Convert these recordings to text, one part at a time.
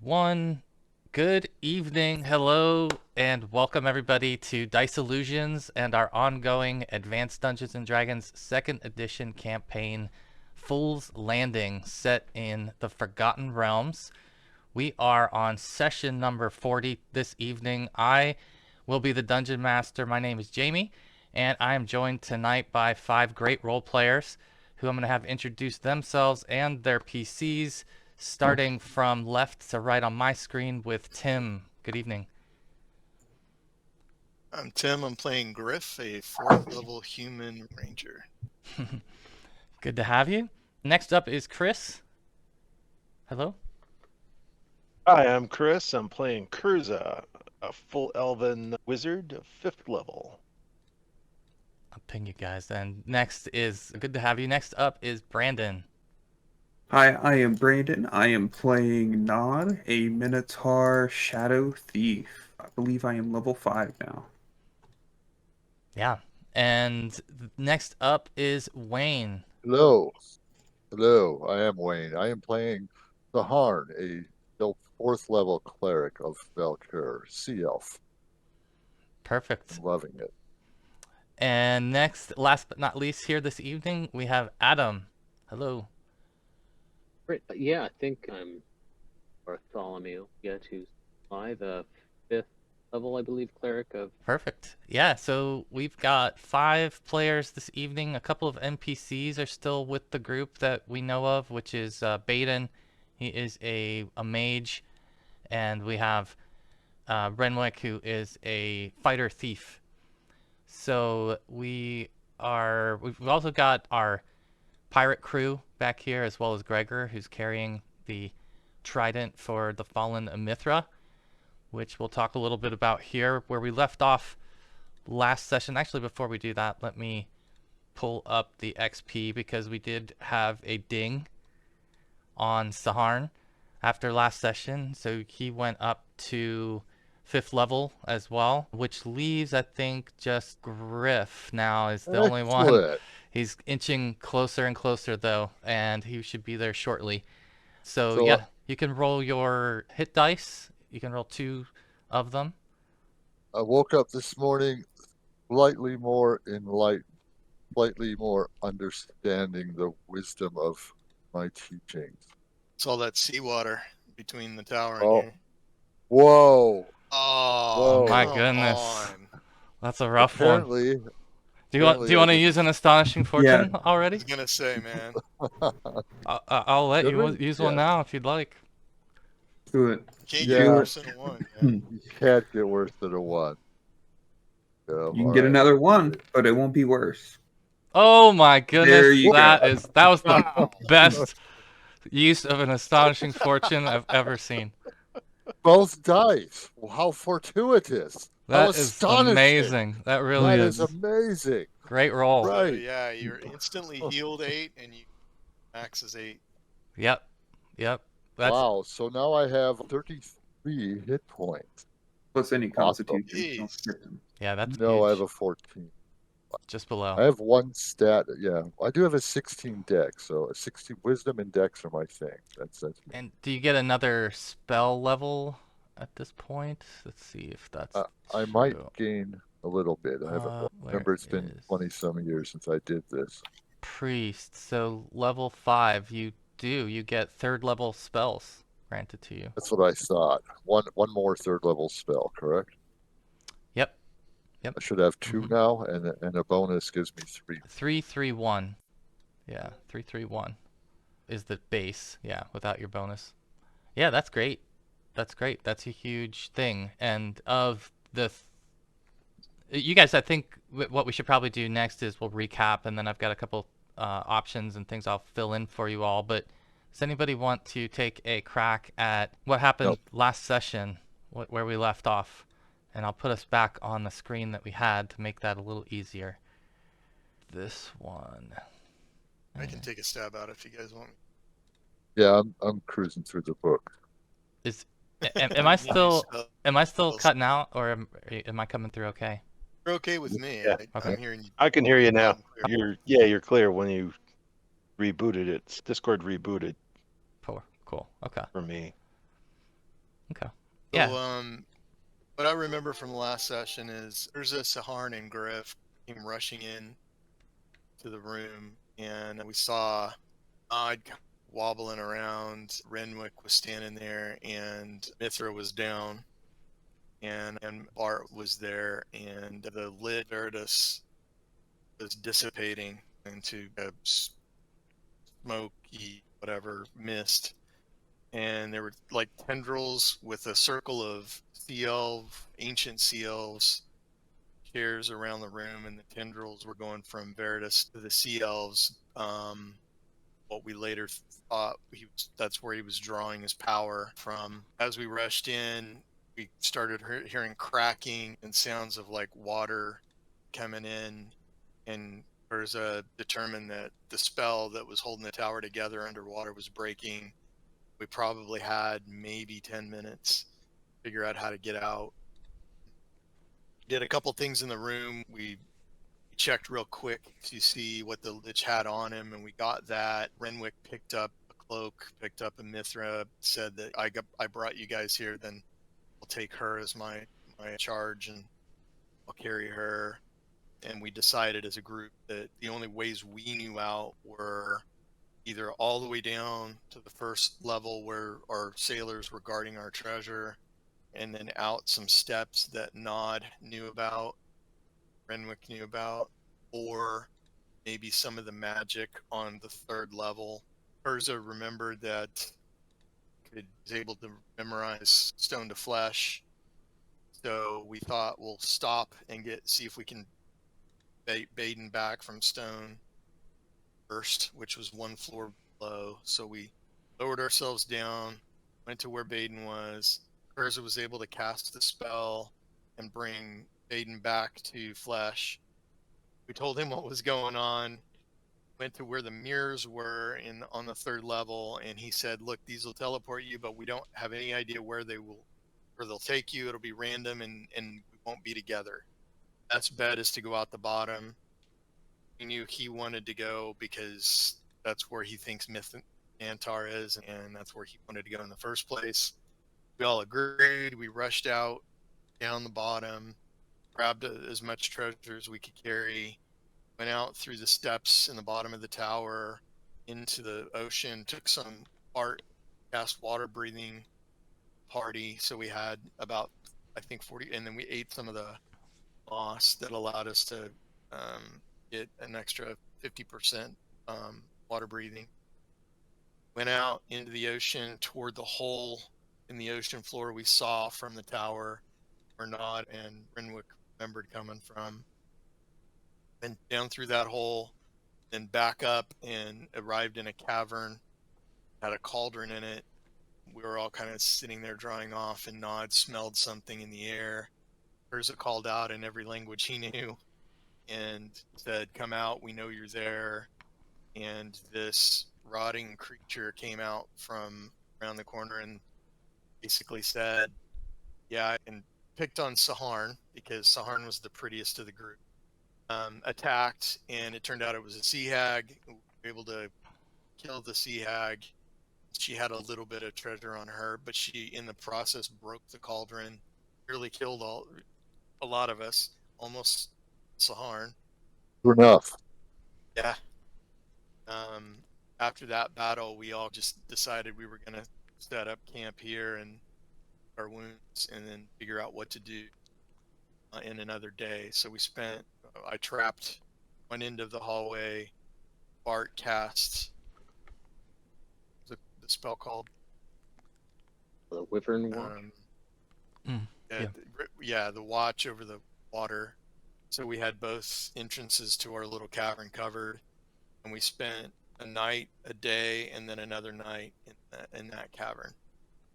1. Good evening, hello, and welcome everybody to Dice Illusions and our ongoing Advanced Dungeons & Dragons 2nd Edition campaign, Fool's Landing, set in the Forgotten Realms. We are on session number 40 this evening. I will be the Dungeon Master. My name is Jamie, and I am joined tonight by 5 great role players who I'm going to have introduce themselves and their PCs, starting from left to right on my screen with Tim. Good evening. I'm Tim. I'm playing Griff, a 4th level human ranger. Good to have you. Next up is Chris. Hello. Hi, I'm Chris. I'm playing Kurza, a full elven wizard of 5th level. I'll ping you guys then. Next is, good to have you. Next up is Brandon. Hi, I am Brandon. I am playing Nod, a Minotaur shadow thief. I believe I am level 5 now. Yeah. And next up is Wayne. Hello. Hello, I am Wayne. I am playing Saharn, a 4th level cleric of Valkyr, Sea Elf. Perfect. I'm loving it. And next, last but not least, here this evening, we have Adam. Hello. Great. Yeah, I think I'm Bartholomew. Yet who's the 5th level, I believe, cleric of. Perfect. Yeah, so we've got 5 players this evening. A couple of NPCs are still with the group that we know of, which is Baden. He is a mage. And we have Renwick, who is a fighter thief. So we've also got our pirate crew back here, as well as Gregor, who's carrying the trident for the fallen Mithra, which we'll talk a little bit about here, where we left off last session. Actually, before we do that, let me pull up the XP, because we did have a ding on Saharn after last session. So he went up to 5th level as well, which leaves, I think, just Griff now is the only one. Excellent. He's inching closer and closer, though, and he should be there shortly. So yeah, you can roll your hit dice. You can roll 2 of them. I woke up this morning slightly more enlightened, slightly more understanding the wisdom of my teachings. It's all that seawater between the tower Oh. and here. Whoa. Oh, Whoa. My come goodness. on. That's a rough one. Apparently, Do you want to use an astonishing fortune I already? was going to say, man. I'll let you Good? use one Yeah. now if you'd like. Do it. Can't Yeah. get worse than a 1. Man. You can't get worse than a 1. You can get another one, but it won't be worse. Oh my goodness, There you that go. was the best use of an astonishing fortune I've ever seen. Both dice. Well, how fortuitous. How That is astonishing. amazing. That really That is. is amazing. Great roll. Right. So, yeah, you're instantly healed 8 and you max is 8. Yep. That's Wow. So now I have 33 hit points. Plus any Awesome. constitution. Don't Jeez. skip them. yeah, that's No, huge. I have a 14. Just below. I have 1 stat. Yeah, I do have a 16 dex. So a 60 wisdom and dex are my thing. That's me. And do you get another spell level at this point? Let's see if that's I might true. gain a little bit. I haven't. Remember, it's been 20-some years since I did this. Priest. So level 5, you get 3rd level spells granted to you. That's what I thought. One more 3rd level spell, correct? Yep. I should have 2 now, and a bonus gives me 3. 331. Yeah, 331 is the base. Yeah, without your bonus. Yeah, that's great. That's a huge thing. And of the you guys, I think what we should probably do next is we'll recap, and then I've got a couple options and things I'll fill in for you all. But does anybody want to take a crack at what happened last session, where we left off? And I'll put us back on the screen that we had to make that a little easier. This one. I can take a stab out if you guys want. Yeah, I'm cruising through the book. Am I still cutting out, or am I coming through okay? You're okay with me. Yeah. Okay. I'm hearing you. I can hear you now. Clear. You're clear when you rebooted it. Discord rebooted Cool. Okay. for me. Okay. So, Yeah. what I remember from the last session is there's a Saharn and Griff came rushing in to the room, and we saw Odd wobbling around. Renwick was standing there, and Mithra was down, and Bart was there, and the lid Veritas was dissipating into a smoky whatever mist, and there were like tendrils with a circle of ancient sea elves chairs around the room, and the tendrils were going from Veritas to the sea elves. What we later thought that's where he was drawing his power from. As we rushed in, we started hearing cracking and sounds of like water coming in, and Urza determined that the spell that was holding the tower together underwater was breaking. We probably had maybe 10 minutes to figure out how to get out. Did a couple things in the room. We checked real quick to see what the Lich had on him, and we got that. Renwick picked up a cloak, picked up a Mithra, said that I brought you guys here, then I'll take her as my charge, and I'll carry her. And we decided as a group that the only ways we knew out were either all the way down to the first level where our sailors were guarding our treasure, and then out some steps that Nod knew about, Renwick knew about, or maybe some of the magic on the third level. Urza remembered that he was able to memorize stone to flesh, so we thought we'll stop and see if we can Baden back from stone first, which was one floor below. So we lowered ourselves down, went to where Baden was. Urza was able to cast the spell and bring Baden back to flesh. We told him what was going on, went to where the mirrors were on the third level, and he said, look, these will teleport you, but we don't have any idea where they'll take you. It'll be random, and we won't be together. Best bet is to go out the bottom. We knew he wanted to go because that's where he thinks Myth Nantar is, and that's where he wanted to go in the first place. We all agreed. We rushed out down the bottom, grabbed as much treasure as we could carry, went out through the steps in the bottom of the tower into the ocean, took some art, cast water breathing party. So we had about, I think, 40, and then we ate some of the moss that allowed us to get an extra 50% water breathing. Went out into the ocean toward the hole in the ocean floor we saw from the tower where Nod and Renwick remembered coming from. Went down through that hole, then back up and arrived in a cavern, had a cauldron in it. We were all kind of sitting there drying off, and Nod smelled something in the air. Urza called out in every language he knew and said, come out, we know you're there. And this rotting creature came out from around the corner and basically said, yeah, and picked on Saharn because Saharn was the prettiest of the group. Attacked, and it turned out it was a sea hag. We were able to kill the sea hag. She had a little bit of treasure on her, but she, in the process, broke the cauldron, nearly killed a lot of us, almost Saharn. Enough. Yeah. After that battle, we all just decided we were going to set up camp here and our wounds, and then figure out what to do in another day. So I trapped one end of the hallway. Bart cast the spell called The Wyvern Watch. the watch over the water. So we had both entrances to our little cavern covered, and we spent a night, a day, and then another night in that cavern.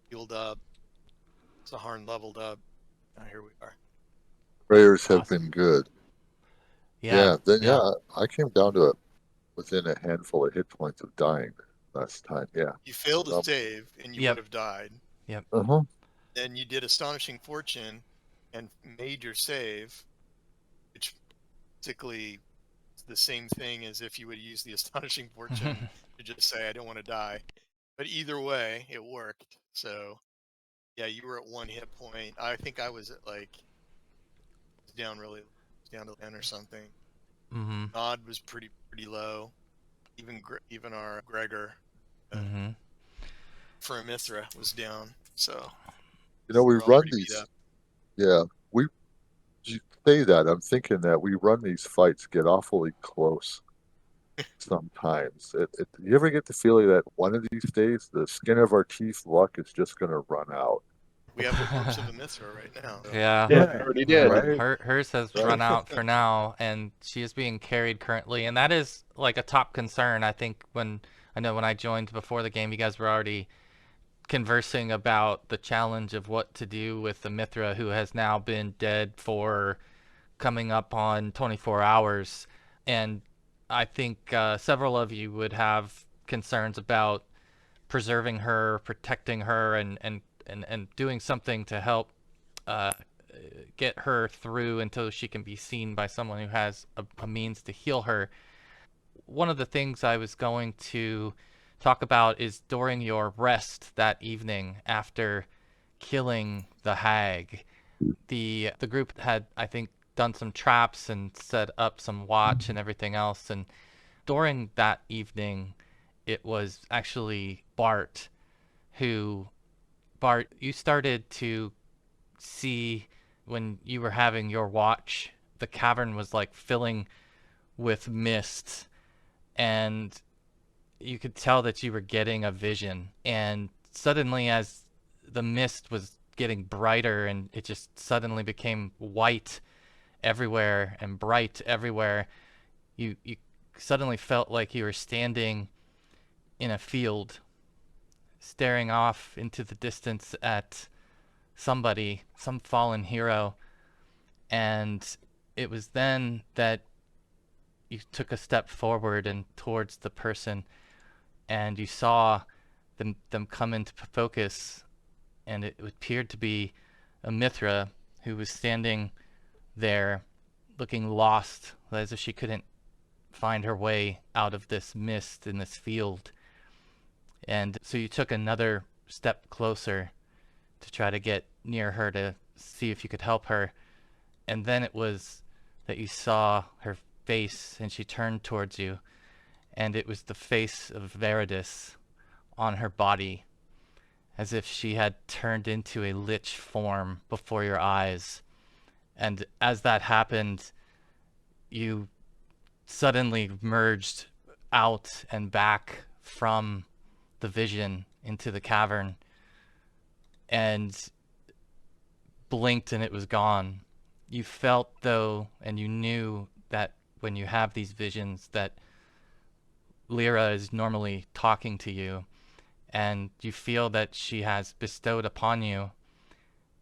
Healed up. Saharn leveled up. Now here we are. Prayers have Awesome. been good. Yeah. I came down to within a handful of hit points of dying last time. Yeah. You failed to save, and you Yep. would have died. Uh-huh. Then you did Astonishing Fortune and made your save, which basically is the same thing as if you would use the Astonishing Fortune to just say, I don't want to die. But either way, it worked. So Yeah, you were at 1 hit point. I think I was at like down to 10 or something. Mm-hmm. Nod was pretty low. Even our Gregor Mm-hmm. for a Mithra was down. So We we're all run pretty beat these. up. Yeah, you say that. I'm thinking that we run these fights get awfully close sometimes. You ever get the feeling that one of these days the skin of our teeth luck is just going to run out? We have the corpse of a Mithra right now. So. Yeah. Yeah, already did. Right? Hers has Right. run out for now, and she is being carried currently, and that is like a top concern. I think when I joined before the game, you guys were already conversing about the challenge of what to do with the Mithra who has now been dead for coming up on 24 hours, and I think several of you would have concerns about preserving her, protecting her, and doing something to help uh, get her through until she can be seen by someone who has a means to heal her. One of the things I was going to talk about is during your rest that evening after killing the hag, the group had, I think, done some traps and set up some watch and everything else. And during that evening, it was actually Bart, you started to see when you were having your watch, the cavern was like filling with mist, and you could tell that you were getting a vision. And suddenly, as the mist was getting brighter and it just suddenly became white everywhere and bright everywhere, you suddenly felt like you were standing in a field, staring off into the distance at somebody, some fallen hero. And it was then that you took a step forward and towards the person, and you saw them come into focus, and it appeared to be a Mithra who was standing there looking lost, as if she couldn't find her way out of this mist in this field. And so you took another step closer to try to get near her to see if you could help her. And then it was that you saw her face, and she turned towards you, and it was the face of Veridis on her body, as if she had turned into a lich form before your eyes. And as that happened, you suddenly merged out and back from the vision into the cavern, and blinked and it was gone. You felt, though, and you knew that when you have these visions that Lyra is normally talking to you, and you feel that she has bestowed upon you.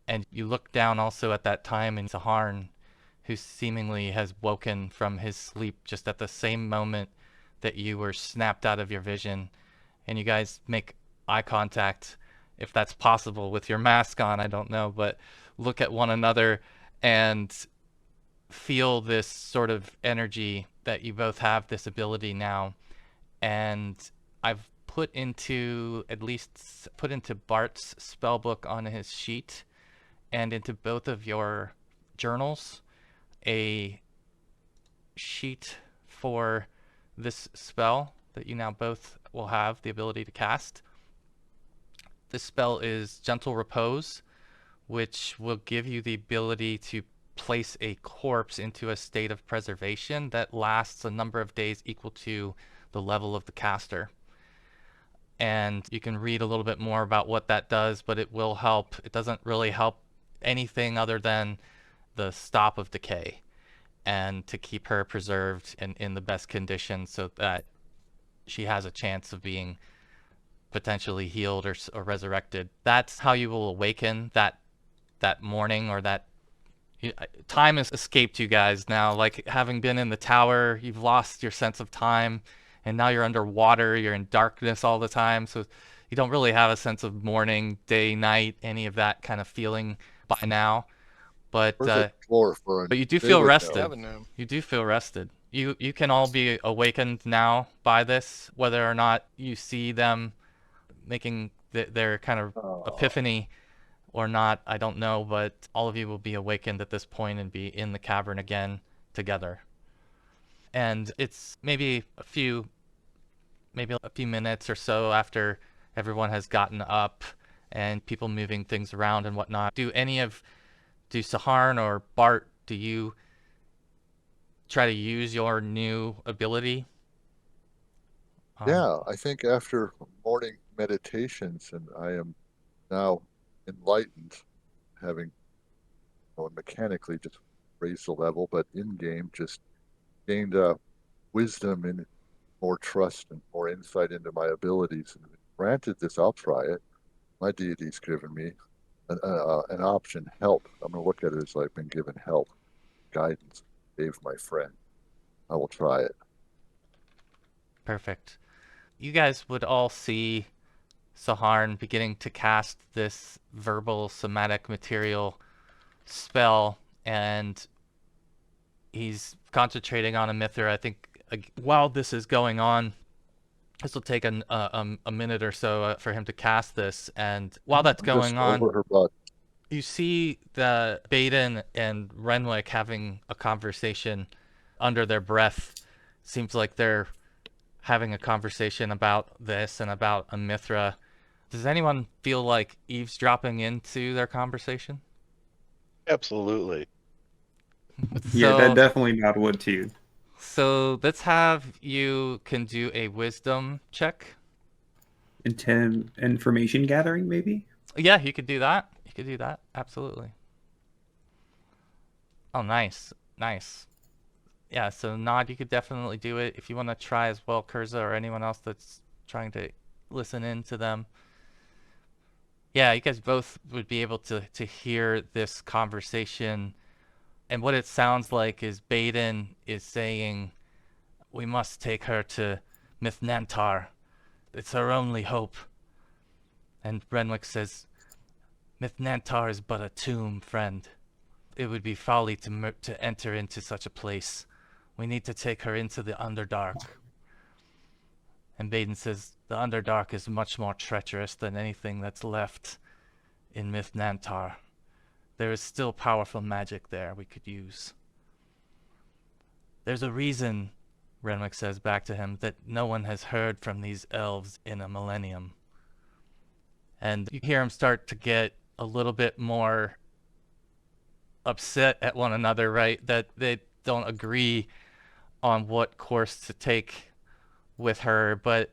And you look down also at that time in Saharn, who seemingly has woken from his sleep just at the same moment that you were snapped out of your vision. And you guys make eye contact, if that's possible, with your mask on, I don't know, but look at one another and feel this sort of energy that you both have this ability now. And I've put into Bart's spellbook on his sheet and into both of your journals a sheet for this spell that you now both will have the ability to cast. This spell is Gentle Repose, which will give you the ability to place a corpse into a state of preservation that lasts a number of days equal to the level of the caster. And you can read a little bit more about what that does, but it will help. It doesn't really help anything other than the stop of decay and to keep her preserved and in the best condition so that she has a chance of being potentially healed or resurrected. That's how you will awaken that morning, or that time has escaped you guys now. Like, having been in the tower, you've lost your sense of time, and now you're underwater, you're in darkness all the time, so you don't really have a sense of morning, day, night, any of that kind of feeling by now. But Perfect floor for but you do they feel would know. rested. Haven't known. You do feel rested. You can all be awakened now by this, whether or not you see them making their kind of Oh. epiphany or not, I don't know, but all of you will be awakened at this point and be in the cavern again together. And it's maybe a few minutes or so after everyone has gotten up and people moving things around and whatnot. Do Saharn or Bart, do you try to use your new ability? Yeah, I think after morning meditations, and I am now enlightened, having mechanically just raised the level, but in game just gained wisdom and more trust and more insight into my abilities. And granted this, I'll try it. My deity's given me an option, help. I'm going to look at it as I've been given help, guidance, Dave, my friend. I will try it. Perfect. You guys would all see Saharn beginning to cast this verbal somatic material spell, and he's concentrating on a Mithra. I think while this is going on, this will take a minute or so for him to cast this, and while that's going on, over her butt. you see the Baden and Renwick having a conversation under their breath. Seems like they're having a conversation about this and about a Mithra. Does anyone feel like eavesdropping into their conversation? Absolutely. Yeah, that definitely not would too. So let's have you can do a wisdom check. Information gathering, maybe? Yeah, you could do that. You could do that. Absolutely. Oh, nice. Nice. Yeah, so Nod, you could definitely do it. If you want to try as well, Kurza, or anyone else that's trying to listen in to them. Yeah, you guys both would be able to hear this conversation. And what it sounds like is Baden is saying, we must take her to Myth Nantar. It's her only hope. And Renwick says, Myth Nantar is but a tomb, friend. It would be folly to enter into such a place. We need to take her into the Underdark. And Baden says, the Underdark is much more treacherous than anything that's left in Myth Nantar. There is still powerful magic there we could use. There's a reason, Renwick says back to him, that no one has heard from these elves in a millennium. And you hear him start to get a little bit more upset at one another, right? That they don't agree on what course to take with her, but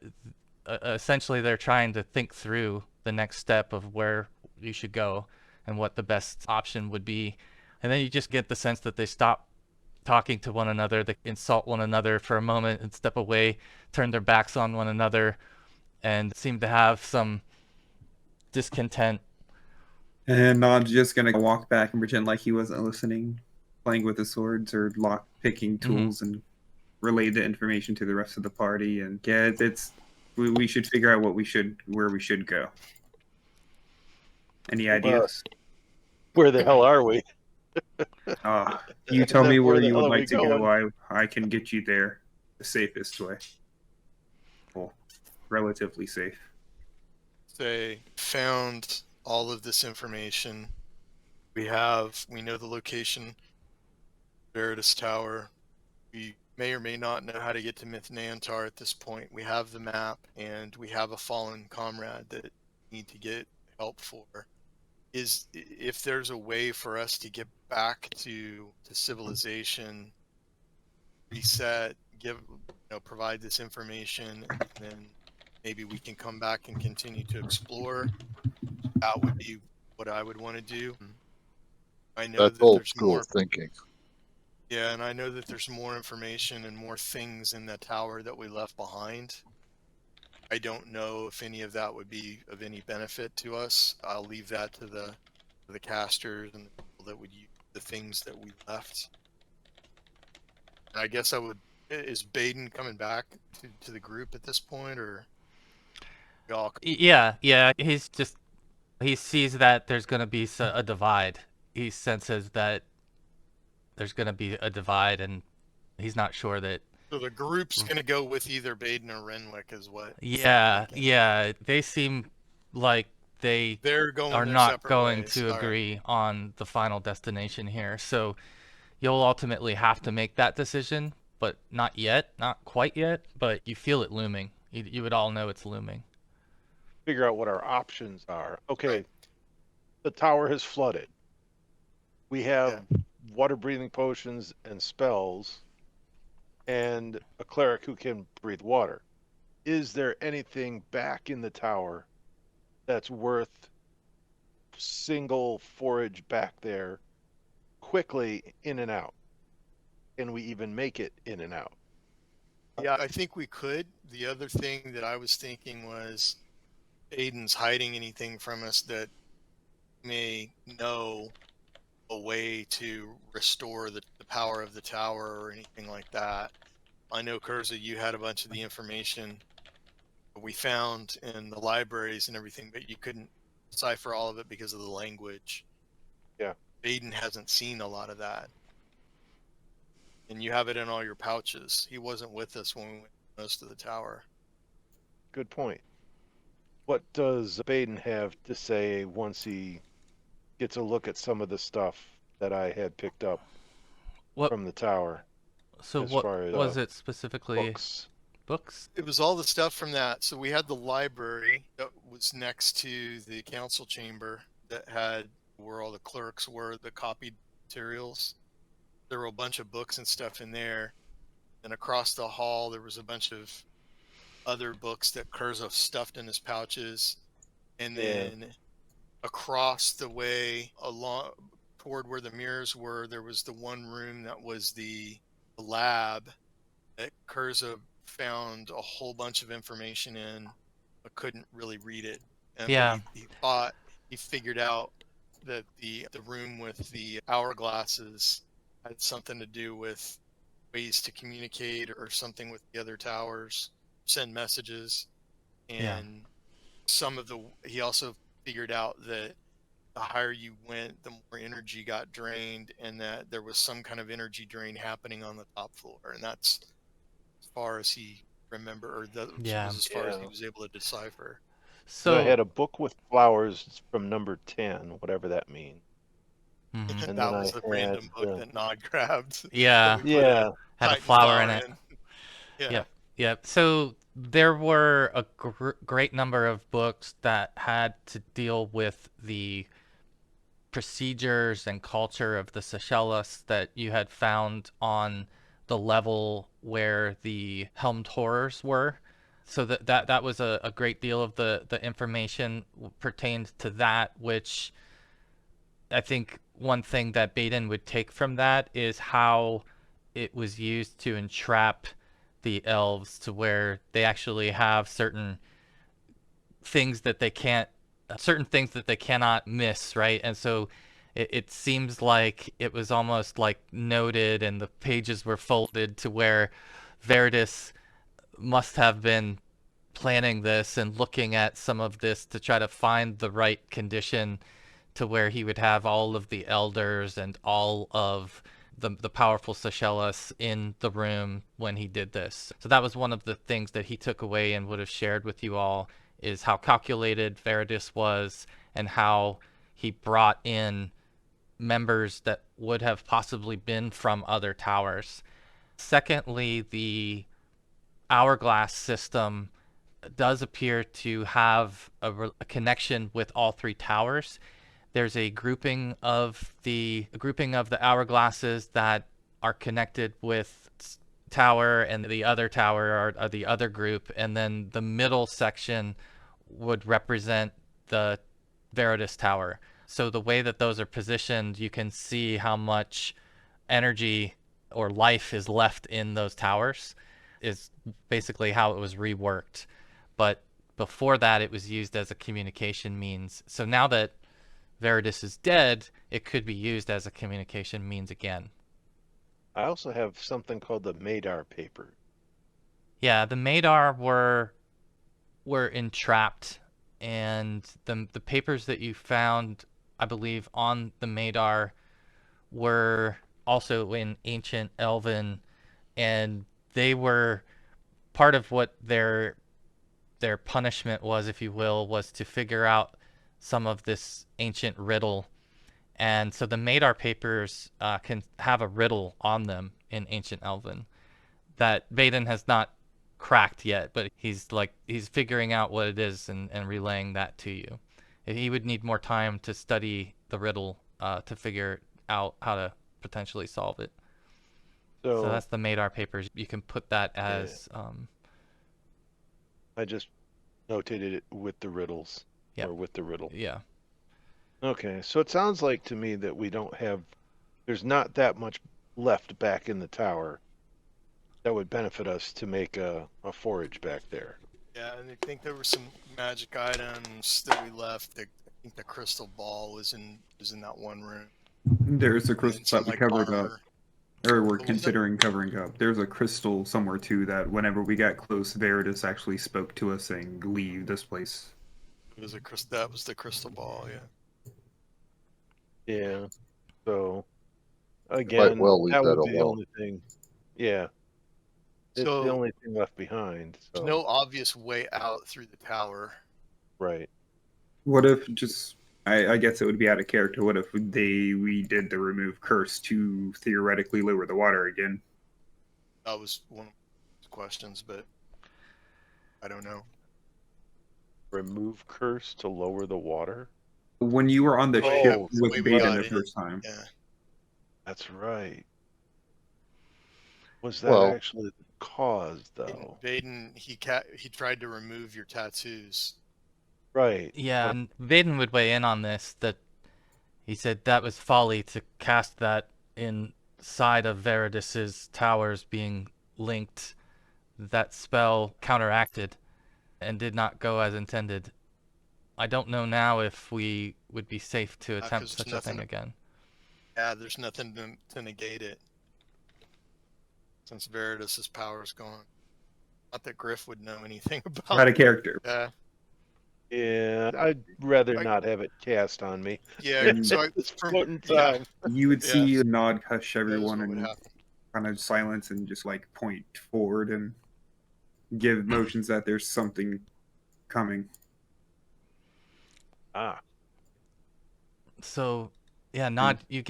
essentially they're trying to think through the next step of where you should go and what the best option would be. And then you just get the sense that they stop talking to one another, they insult one another for a moment and step away, turn their backs on one another, and seem to have some discontent. And Nod's just gonna walk back and pretend like he wasn't listening, playing with his swords or lock picking tools, and relay the information to the rest of the party. And yeah, we should figure out where we should go. Any ideas? Where the hell are we? You tell me where Where the you hell would are we like to going? go. I can get you there the safest way. Well, relatively safe. They found all of this information. We know the location, Veritas Tower. We may or may not know how to get to Myth Nantar at this point. We have the map, and we have a fallen comrade that we need to get help for. If there's a way for us to get back to civilization, reset, provide this information, and then maybe we can come back and continue to explore, that would be what I would want to do. I know That's that old there's school more thinking. Yeah, and I know that there's more information and more things in the tower that we left behind. I don't know if any of that would be of any benefit to us. I'll leave that to the casters and the people that would use the things that we left. And I guess is Baden coming back to the group at this point, or y'all? Yeah, he sees that there's going to be a divide. He senses that there's going to be a divide, and he's not sure that. So the group's going to go with either Baden or Renwick, is what? Yeah, they seem like They're going are their not separate going ways. to All right. agree on the final destination here. So you'll ultimately have to make that decision, but not yet, not quite yet, but you feel it looming. You would all know it's looming. Figure out what our options are. Okay, Right. the tower has flooded. We have Yeah. water breathing potions and spells, and a cleric who can breathe water. Is there anything back in the tower that's worth single forage back there quickly in and out? Can we even make it in and out? Yeah, I think we could. The other thing that I was thinking was Aiden's hiding anything from us that may know a way to restore the power of the tower or anything like that. I know, Kurza, you had a bunch of the information we found in the libraries and everything, but you couldn't decipher all of it because of the language. Yeah. Baden hasn't seen a lot of that. And you have it in all your pouches. He wasn't with us when we went most of the tower. Good point. What does Baden have to say once he gets a look at some of the stuff that I had picked up What? from the tower? So as what far as, was it specifically? Books. Books? It was all the stuff from that. So we had the library that was next to the council chamber that had where all the clerks were, the copied materials. There were a bunch of books and stuff in there. And across the hall, there was a bunch of other books that Kurza stuffed in his pouches. And then across the way, along toward where the mirrors were, there was the one room that was the lab that Kurza found a whole bunch of information in, but couldn't really read it. Yeah. But he thought he figured out that the room with the hourglasses had something to do with ways to communicate or something with the other towers, send messages. And he also figured out that the higher you went, the more energy got drained, and that there was some kind of energy drain happening on the top floor. And that's as far as he remembered, or that was as far as he was able to decipher. So I So had a book with flowers from number 10, whatever that means. mhm. And That then was I the random had, book that Nod grabbed. Yeah. That we put yeah, Had a Titan flower in it. Yeah. Yep. Yep. So there were a great number of books that had to deal with the procedures and culture of the Seychelles that you had found on the level where the helmed horrors were. So that was a great deal of the information pertained to that, which I think one thing that Baden would take from that is how it was used to entrap the elves to where they actually have certain things that they can't, certain things that they cannot miss, right? And so it seems like it was almost like noted and the pages were folded to where Veritas must have been planning this and looking at some of this to try to find the right condition to where he would have all of the elders and all of the powerful Seychelles in the room when he did this. So that was one of the things that he took away and would have shared with you all, is how calculated Veritas was and how he brought in members that would have possibly been from other towers. Secondly, the hourglass system does appear to have a connection with all three towers. There's a grouping of the hourglasses that are connected with tower, and the other tower are the other group, and then the middle section would represent the Veritas tower. So the way that those are positioned, you can see how much energy or life is left in those towers, is basically how it was reworked. But before that, it was used as a communication means. So now that Veritas is dead, it could be used as a communication means again. I also have something called the Madar paper. Yeah, the Madar were entrapped, and the papers that you found, I believe, on the Madar were also in ancient Elven, and they were part of what their punishment was, if you will, was to figure out some of this ancient riddle. And so the Madar papers can have a riddle on them in Ancient Elven that Baden has not cracked yet, but he's figuring out what it is and relaying that to you. He would need more time to study the riddle to figure out how to potentially solve it. So that's the Madar papers. You can put that as I just notated it with the riddles. Yep. Or with the riddle. Yeah. Okay, so it sounds like to me that there's not that much left back in the tower that would benefit us to make a forage back there. Yeah, and I think there were some magic items that we left. I think the crystal ball was in that one room. There's a And crystal some, that we covered up, armor. or we're What was it? considering covering up. There's a crystal somewhere too that whenever we got close, Veritas actually spoke to us saying, "Leave this place." It was that was the crystal ball, yeah. Yeah. So again, well leave that that would be the alone. only thing. Yeah. It's So- the only thing left behind. So. There's no obvious way out through the tower. Right. What if just? I guess it would be out of character. What if we did the remove curse to theoretically lower the water again? That was one of the questions, but I don't know. Remove curse to lower the water. When you were on the Oh, ship the with way we Baden got the in. first time, Yeah. That's right. Was that Well- actually the cause, though? Baden, he tried to remove your tattoos. Right. Yeah, and Baden would weigh in on this, that he said that was folly to cast that inside of Veritas's towers being linked. That spell counteracted and did not go as intended. I don't know now if we would be safe to attempt 'cause such there's a thing nothing- again. Yeah, there's nothing to negate it. Since Veritas's power's gone. Not that Griff would know anything about out of character. Yeah. Yeah, I'd rather I- not have it cast on me. Yeah, And- so At this from- point in yeah. time. You would Yeah. see Nod hush that is everyone what would and happen. kind of silence and just like point forward and give motions that there's something coming. Ah, So, yeah, Nod, you're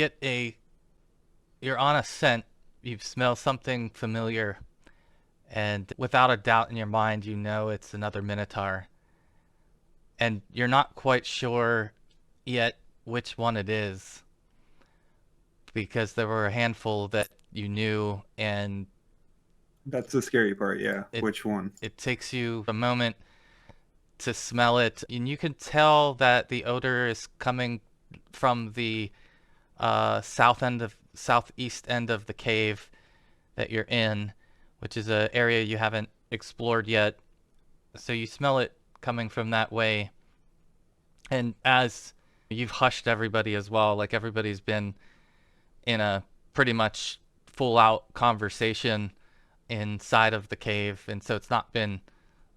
on a scent, you smell something familiar, and without a doubt in your mind, you know it's another Minotaur. And you're not quite sure yet which one it is, because there were a handful that you knew, and That's the scary part, yeah. It- Which one? it takes you a moment to smell it, and you can tell that the odor is coming from the southeast end of the cave that you're in, which is an area you haven't explored yet. So you smell it coming from that way, and as you've hushed everybody as well, like everybody's been in a pretty much full out conversation inside of the cave, and so it's not been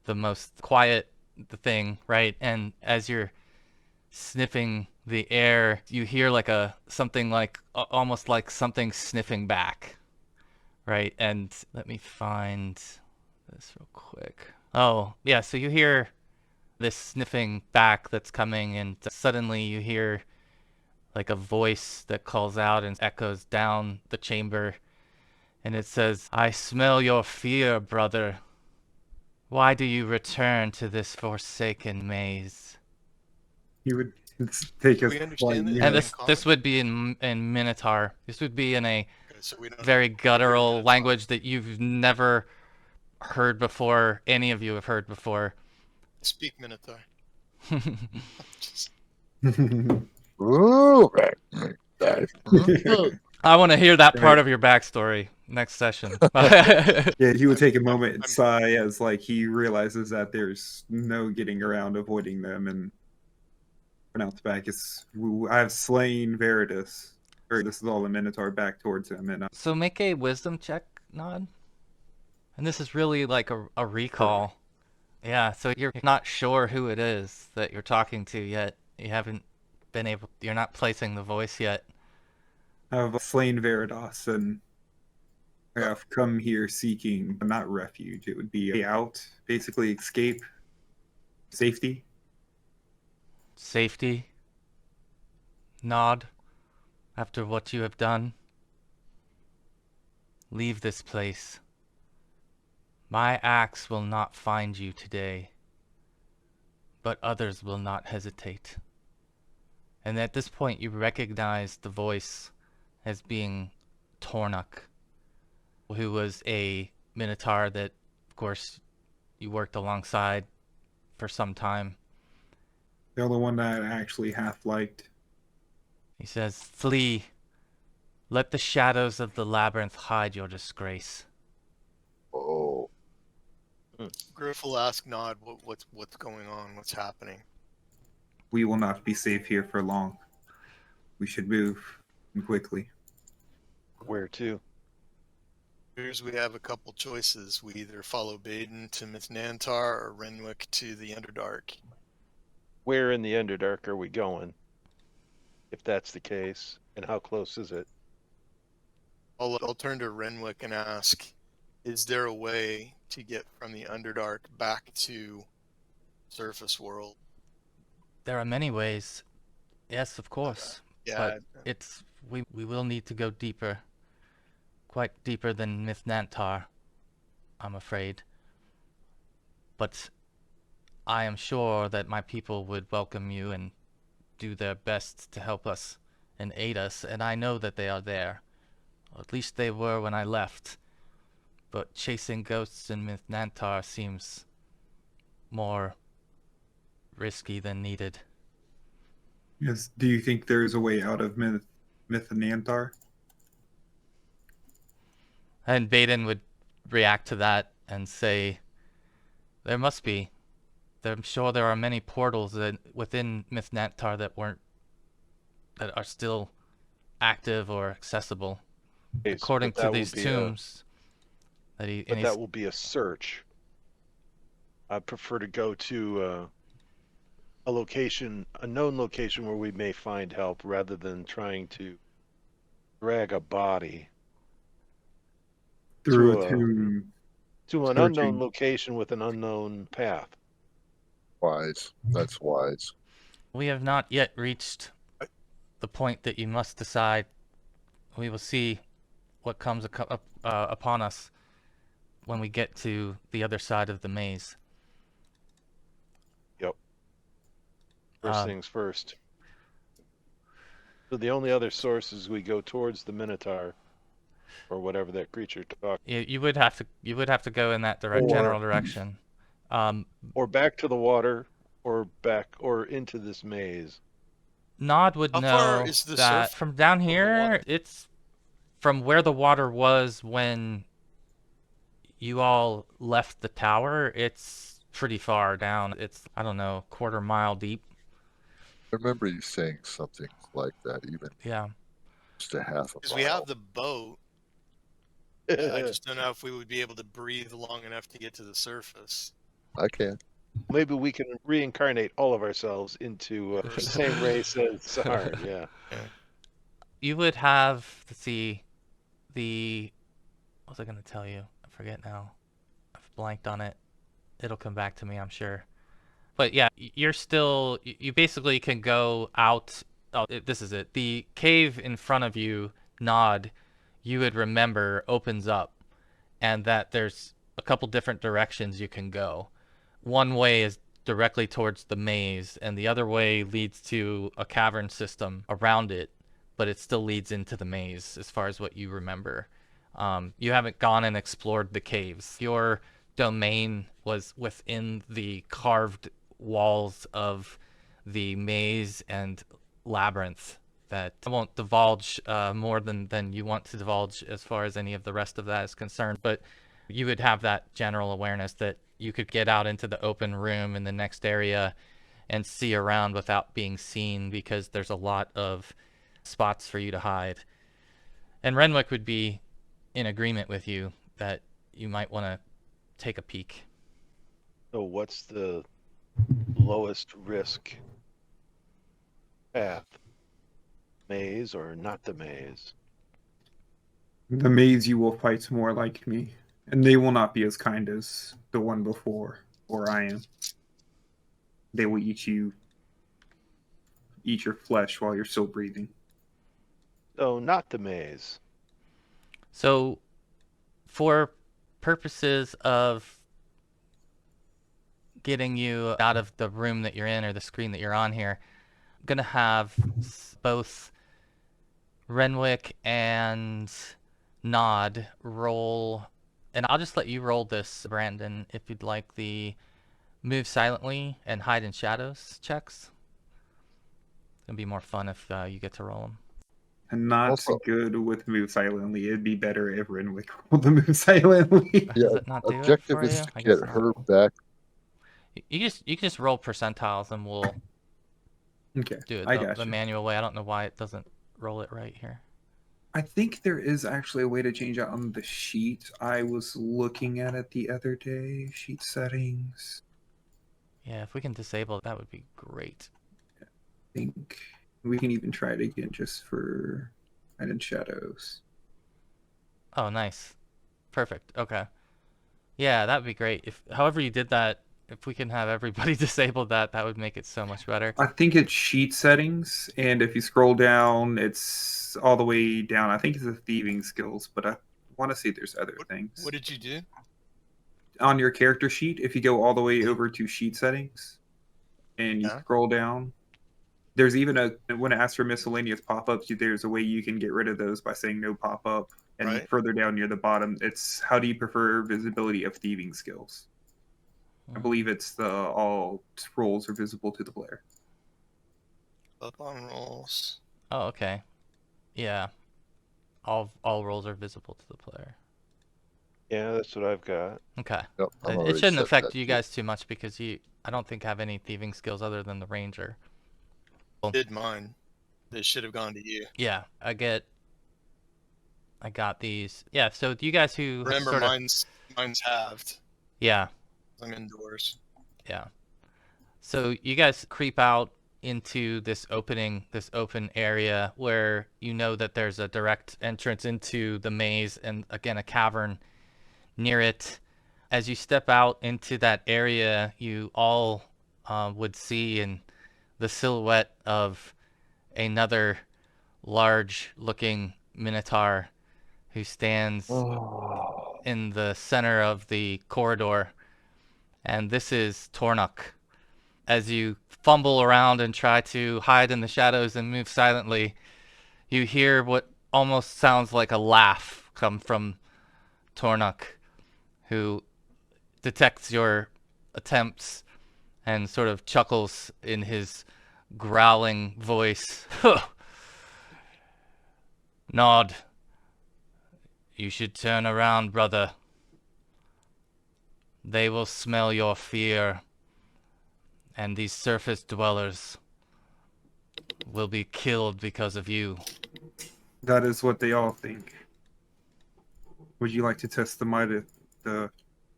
the most quiet thing, right? And as you're sniffing the air, you hear like something like almost like something sniffing back, right? And let me find this real quick. Oh, yeah, so you hear this sniffing back that's coming, and suddenly you hear like a voice that calls out and echoes down the chamber, and it says, "I smell your fear, brother. Why do you return to this forsaken maze?" You would take Do us we understand flying, that? yeah. And in this would be in Minotaur. This would be in a Okay, so we don't very guttural Minotaur. language that you've never heard before, any of you have heard before. speak Minotaur. Just- Ooh, I want to hear that part of your backstory next session. Yeah, he would take a moment and I'm- sigh as like he realizes that there's no getting around avoiding them and pronounce back, I've slain Veritas. Veritas is all a Minotaur back towards him, and So make a wisdom check, Nod. And this is really like a recall. Yeah, so you're not sure who it is that you're talking to yet. You're not placing the voice yet. I've slain Veritas, and I have come here seeking not refuge. It would be a way out, basically escape, safety. Safety. Nod. After what you have done. Leave this place. My axe will not find you today, but others will not hesitate. And at this point you recognize the voice as being Tornuk, who was a Minotaur that, of course, you worked alongside for some time. The other one that I actually half liked. He says, "Flee. Let the shadows of the labyrinth hide your disgrace." Oh, Griff will ask Nod what's going on, what's happening. We will not be safe here for long. We should move quickly. Where to? Here's we have a couple choices. We either follow Baden to Myth Nantar or Renwick to the Underdark. Where in the Underdark are we going? If that's the case, and how close is it? I'll turn to Renwick and ask, is there a way to get from the Underdark back to surface world? There are many ways. Yes, of course. Yeah, But we will need to go deeper. Quite deeper than Myth Nantar, I'm afraid. But I am sure that my people would welcome you and do their best to help us and aid us, and I know that they are there. Or at least they were when I left. But chasing ghosts in Myth Nantar seems more risky than needed. Yes. Do you think there is a way out of Myth Nantar? And Baden would react to that and say, there must be. I'm sure there are many portals within Myth Nantar that are still active or accessible. Okay, According but to that will these be tombs. But that will be a search. I prefer to go to a location, a known location where we may find help, rather than trying to drag a body Through To a tomb. to an Searching. unknown location with an unknown path. wise. That's wise. We have not yet reached the point that you must decide. We will see what comes upon us when we get to the other side of the maze. Yep. First things first. So the only other source is we go towards the Minotaur, or whatever that creature talked, You would have to go in that general direction. or back to the water, or back or into this maze. Nod would How know far is the that surface from down of the here, water? it's from where the water was when you all left the tower. It's pretty far down. It's, I don't know, quarter mile deep. I remember you saying something like that, even Yeah. just a half a Because mile. we have the boat. I just don't know if we would be able to breathe long enough to get to the surface. I can. Maybe we can reincarnate all of ourselves into the same race as Sahar. Yeah. You would have, let's see, what was I going to tell you? I forget now. I've blanked on it. It'll come back to me, I'm sure. But yeah, you basically can go out. Oh, this is it. The cave in front of you, Nod, you would remember opens up, and that there's a couple different directions you can go. One way is directly towards the maze, and the other way leads to a cavern system around it, but it still leads into the maze as far as what you remember. You haven't gone and explored the caves. Your domain was within the carved walls of the maze and labyrinth that I won't divulge more than you want to divulge as far as any of the rest of that is concerned, but you would have that general awareness that you could get out into the open room in the next area and see around without being seen, because there's a lot of spots for you to hide. And Renwick would be in agreement with you that you might want to take a peek. So what's the lowest risk path? Maze or not the maze? The maze you will fight more like me, and they will not be as kind as the one before, or I am. They will eat you eat your flesh while you're still breathing. So not the maze. So, for purposes of getting you out of the room that you're in or the screen that you're on here, I'm gonna have both Renwick and Nod roll, and I'll just let you roll this, Brandon, if you'd like the move silently and hide in shadows checks. It'll be more fun if you get to roll them. And not Also- good with move silently. It'd be better if Renwick rolled the move silently. Yeah, Does it not do it objective for is you? to I get guess not. her back. You can just roll percentiles and we'll Okay, do it I the gotcha. manual way. I don't know why it doesn't roll it right here. I think there is actually a way to change it on the sheet. I was looking at it the other day. Sheet settings. Yeah, if we can disable it, that would be great. I think we can even try it again just for hide in shadows. Oh, nice. Perfect. Okay. Yeah, that would be great. If however you did that, if we can have everybody disable that, that would make it so much better. I think it's sheet settings, and if you scroll down, it's all the way down. I think it's the thieving skills, but I want to see if there's other things. What did you do? On your character sheet, if you go all the way over to sheet settings and you Yeah. scroll down, there's even when it asks for miscellaneous pop-ups, there's a way you can get rid of those by saying no pop-up. And Right. further down near the bottom, it's how do you prefer visibility of thieving skills? I believe it's the all roles are visible to the player. Up on rolls. Oh, okay. Yeah. All rolls are visible to the player. Yeah, that's what I've got. Okay. Yep, I'm It already shouldn't set affect that you too. guys too much because I don't think have any thieving skills other than the ranger. Did mine. They should have gone to you. Yeah, I got these. Yeah, so you guys who Remember, sort of, mine's halved. yeah, I'm indoors. yeah. So you guys creep out into this open area where you know that there's a direct entrance into the maze and again a cavern near it. As you step out into that area, you all would see in the silhouette of another large-looking minotaur who stands in the center of the corridor, and this is Tornuk. As you fumble around and try to hide in the shadows and move silently, you hear what almost sounds like a laugh come from Tornuk, who detects your attempts and sort of chuckles in his growling voice. Nod. You should turn around, brother. They will smell your fear, and these surface dwellers will be killed because of you. That is what they all think. Would you like to test the might of the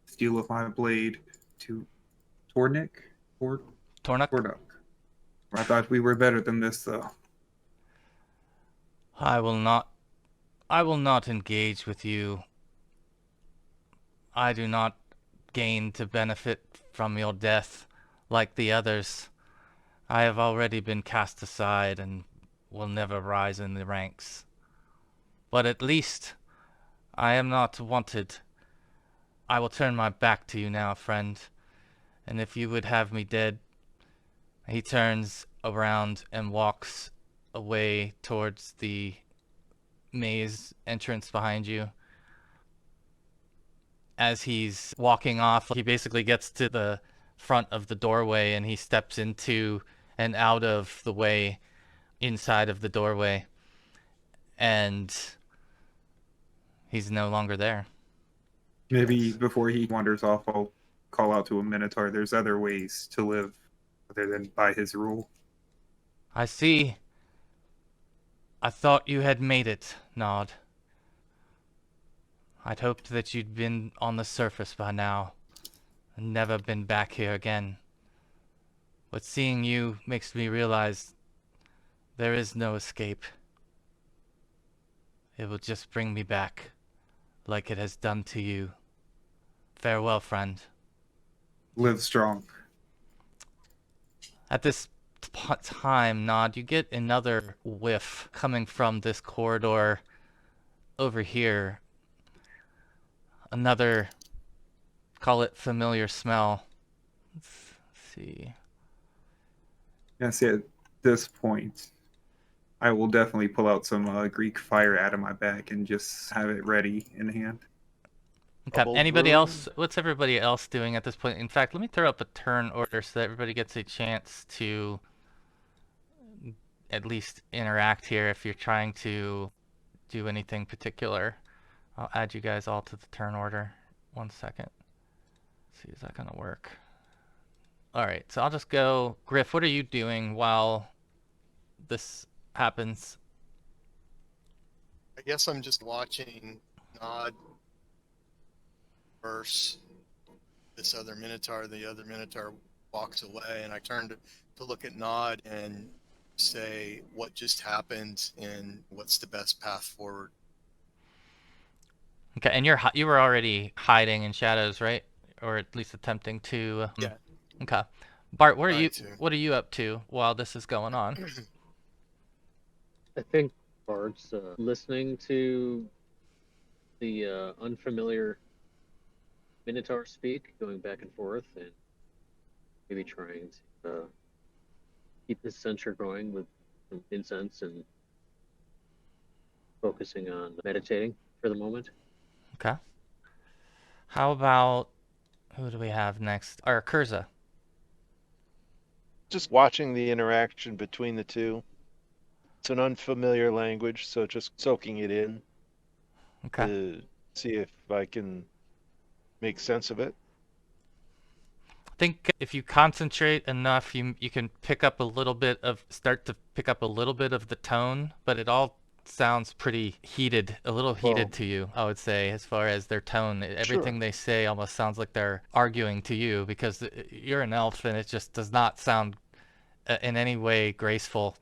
steel of my blade to Tornik? Or Tornuk? Tornuk? I thought we were better than this, though. I will not engage with you. I do not gain to benefit from your death like the others. I have already been cast aside and will never rise in the ranks. But at least I am not wanted. I will turn my back to you now, friend. And if you would have me dead, he turns around and walks away towards the maze entrance behind you. As he's walking off, he basically gets to the front of the doorway and he steps into and out of the way inside of the doorway. And he's no longer there. Maybe before he wanders off, I'll call out to a Minotaur. There's other ways to live other than by his rule. I see. I thought you had made it, Nod. I'd hoped that you'd been on the surface by now and never been back here again. But seeing you makes me realize there is no escape. It will just bring me back, like it has done to you. Farewell, friend. Live strong. At this time, Nod, you get another whiff coming from this corridor over here. Another, call it familiar smell. Let's see. Yeah, see, at this point, I will definitely pull out some Greek fire out of my bag and just have it ready in hand. Okay. Bubble Anybody brewing? else? What's everybody else doing at this point? In fact, let me throw up a turn order so that everybody gets a chance to at least interact here if you're trying to do anything particular. I'll add you guys all to the turn order. 1 second. Let's see, is that gonna work? All right, so I'll just go. Griff, what are you doing while this happens? I guess I'm just watching Nod verse this other Minotaur. The other Minotaur walks away, and I turn to look at Nod and say, what just happened and what's the best path forward? Okay, and you were already hiding in shadows, right? Or at least attempting to. Yeah. Okay. Bart, what are you Trying to. what are you up to while this is going on? I think Bart's listening to the unfamiliar Minotaur speak, going back and forth, and maybe trying to keep his censure going with some incense and focusing on meditating for the moment. Okay. How about who do we have next? Or Kurza. Just watching the interaction between the two. It's an unfamiliar language, so just soaking it in Okay. to see if I can make sense of it. I think if you concentrate enough, you can start to pick up a little bit of the tone, but it all sounds pretty heated, a little heated to you, I would say, as far as their tone. Everything they say almost sounds like they're arguing to you because you're an elf and it just does not sound in any way graceful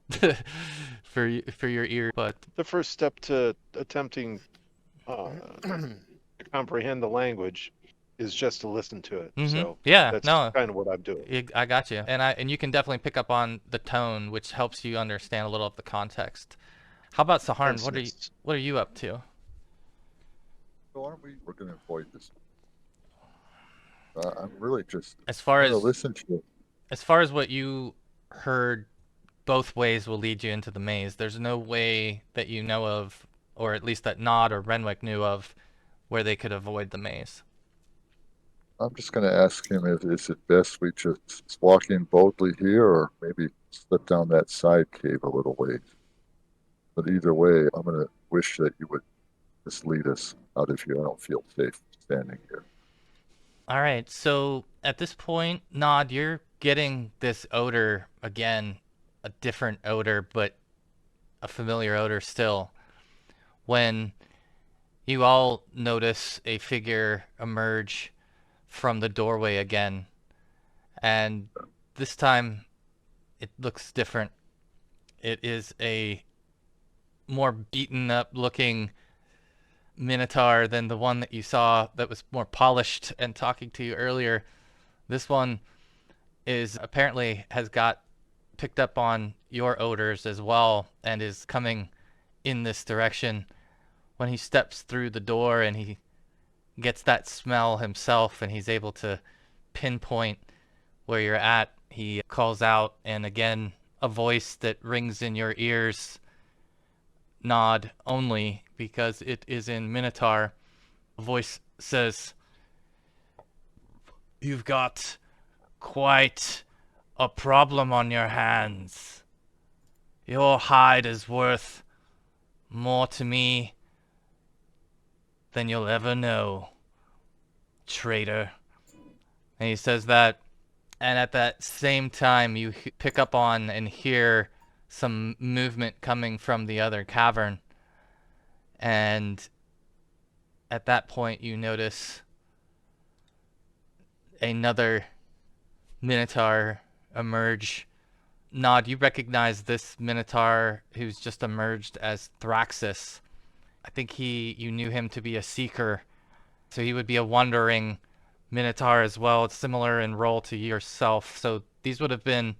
for your ear. But The first step to attempting to comprehend the language is just to listen to it. So yeah, that's no, kind of what I'm doing. I got you, and you can definitely pick up on the tone, which helps you understand a little of the context. How about Saharn? Hence What are you up to? So aren't we? We're going to avoid this. I'm really just As far going to as listen to it. as far as what you heard, both ways will lead you into the maze. There's no way that you know of, or at least that Nod or Renwick knew of, where they could avoid the maze. I'm just going to ask him if is it best we just walk in boldly here or maybe slip down that side cave a little ways. But either way, I'm going to wish that you would just lead us out of here. I don't feel safe standing here. All right, so at this point, Nod, you're getting this odor again, a different odor, but a familiar odor still. When you all notice a figure emerge from the doorway again, and this time it looks different. It is a more beaten up looking Minotaur than the one that you saw that was more polished and talking to you earlier. This one is apparently has got picked up on your odors as well and is coming in this direction. When he steps through the door and he gets that smell himself and he's able to pinpoint where you're at, he calls out, and again a voice that rings in your ears, Nod only because it is in Minotaur. A voice says, "You've got quite a problem on your hands. Your hide is worth more to me than you'll ever know, traitor." And he says that, and at that same time you pick up on and hear some movement coming from the other cavern. And at that point you notice another Minotaur emerge. Nod, you recognize this Minotaur who's just emerged as Thraxus. I think you knew him to be a seeker, so he would be a wandering Minotaur as well. It's similar in role to yourself. So these would have been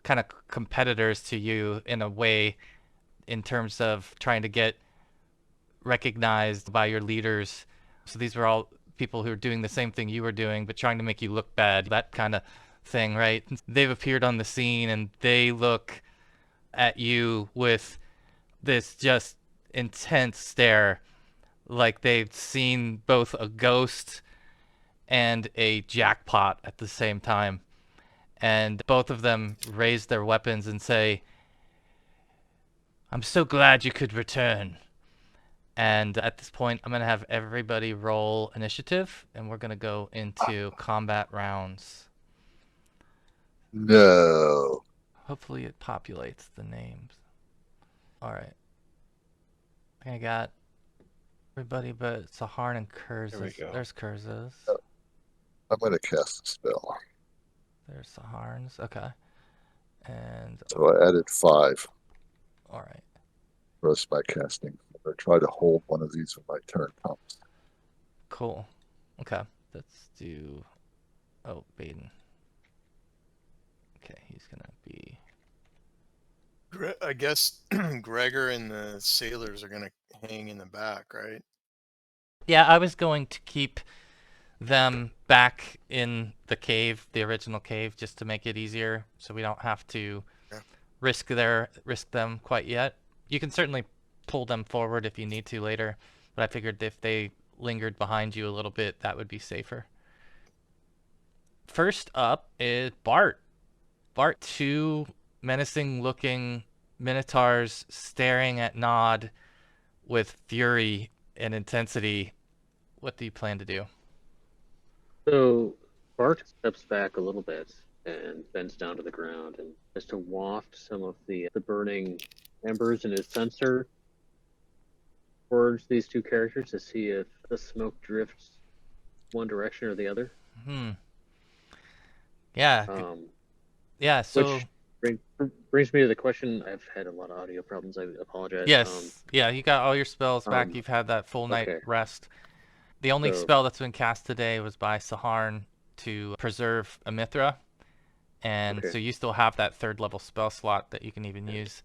kind of competitors to you in a way, in terms of trying to get recognized by your leaders. So these were all people who were doing the same thing you were doing, but trying to make you look bad, that kind of thing, right? They've appeared on the scene and they look at you with this just intense stare, like they've seen both a ghost and a jackpot at the same time. And both of them raise their weapons and say, "I'm so glad you could return." And at this point, I'm going to have everybody roll initiative, and we're going to go into combat rounds. No. Hopefully it populates the names. All right. I got everybody but Saharn and There we Kurz's. go. There's Kurz's. I'm going to cast a spell. There's Saharn's. Okay. And So I added 5 all right. for us by casting. I'm going to try to hold one of these when my turn comes. Cool. Okay. Let's do. Oh, Baden. Okay, he's gonna be. I guess Gregor and the sailors are gonna hang in the back, right? Yeah, I was going to keep them back in the cave, the original cave, just to make it easier, so we don't have to Yeah. risk them quite yet. You can certainly pull them forward if you need to later, but I figured if they lingered behind you a little bit, that would be safer. First up is Bart. Bart, 2 menacing-looking minotaurs staring at Nod with fury and intensity. What do you plan to do? So Bart steps back a little bit and bends down to the ground and has to waft some of the burning embers in his censer towards these 2 characters to see if the smoke drifts one direction or the other. Yeah. Yeah, so... Which brings me to the question. I've had a lot of audio problems. I apologize. Yes. Yeah, you got all your spells back. You've had that full night okay. rest. The only So- spell that's been cast today was by Saharn to preserve a Mithra. And Okay. so you still have that 3rd level spell slot that you can even use.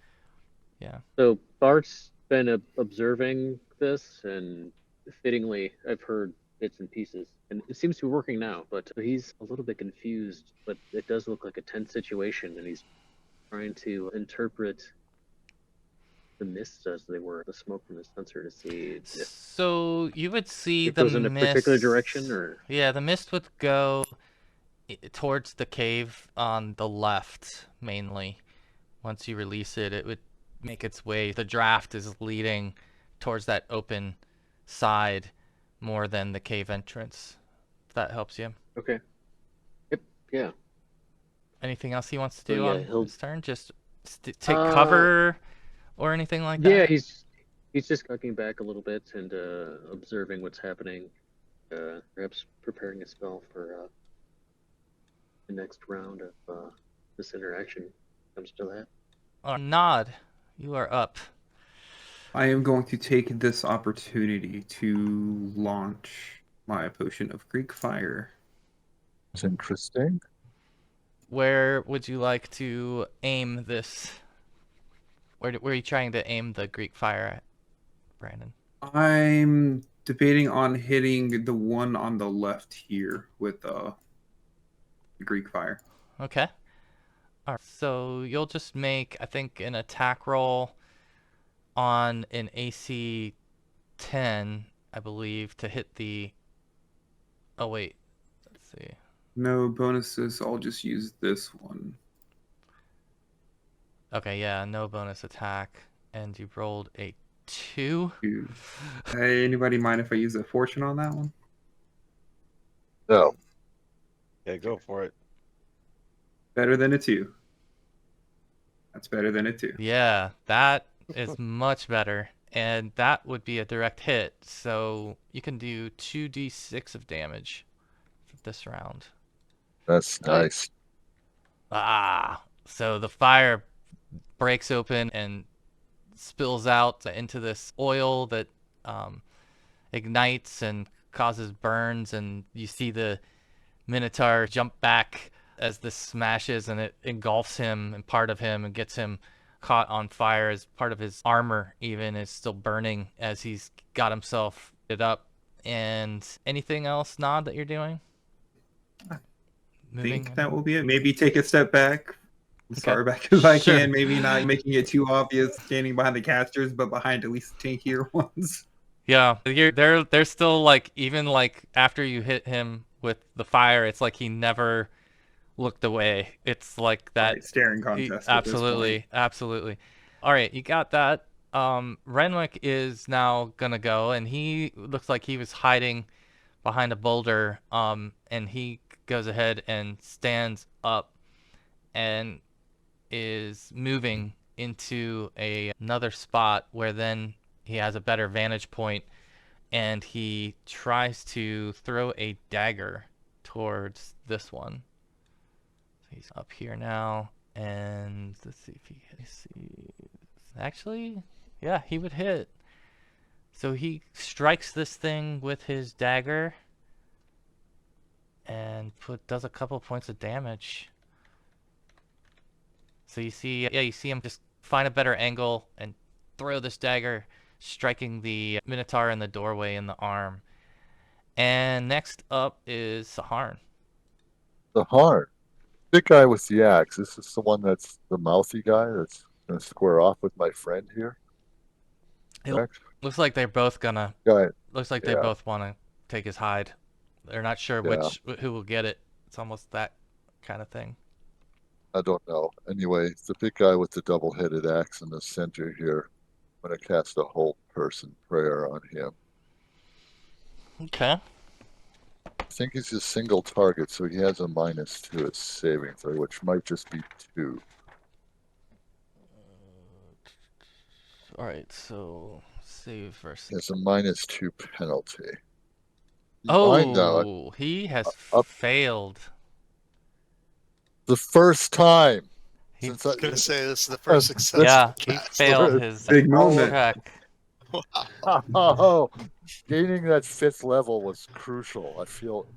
Yeah. So Bart's been observing this, and fittingly, I've heard bits and pieces, and it seems to be working now. But he's a little bit confused. But it does look like a tense situation, and he's trying to interpret the mist as they were, the smoke from the sensor, to see if So you would see it the goes in a mist. particular direction, or Yeah, the mist would go towards the cave on the left mainly. Once you release it, it would make its way. The draft is leading towards that open side more than the cave entrance. If that helps you. okay. Yep. Yeah. Anything else he wants to So, do yeah, on he'll- his turn? Just take cover or anything like that? Yeah, he's just ducking back a little bit and observing what's happening. Perhaps preparing a spell for the next round of this interaction. Comes to that. Nod, you are up. I am going to take this opportunity to launch my potion of Greek fire. It's interesting. Where would you like to aim this? Where are you trying to aim the Greek fire at, Brandon? I'm debating on hitting the one on the left here with the Greek fire. Okay. All right. So you'll just make, I think, an attack roll on an AC 10, I believe, to hit the... Oh, wait. Let's see. No bonuses, I'll just use this one. Okay, yeah, no bonus attack. And you rolled a 2. Hey, anybody mind if I use a fortune on that one? No. Yeah, go for it. Better than a 2. That's better than a 2. Yeah, that is much better. And that would be a direct hit. So you can do 2d6 of damage for this round. That's nice. So the fire breaks open and spills out into this oil that ignites and causes burns, and you see the Minotaur jump back as this smashes and it engulfs him and part of him and gets him caught on fire, as part of his armor even is still burning as he's got himself it up. And anything else, Nod, that you're doing? I Moving? think that will be it. Maybe take a step back, as Okay. far back as I Sure. can. Maybe not making it too obvious standing behind the casters, but behind at least tankier ones. Yeah, they're still like, even like after you hit him with the fire, it's like he never looked away. It's like that. Right, staring contest at this Absolutely, absolutely. All right, you got that. Renwick is now gonna go, and he looks like he was hiding behind a boulder. And he goes ahead and stands up and is moving into another spot where then he has a better vantage point, and he tries to throw a dagger towards this one. So he's up here now, and let's see if he actually, yeah, he would hit. So he strikes this thing with his dagger and does a couple points of damage. So you see him just find a better angle and throw this dagger, striking the Minotaur in the doorway in the arm. And next up is Saharn. The Harn. Big guy with the axe. This is the one that's the mouthy guy that's going to square off with my friend here. Looks like they're both gonna. Guy. Looks like they both want to take his hide. They're not sure who will get it. It's almost that kind of thing. I don't know. Anyway, the big guy with the double-headed axe in the center here. I'm going to cast a whole person prayer on him. Okay. I think he's a single target, so he has a -2 to his saving throw, which might just be 2. All right, so save versus. He has a -2 penalty. Oh, he has failed. The first time. Since I was going to say this is the first success. Yeah, he failed his big moment. check. Oh, gaining that 5th level was crucial. I feel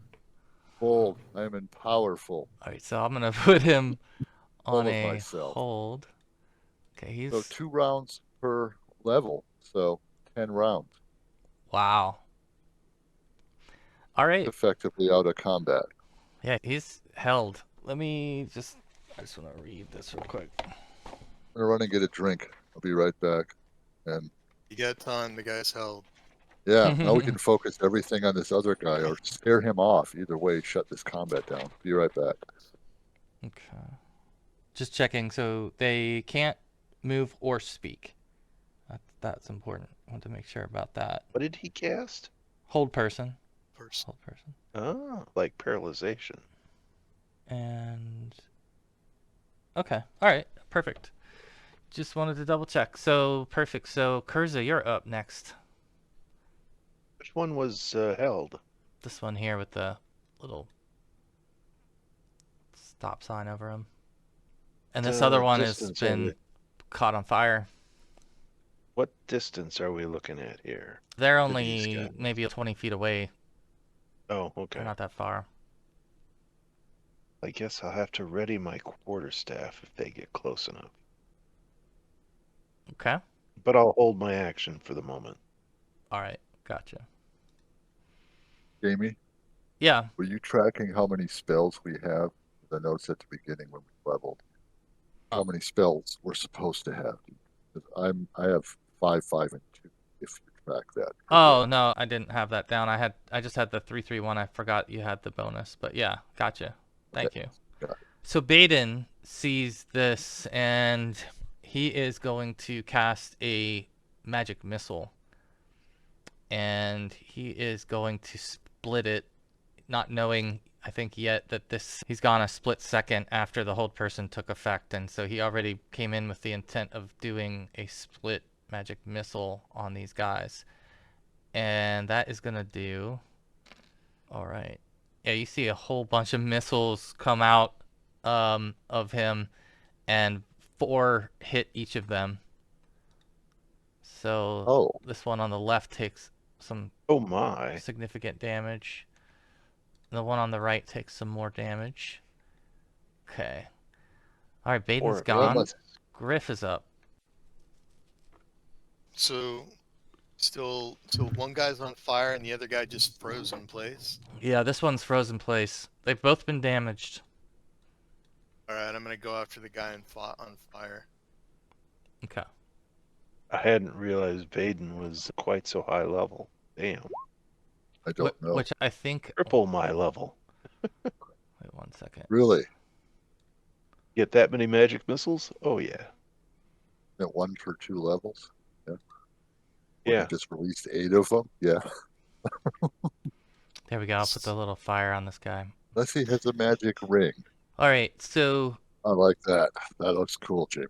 bold. I am powerful. All right, so I'm gonna put him on Full of a myself. hold. Okay, he's So 2 rounds per level, so 10 rounds. wow. All right. Effectively out of combat. Yeah, he's held. I just want to read this real quick. I'm gonna run and get a drink. I'll be right back. And You got time. The guy's held. yeah, now we can focus everything on this other guy or scare him off. Either way, shut this combat down. Be right back. Okay. Just checking. So they can't move or speak. That's important. I want to make sure about that. What did he cast? Hold person. Person. Hold person. Oh, like paralyzation. And okay. All right. Perfect. Just wanted to double check. So perfect. So Kurza, you're up next. Which one was held? This one here with the little stop sign over him. And this other one has been caught on fire. What distance are we looking at here? They're only maybe 20 feet away. Oh, okay. They're not that far. I guess I'll have to ready my quarterstaff if they get close enough. Okay. But I'll hold my action for the moment. All right. Gotcha. Jamie, Yeah. were you tracking how many spells we have? The notes at the beginning when we leveled. How many spells we're supposed to have? 'Cause I have 5, 5, and 2. If you track that. Oh no, I didn't have that down. I just had the 3-3-1. I forgot you had the bonus, but yeah, gotcha. Thank you. Got it. So Baden sees this, and he is going to cast a magic missile, and he is going to split it, not knowing, I think, yet that he's gone a split second after the hold person took effect, and so he already came in with the intent of doing a split magic missile on these guys. And that is gonna do, all right. Yeah, you see a whole bunch of missiles come out of him, and 4 hit each of them. So this one on the left takes some significant damage. The one on the right takes some more damage. Okay. All right, Baden's Or gone. eight. Griff is up. So so one guy's on fire and the other guy just froze in place. Yeah, this one's frozen place. They've both been damaged. All right, I'm gonna go after the guy on fire. Okay. I hadn't realized Baden was quite so high level. Damn. I don't know. Which I think. Triple my level. Wait 1 second. Really? Get that many magic missiles? Oh, yeah. At 1 for 2 levels? Yeah. Yeah. They just released 8 of them? Yeah. There we go. I'll put the little fire on this guy. Unless he has a magic ring. All right, so I like that. That looks cool, Jamie.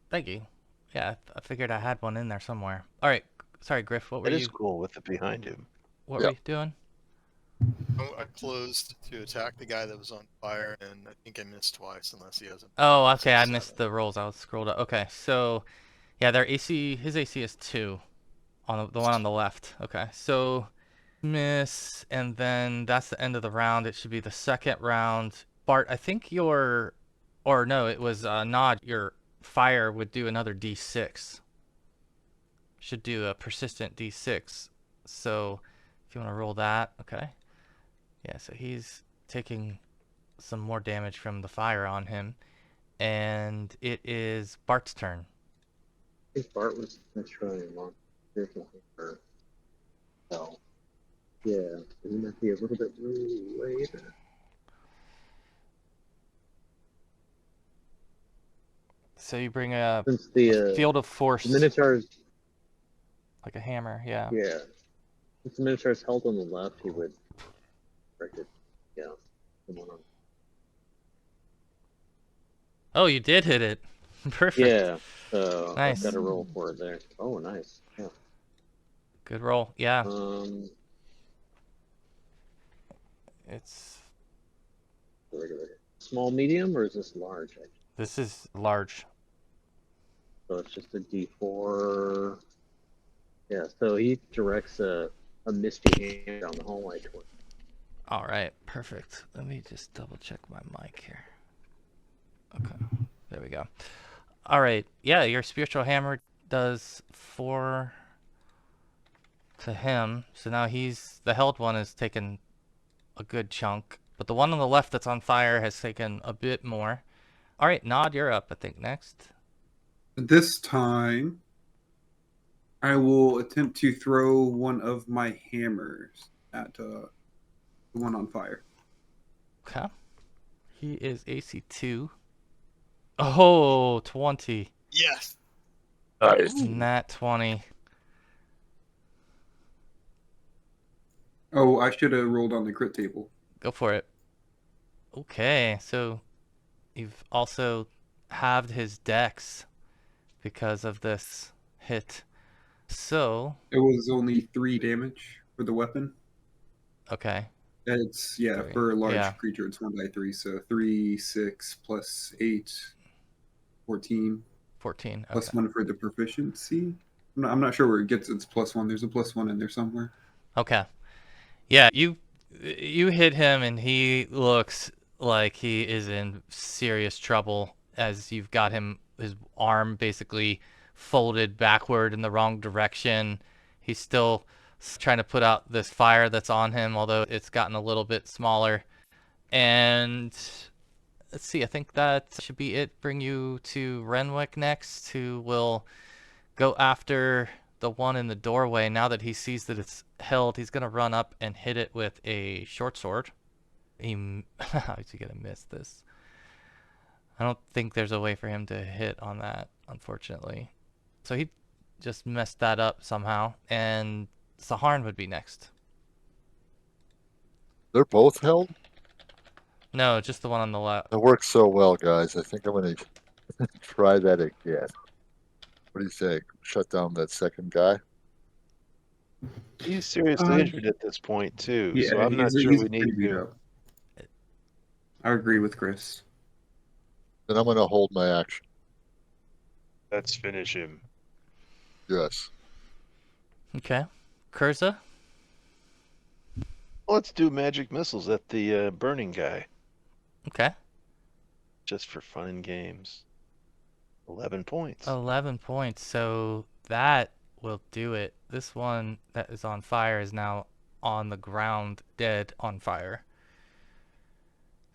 thank you. Yeah, I figured I had one in there somewhere. All right, sorry, Griff. What were That you? is cool with it behind him. What Yeah. were you doing? Oh, I closed to attack the guy that was on fire, and I think I missed twice unless he has a. Oh, okay. I 6-7. missed the rolls. I was scrolled up. Okay, so yeah, their AC, his AC is 2 on the one on the left. Okay, so miss, and then that's the end of the round. It should be the second round. Bart, I think or no, it was Nod. Your fire would do another D6. Should do a persistent D6. So if you want to roll that, okay. Yeah, so he's taking some more damage from the fire on him. And it is Bart's turn. I think Bart was trying long. Or hell. Yeah, he might be a little bit later. So you bring a Since the field of force, Minotaur's, like a hammer, yeah. yeah. Since the Minotaur's held on the left, he would break it. Yeah. Come on. Oh, you did hit it. Perfect. Yeah. So Nice. I've got a roll for it there. Oh, nice. Yeah. Good roll. Yeah. It's Small, medium, or is this large? this is large. So it's just a D4. Yeah. So he directs a misty hand down the hallway toward. All right, perfect. Let me just double check my mic here. Okay, there we go. All right, yeah, your spiritual hammer does 4 to him. So now the held one has taken a good chunk, but the one on the left that's on fire has taken a bit more. All right, Nod, you're up, I think, next. This time, I will attempt to throw one of my hammers at the one on fire. Okay. He is AC 2. Oh, 20. Yes. Nice. Nat 20. Oh, I should have rolled on the crit table. Go for it. Okay, so you've also halved his dex because of this hit. So, It was only 3 damage for the weapon. okay. It's, yeah, 3. for a large Yeah. creature, it's 1 by 3. So 3, 6, plus 8, 14. 14. Plus Okay. 1 for the proficiency. I'm not sure where it gets its +1. There's a +1 in there somewhere. Okay. Yeah, you hit him and he looks like he is in serious trouble as you've got his arm basically folded backward in the wrong direction. He's still trying to put out this fire that's on him, although it's gotten a little bit smaller. And let's see, I think that should be it. Bring you to Renwick next, who will go after the one in the doorway. Now that he sees that it's held, he's going to run up and hit it with a short sword. How's he going to miss this? I don't think there's a way for him to hit on that, unfortunately. So he just messed that up somehow, and Saharn would be next. They're both held? No, just the one on the left. That works so well, guys. I think I'm going to try that again. What do you think? Shut down that second guy? He's seriously injured at this point, too. Yeah, so I'm not he's sure we pretty need beat to. up. I agree with Chris. Then I'm going to hold my action. Let's finish him. Yes. Okay. Kurza? Let's do magic missiles at the burning guy. Okay. Just for fun and games. 11 points. 11 points. So that will do it. This one that is on fire is now on the ground, dead on fire.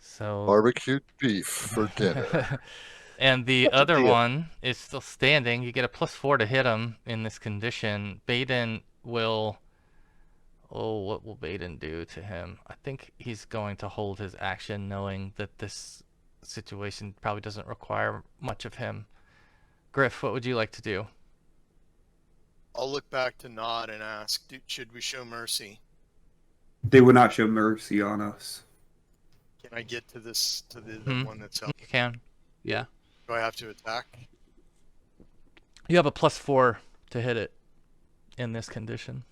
So Barbecued beef for dinner. and the That's a other deal. one is still standing. You get a +4 to hit him in this condition. Baden will. Oh, what will Baden do to him? I think he's going to hold his action, knowing that this situation probably doesn't require much of him. Griff, what would you like to do? I'll look back to Nod and ask, should we show mercy? They would not show mercy on us. Can I get to this, to the one that's up? You can. Yeah. Do I have to attack? You have a +4 to hit it in this condition.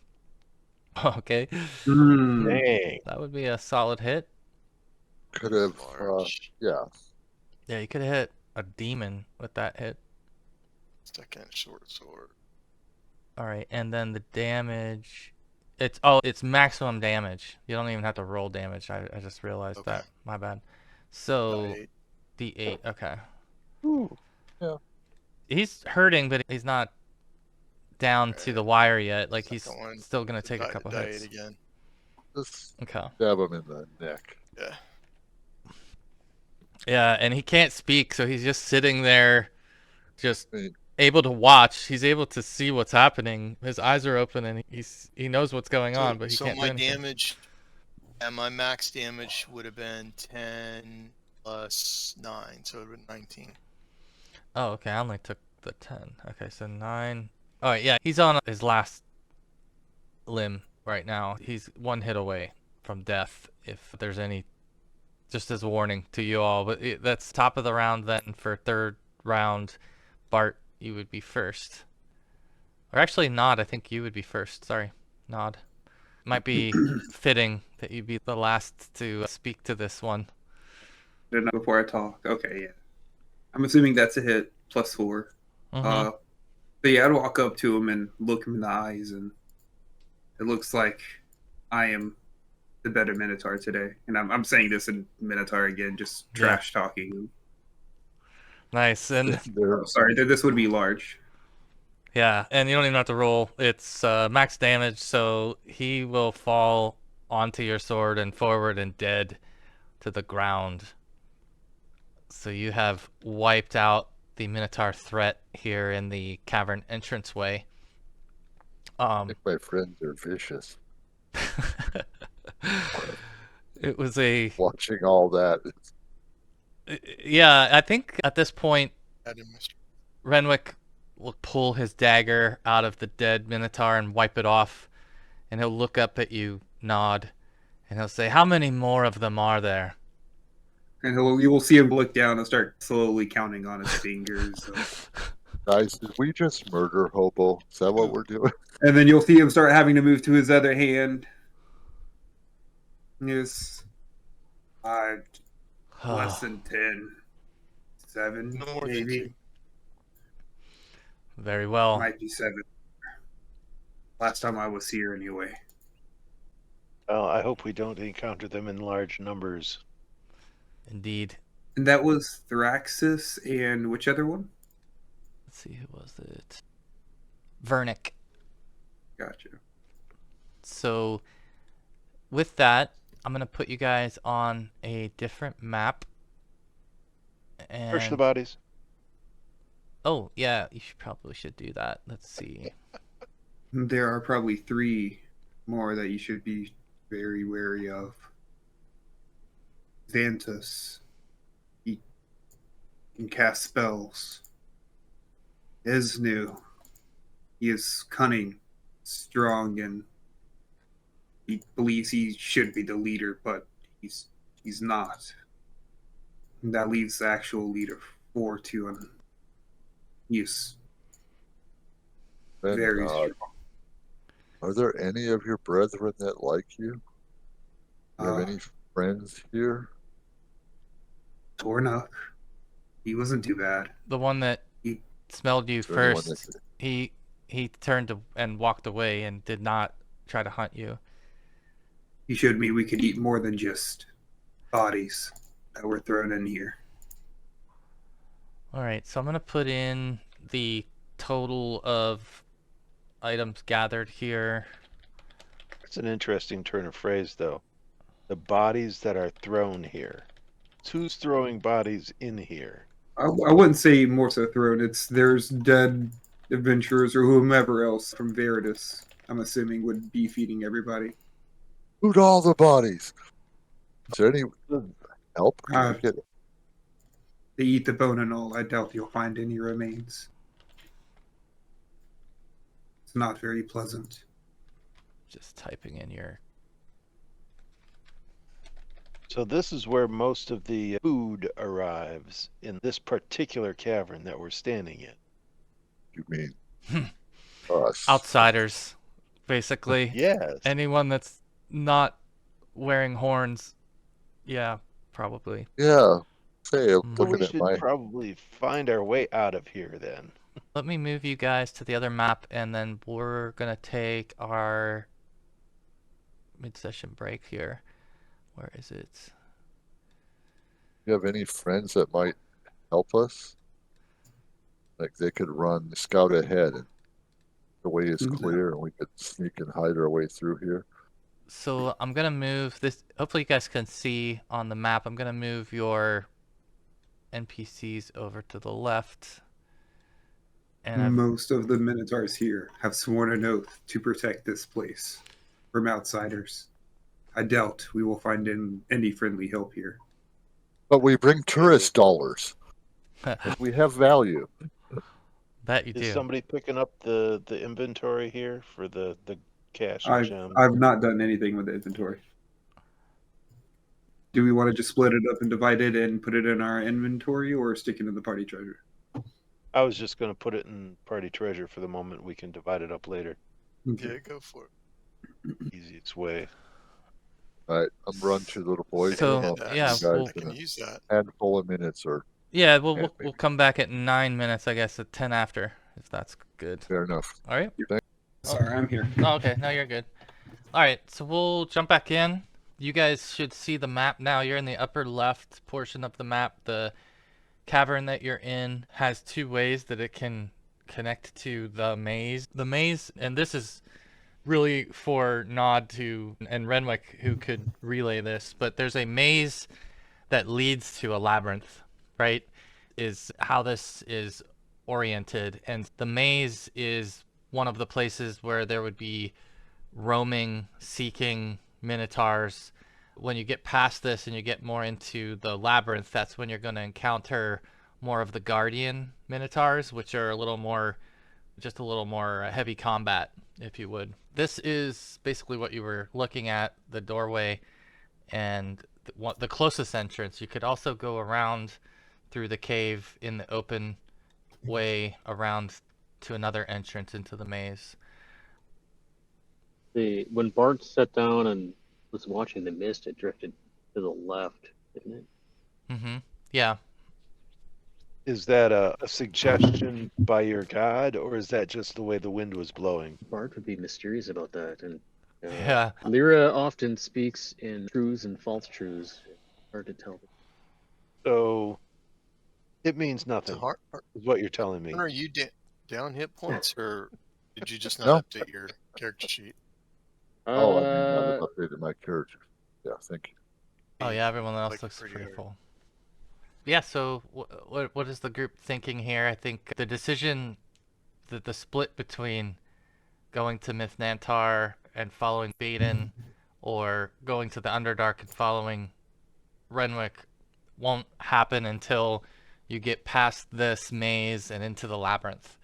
Okay. Dang. That would be a solid hit. Could have, Large. yeah. Yeah, you could have hit a demon with that hit. Second short sword. All right, and then the damage. It's maximum damage. You don't even have to roll damage. I just realized Okay. that. My bad. So Eight. D8. Okay. Ooh. He's hurting, but he's not down to the wire yet. Like he's Second one. still gonna take a couple Die hits. eight again. Just Okay. stab him in the neck. Yeah. Yeah, and he can't speak, so he's just sitting there, just Right. able to watch. He's able to see what's happening. His eyes are open, and he knows what's going on, but he can't do my anything. damage, and my max damage would have been 10 plus 9, so it would have been 19. Oh, okay. I only took the 10. Okay, so 9. Oh, yeah. He's on his last limb right now. He's one hit away from death, if there's any, just as a warning to you all. But that's top of the round then for third round. Bart, you would be first. Or actually, Nod, I think you would be first. Sorry, Nod. Might be fitting that you be the last to speak to this one. Didn't know before I talk. Okay, yeah. I'm assuming that's a hit, +4. Mhm. But yeah, I'd walk up to him and look him in the eyes, and it looks like I am the better Minotaur today. And I'm saying this in Minotaur again, just trash talking him. Nice. And There, Oh, sorry, this would be large. yeah, and you don't even have to roll. It's max damage, so he will fall onto your sword and forward and dead to the ground. So you have wiped out the Minotaur threat here in the cavern entranceway. I think my friends are vicious. It was a Watching all that. yeah. I think at this point, Add in my str- Renwick will pull his dagger out of the dead Minotaur and wipe it off, and he'll look up at you, Nod, and he'll say, "How many more of them are there?" And you will see him look down and start slowly counting on his fingers. Guys, did we just murder Hobo? Is that what we're doing? And then you'll see him start having to move to his other hand. Yes. 5, less than 10. 7, No more than maybe. 2. Very well. Might be 7. Last time I was here, anyway. Well, I hope we don't encounter them in large numbers. Indeed. And that was Thraxis and which other one? Let's see, who was it? Vernick. Gotcha. So with that, I'm gonna put you guys on a different map. Search the And bodies. oh yeah, you probably should do that. Let's see. There are probably 3 more that you should be very wary of. Xanthus. He can cast spells. Esnu. He is cunning, strong, and he believes he should be the leader, but he's not. And that leaves the actual leader 4 to him. He's And, very strong. are there any of your brethren that like you? Do you have any friends here? Torna. He wasn't too bad. The one that He- smelled you Is there anyone first, that- he turned and walked away and did not try to hunt you. He showed me we could eat more than just bodies that were thrown in here. All right, so I'm gonna put in the total of items gathered here. It's an interesting turn of phrase, though. The bodies that are thrown here. Who's throwing bodies in here? I wouldn't say more so thrown. There's dead adventurers or whomever else from Veritas. I'm assuming would be feeding everybody. Loot all the bodies. Is there any help? Can Uh, we get They eat the bone and all. I doubt you'll find any remains. It's not very pleasant. Just typing in your. So this is where most of the food arrives, in this particular cavern that we're standing in. you mean us? Outsiders, basically. Yes. Anyone that's not wearing horns. Yeah, probably. Yeah. Say, I'm Mm. So we looking at should my. probably find our way out of here then. Let me move you guys to the other map, and then we're gonna take our mid-session break here. Where is it? You have any friends that might help us? Like they could run scout ahead, and the way is No. clear, and we could sneak and hide our way through here. So I'm gonna move this. Hopefully, you guys can see on the map. I'm gonna move your NPCs over to the left. And Most of the Minotaurs here have sworn an oath to protect this place from outsiders. I doubt we will find any friendly help here. But we bring tourist dollars. We have value. bet you Is do. somebody picking up the inventory here for the cash and gems? I've not done anything with the inventory. Do we want to just split it up and divide it and put it in our inventory, or stick it in the party treasure? I was just going to put it in party treasure for the moment. We can divide it up later. Okay. Yeah, go for it. Easiest way. All right, I'm run to little boys. So, Come up. And, yeah, you guys well- I in can a use that. handful of minutes, or Yeah, Yeah, we'll come back at 9 minutes, I guess, at 10 after, if that's good. fair enough. All right. Sorry, I'm here. Oh, okay. No, you're good. All right, so we'll jump back in. You guys should see the map now. You're in the upper left portion of the map. The cavern that you're in has two ways that it can connect to the maze. The maze, and this is really for Nod to and Renwick who could relay this, but there's a maze that leads to a labyrinth, right? Is how this is oriented. And the maze is one of the places where there would be roaming, seeking minotaurs. When you get past this and you get more into the labyrinth, that's when you're going to encounter more of the guardian minotaurs, which are a little more heavy combat, if you would. This is basically what you were looking at, the doorway and the closest entrance. You could also go around through the cave in the open way around to another entrance into the maze. When Bart sat down and was watching the mist, it drifted to the left, didn't it? Mm-hmm. Yeah. Is that a suggestion by your god, or is that just the way the wind was blowing? Bart would be mysterious about that, and Yeah. Lyra often speaks in truths and false truths. Hard to tell. So it means So, nothing, Har- is what you're telling me. are you down hit points, or did you just not No. update your character sheet? Oh, I mean, I just updated my character. Yeah, thank you. Oh yeah, everyone else Like looks pretty pretty hard. full. Yeah, so what is the group thinking here? I think the decision, the split between going to Myth Nantar and following Baden, or going to the Underdark and following Renwick, won't happen until you get past this maze and into the labyrinth.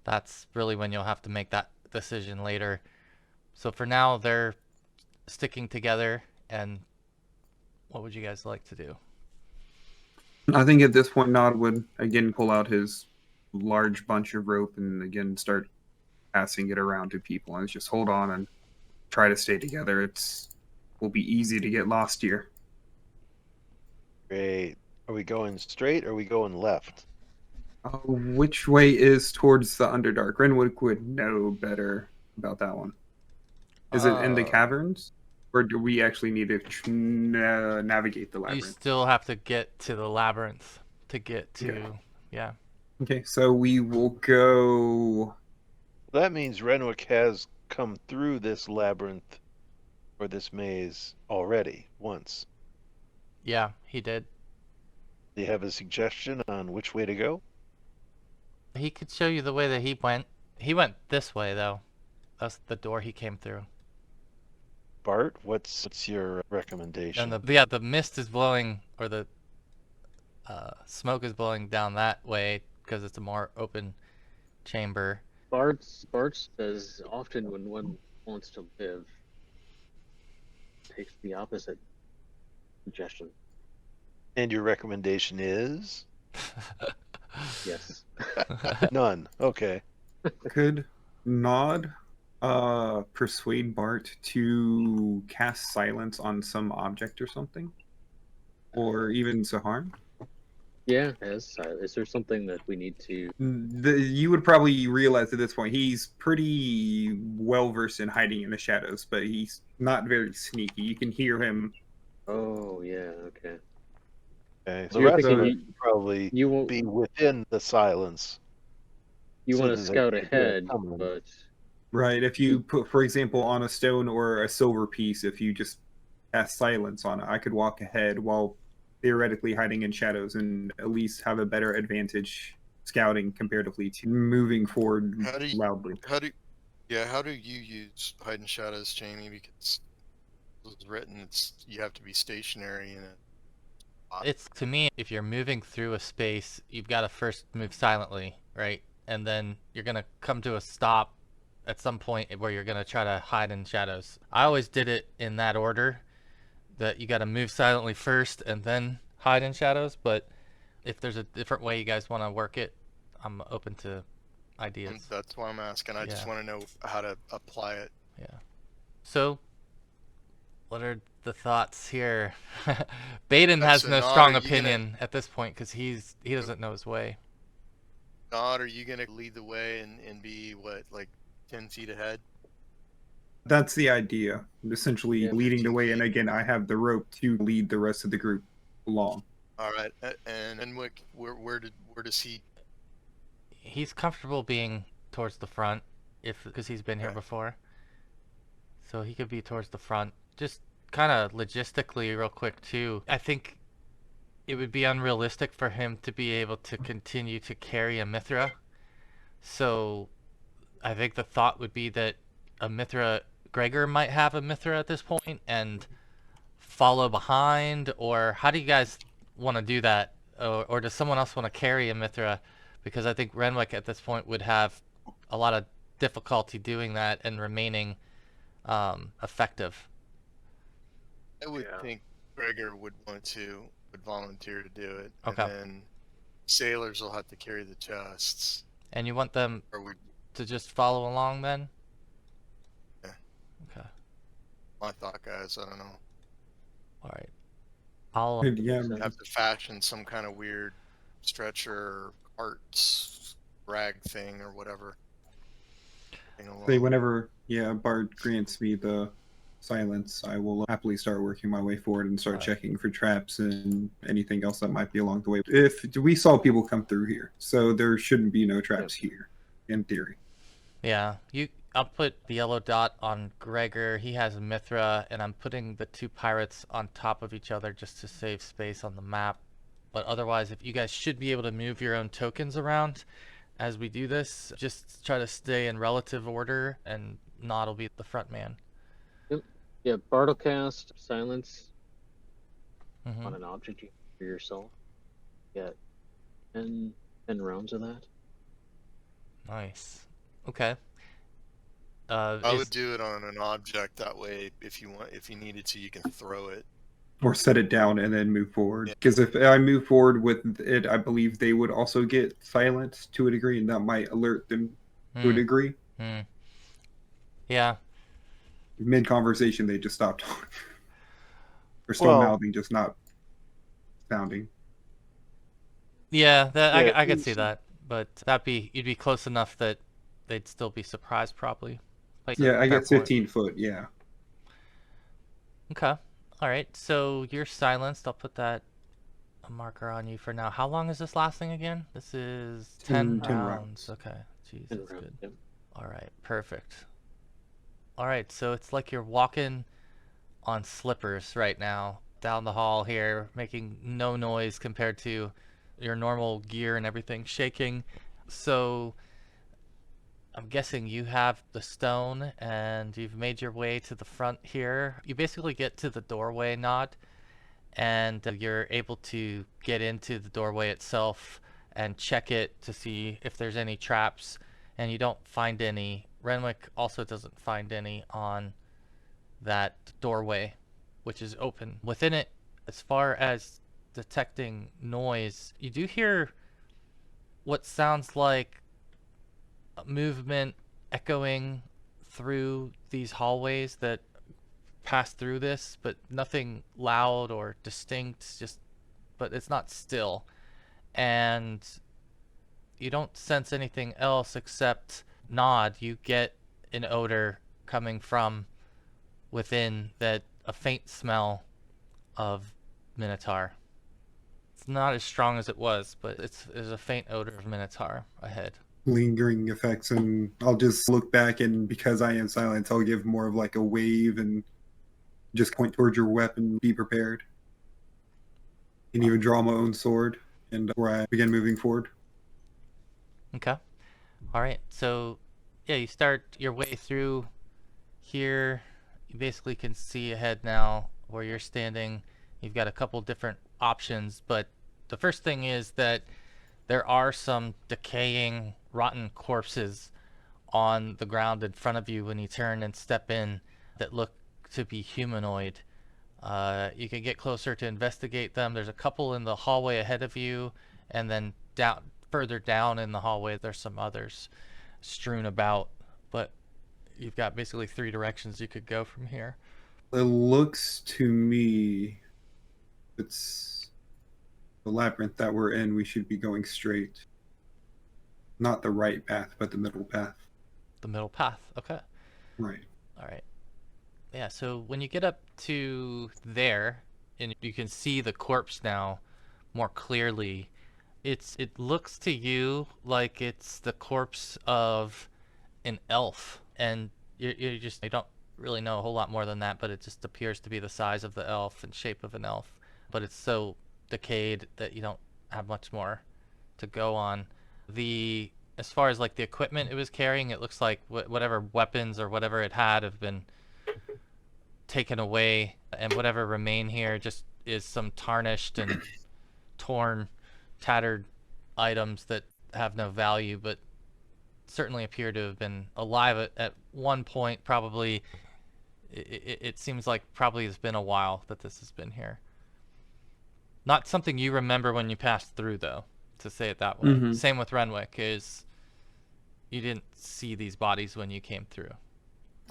That's really when you'll have to make that decision later. So for now, they're sticking together, and what would you guys like to do? I think at this point, Nod would again pull out his large bunch of rope and again start passing it around to people, and just hold on and try to stay together. Will be easy to get lost here. Great. Are we going straight or are we going left? Which way is towards the Underdark? Renwick would know better about that one. Is it in the caverns? Or do we actually need to navigate the You labyrinth? still have to get to the labyrinth to get to Okay. Yeah. Okay, so we will go. That means Renwick has come through this labyrinth or this maze already once. Yeah, he did. Do you have a suggestion on which way to go? He could show you the way that he went. He went this way, though. That's the door he came through. Bart, what's your recommendation? And the mist is blowing, or the smoke is blowing down that way because it's a more open chamber. Bart says often when one wants to live, takes the opposite suggestion. And your recommendation is? Yes. None. Okay. Could Nod persuade Bart to cast silence on some object or something? Or even Zaharn? Yeah, is there something that we need to... You would probably realize at this point he's pretty well versed in hiding in the shadows, but he's not very sneaky. You can hear him. Oh, yeah, okay. Okay. So The you're rest thinking of it you- would probably You won't... be within the silence. You so want to that they scout can hear it ahead, coming. but... Right, if you put, for example, on a stone or a silver piece, if you just cast silence on it, I could walk ahead while theoretically hiding in shadows and at least have a better advantage scouting comparatively to moving forward How do you- loudly. How do you use hide and shadows, Jamie? Because it was written, you have to be stationary in it. It's, to me, if you're moving through a space, you've got to first move silently, right? And then you're going to come to a stop at some point where you're going to try to hide in shadows. I always did it in that order, that you got to move silently first and then hide in shadows. But if there's a different way you guys want to work it, I'm open to ideas. That's why I'm asking. I just Yeah. want to know how to apply it. Yeah. So, what are the thoughts here? Baden has So no Nod, strong are you gonna- opinion at this point because he doesn't know his way. Nod, are you gonna lead the way and be what, like 10 feet ahead? That's the idea. Essentially Yeah, leading the 15 way, and feet. again, I have the rope to lead the rest of the group along. All right. And Renwick, where does he? He's comfortable being towards the front because he's been here Okay. before. So he could be towards the front. Just kind of logistically real quick too. I think it would be unrealistic for him to be able to continue to carry a Mithra. So I think the thought would be that a Mithra, Gregor might have a Mithra at this point and follow behind, or how do you guys want to do that? Or does someone else want to carry a Mithra? Because I think Renwick at this point would have a lot of difficulty doing that and remaining effective. I would Yeah. think Gregor would volunteer to do it. Okay. And then sailors will have to carry the chests. And you want them Or we, to just follow along then? Yeah. Okay. my thought, guys. I don't know. All right. I'll Yeah, So- Have to fashion some kind of weird stretcher or arts rag thing or whatever. Thing along. say whenever Bart grants me the silence, I will happily start working my way forward and start Alright. checking for traps and anything else that might be along the way. If we saw people come through here, so there shouldn't be no traps here, in theory. Yeah, I'll put the yellow dot on Gregor. He has Mithra, and I'm putting the two pirates on top of each other just to save space on the map. But otherwise, if you guys should be able to move your own tokens around as we do this, just try to stay in relative order, and Nod will be the front man. Yeah, Bart cast silence Hmm. on an object for yourself. Yeah, 10 rounds of that. Nice. Okay. I would do it on an object that way. If you needed to, you can throw it. Or set it down and then move forward. Yeah. Because if I move forward with it, I believe they would also get silence to a degree, and that might alert them to a degree. Yeah. Mid-conversation, they just stop talking. Or start Well- mouthing, just not sounding. Yeah, Yeah, I could see it's- that, but you'd be close enough that they'd still be surprised probably. Like, Yeah, I fair get point. 15 foot, yeah. Okay. All right. So you're silenced. I'll put that a marker on you for now. How long is this lasting again? This is 10 10 rounds. Okay. Jeez, And that's round, good. yep. All right, perfect. All right, so it's like you're walking on slippers right now down the hall here, making no noise compared to your normal gear and everything shaking. So I'm guessing you have the stone and you've made your way to the front here. You basically get to the doorway, Nod, and you're able to get into the doorway itself and check it to see if there's any traps, and you don't find any. Renwick also doesn't find any on that doorway, which is open. Within it, as far as detecting noise, you do hear what sounds like movement echoing through these hallways that pass through this, but nothing loud or distinct, just but it's not still. And you don't sense anything else except Nod. You get an odor coming from within, that a faint smell of Minotaur. It's not as strong as it was, but there's a faint odor of Minotaur ahead. Lingering effects, and I'll just look back, and because I am silent, I'll give more of like a wave and just point towards your weapon, be prepared. And even draw my own sword, and where I begin moving forward. Okay. All right. So, yeah, you start your way through here. You basically can see ahead now where you're standing. You've got a couple different options, but the first thing is that there are some decaying, rotten corpses on the ground in front of you when you turn and step in that look to be humanoid. You can get closer to investigate them. There's a couple in the hallway ahead of you, and then further down in the hallway, there's some others strewn about. But you've got basically 3 directions you could go from here. It looks to me, it's the labyrinth that we're in. We should be going straight. Not the right path, but the middle path. The middle path. Okay. Right. All right. Yeah, so when you get up to there, and you can see the corpse now more clearly, it looks to you like it's the corpse of an elf, and you don't really know a whole lot more than that, but it just appears to be the size of the elf and shape of an elf, but it's so decayed that you don't have much more to go on. As far as like the equipment it was carrying, it looks like whatever weapons or whatever it had have been taken away, and whatever remain here just is some tarnished and torn, tattered items that have no value, but certainly appear to have been alive at one point. Probably, it seems like probably it's been a while that this has been here. Not something you remember when you passed through, though, to say it that way. Mhm. Same with Renwick, is you didn't see these bodies when you came through.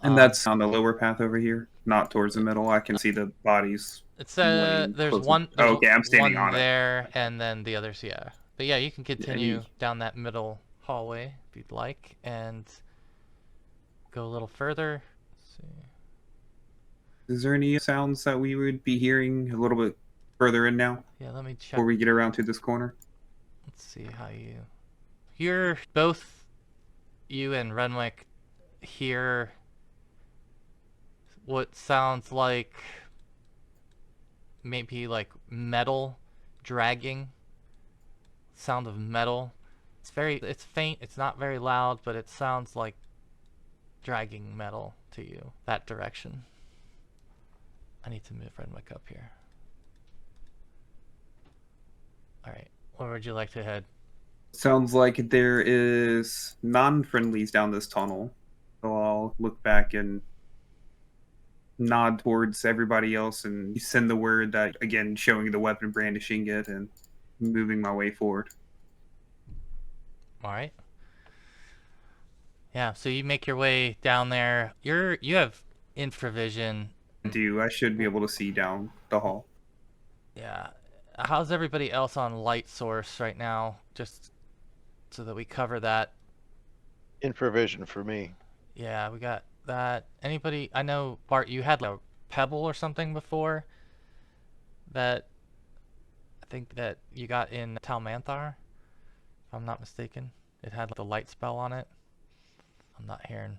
And that's on the lower path over here, not towards the middle. I can see the bodies. It's laying there's closer. one. Oh, okay, I'm standing one on it. there, and then the others. Yeah, but yeah, you can continue you- down that middle hallway if you'd like, and go a little further. Let's see. Is there any sounds that we would be hearing a little bit further in now, Yeah, let me check. before we get around to this corner? Let's see how you're both, you and Renwick, hear what sounds like maybe like metal dragging. Sound of metal. It's faint, it's not very loud, but it sounds like dragging metal to you, that direction. I need to move Renwick up here. Alright, where would you like to head? Sounds like there is non-friendlies down this tunnel. So I'll look back and nod towards everybody else and send the word that, again, showing the weapon, brandishing it, and moving my way forward. Alright. Yeah, so you make your way down there. You have infravision. I should be able to see down the hall. Yeah. How's everybody else on light source right now? Just so that we cover that. Infravision for me. Yeah, we got that. Anybody? I know, Bart, you had like a pebble or something before that I think that you got in Talmanthar, if I'm not mistaken. It had the light spell on it. I'm not hearing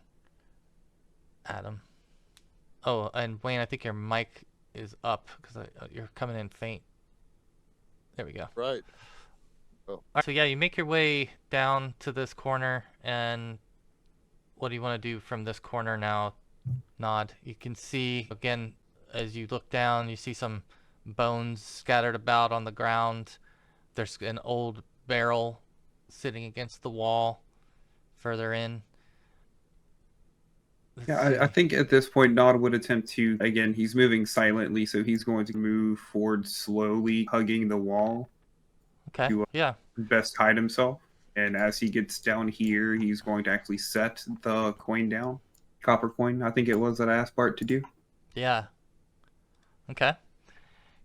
Adam. Oh, and Wayne, I think your mic is up because you're coming in faint. There we go. Right. All right, so yeah, you make your way down to this corner, and what do you want to do from this corner now, Nod? You can see, again, as you look down, you see some bones scattered about on the ground. There's an old barrel sitting against the wall further in. Yeah, I think at this point, Nod would attempt to, again, he's moving silently, so he's going to move forward slowly, hugging the wall. Okay, To yeah. best hide himself. And as he gets down here, he's going to actually set the coin down. Copper coin, I think it was that I asked Bart to do. Yeah. Okay.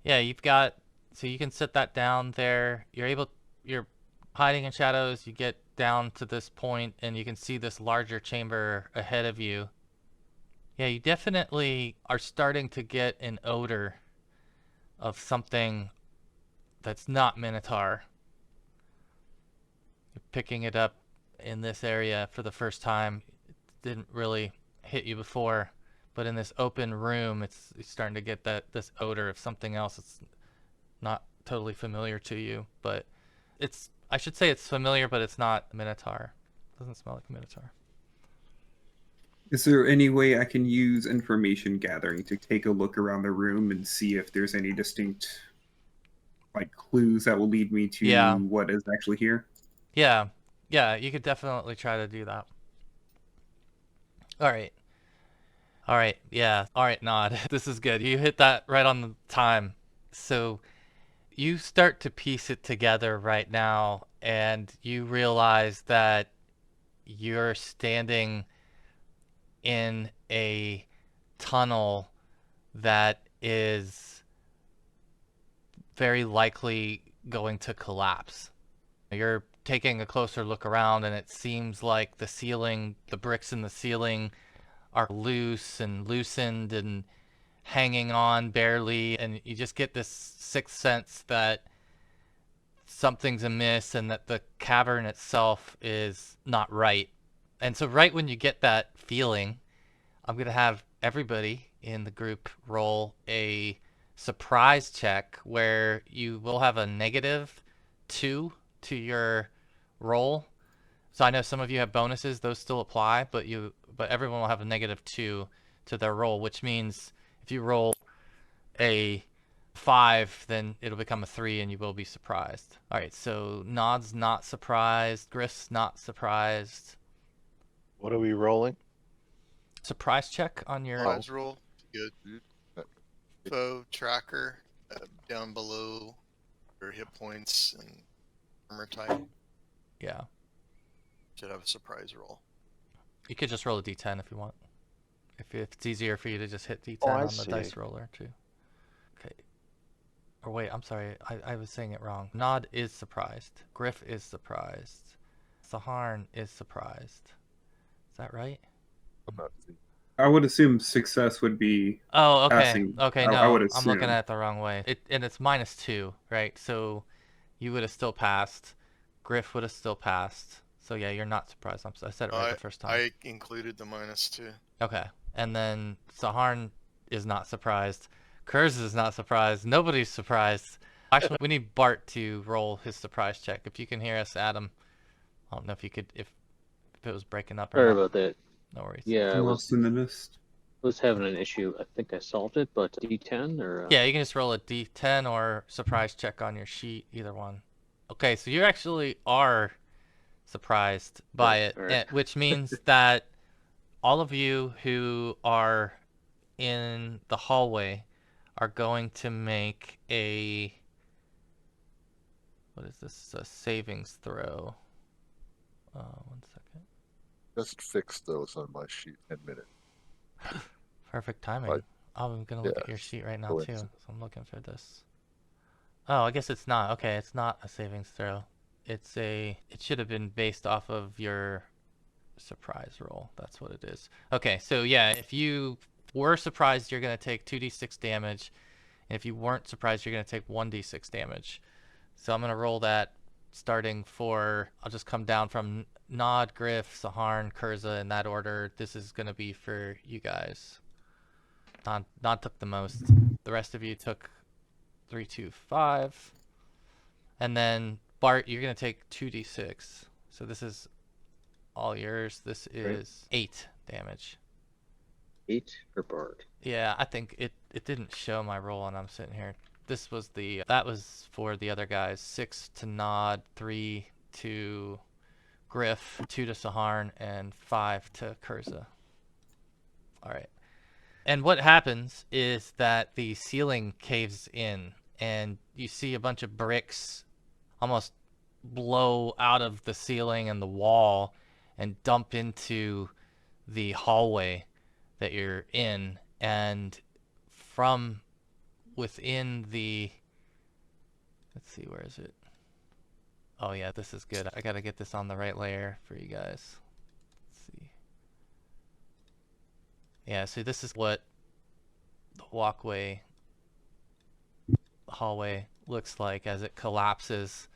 Yeah, you've got, so you can set that down there. You're hiding in shadows. You get down to this point, and you can see this larger chamber ahead of you. Yeah, you definitely are starting to get an odor of something that's not Minotaur. You're picking it up in this area for the first time. It didn't really hit you before, but in this open room, it's starting to get this odor of something else that's not totally familiar to you. But I should say it's familiar, but it's not Minotaur. It doesn't smell like Minotaur. Is there any way I can use information gathering to take a look around the room and see if there's any distinct clues that will lead me to what is actually here? Yeah, you could definitely try to do that. All right, yeah. All right, Nod. This is good. You hit that right on the time. So you start to piece it together right now, and you realize that you're standing in a tunnel that is very likely going to collapse. You're taking a closer look around, and it seems like the bricks in the ceiling are loose and loosened and hanging on barely, and you just get this sixth sense that something's amiss and that the cavern itself is not right. And so right when you get that feeling, I'm going to have everybody in the group roll a surprise check where you will have a -2 to your roll. So I know some of you have bonuses, those still apply, but everyone will have a -2 to their roll, which means if you roll a 5, then it'll become a 3 and you will be surprised. All right, so Nod's not surprised, Griff's not surprised. What are we rolling? Surprise check on your Surprise roll. Good. Foe tracker down below your hit points and armor type. Yeah. Should have a surprise roll. You could just roll a d10 if you want. If it's easier for you to just hit d10 I on the see. dice roller too. Okay. Or wait, I'm sorry. I was saying it wrong. Nod is surprised. Griff is surprised. Saharn is surprised. Is that right? I'm not seeing. I would assume success would be Oh, okay. passing. Okay, I no. would I'm looking assume. at it the wrong way. And it's -2, right? So you would have still passed. Griff would have still passed. So yeah, you're not surprised. I said it right the first time. I included the -2. Okay. And then Saharn is not surprised. Kurz is not surprised. Nobody's surprised. Actually, we need Bart to roll his surprise check. If you can hear us, Adam. I don't know if you could, if it was breaking up or Sorry not. about that. No worries. Yeah, I Lost in the mist. was having an issue. I think I solved it, but D10 or Yeah, you can just roll a d10 or surprise check on your sheet, either one. Okay, so you actually are surprised by it, all right. which means that all of you who are in the hallway are going to make a, what is this, a savings throw. 1 second. Just fix those on my sheet in a minute. Perfect timing. Right. I'm gonna look at your Yes. sheet right now too. Coincidence. So I'm looking for this. Oh, I guess it's not. Okay, it's not a savings throw. It should have been based off of your surprise roll. That's what it is. Okay, so yeah, if you were surprised, you're gonna take 2d6 damage. And if you weren't surprised, you're gonna take 1d6 damage. So I'm gonna roll that starting for. I'll just come down from Nod, Griff, Saharn, Kurza in that order. This is gonna be for you guys. Nod took the most. The rest of you took 3, 2, 5. And then Bart, you're gonna take 2d6. So this is all yours. This is 8 damage. 8 for Bart. Yeah, I think it didn't show my roll, and I'm sitting here. This was that was for the other guys. 6 to Nod, 3 to Griff, 2 to Saharn, and 5 to Kurza. All right. And what happens is that the ceiling caves in, and you see a bunch of bricks almost blow out of the ceiling and the wall and dump into the hallway that you're in. And from within the, let's see, where is it? Oh yeah, this is good. I gotta get this on the right layer for you guys. Let's see. Yeah, so this is what the walkway, hallway looks like as it collapses.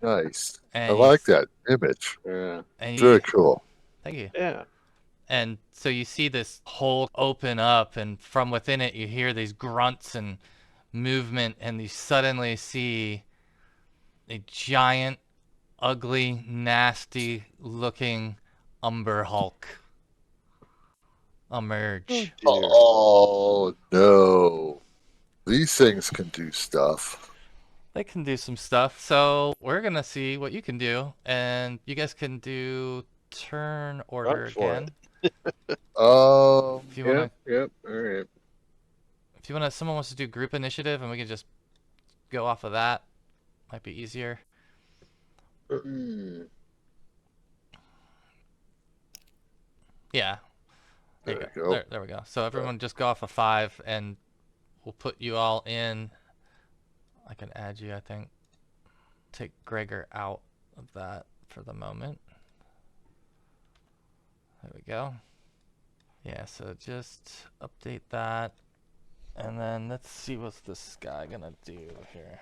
Nice. And I like that image. Yeah. And Very cool. Thank you. Yeah. And so you see this hole open up, and from within it you hear these grunts and movement, and you suddenly see a giant, ugly, nasty looking Umber Hulk emerge. Oh no. These things can do stuff. They can do some stuff, so we're gonna see what you can do, and you guys can do turn order Run for again. If you wanna, Yep. All right. if you wanna, someone wants to do group initiative, and we can just go off of that. Might be easier. Yeah. There you go. There we go. So everyone just go off of 5, and we'll put you all in. I can add you, I think. Take Gregor out of that for the moment. There we go. Yeah, so just update that. And then let's see what's this guy gonna do here.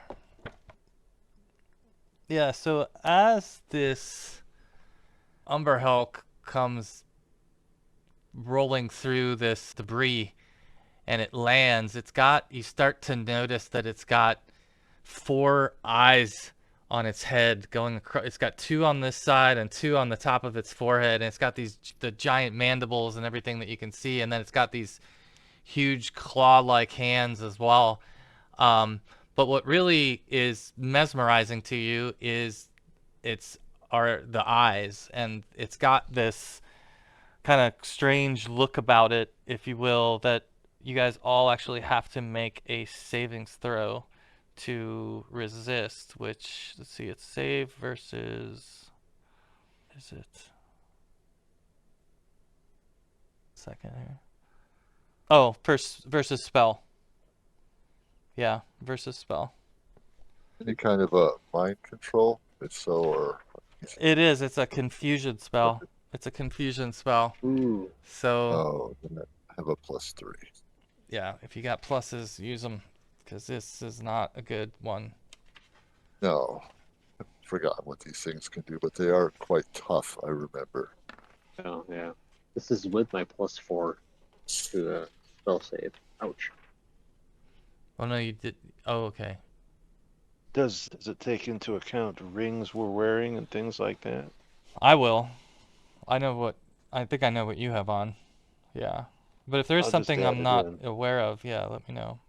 Yeah, so as this Umber Hulk comes rolling through this debris and it lands, you start to notice that it's got 4 eyes on its head going across. It's got 2 on this side and 2 on the top of its forehead, and it's got the giant mandibles and everything that you can see, and then it's got these huge claw-like hands as well. But what really is mesmerizing to you is the eyes, and it's got this kind of strange look about it, if you will, that you guys all actually have to make a savings throw to resist, which, let's see, it's save versus, is it, second here, oh, versus spell. Yeah, versus spell. Any kind of a mind control, if so, or it is. It's a confusion spell. It's a confusion spell. Ooh. So then I have a +3. Yeah, if you got pluses, use them, because this is not a good one. No, I've forgotten what these things can do, but they are quite tough, I remember. Oh, yeah. This is with my +4 to the spell save. Ouch. Oh no, you did. Oh, okay. Does it take into account rings we're wearing and things like that? I will. I think I know what you have on. Yeah. But if there's I'll just something add I'm it not in. aware of, yeah, let me know.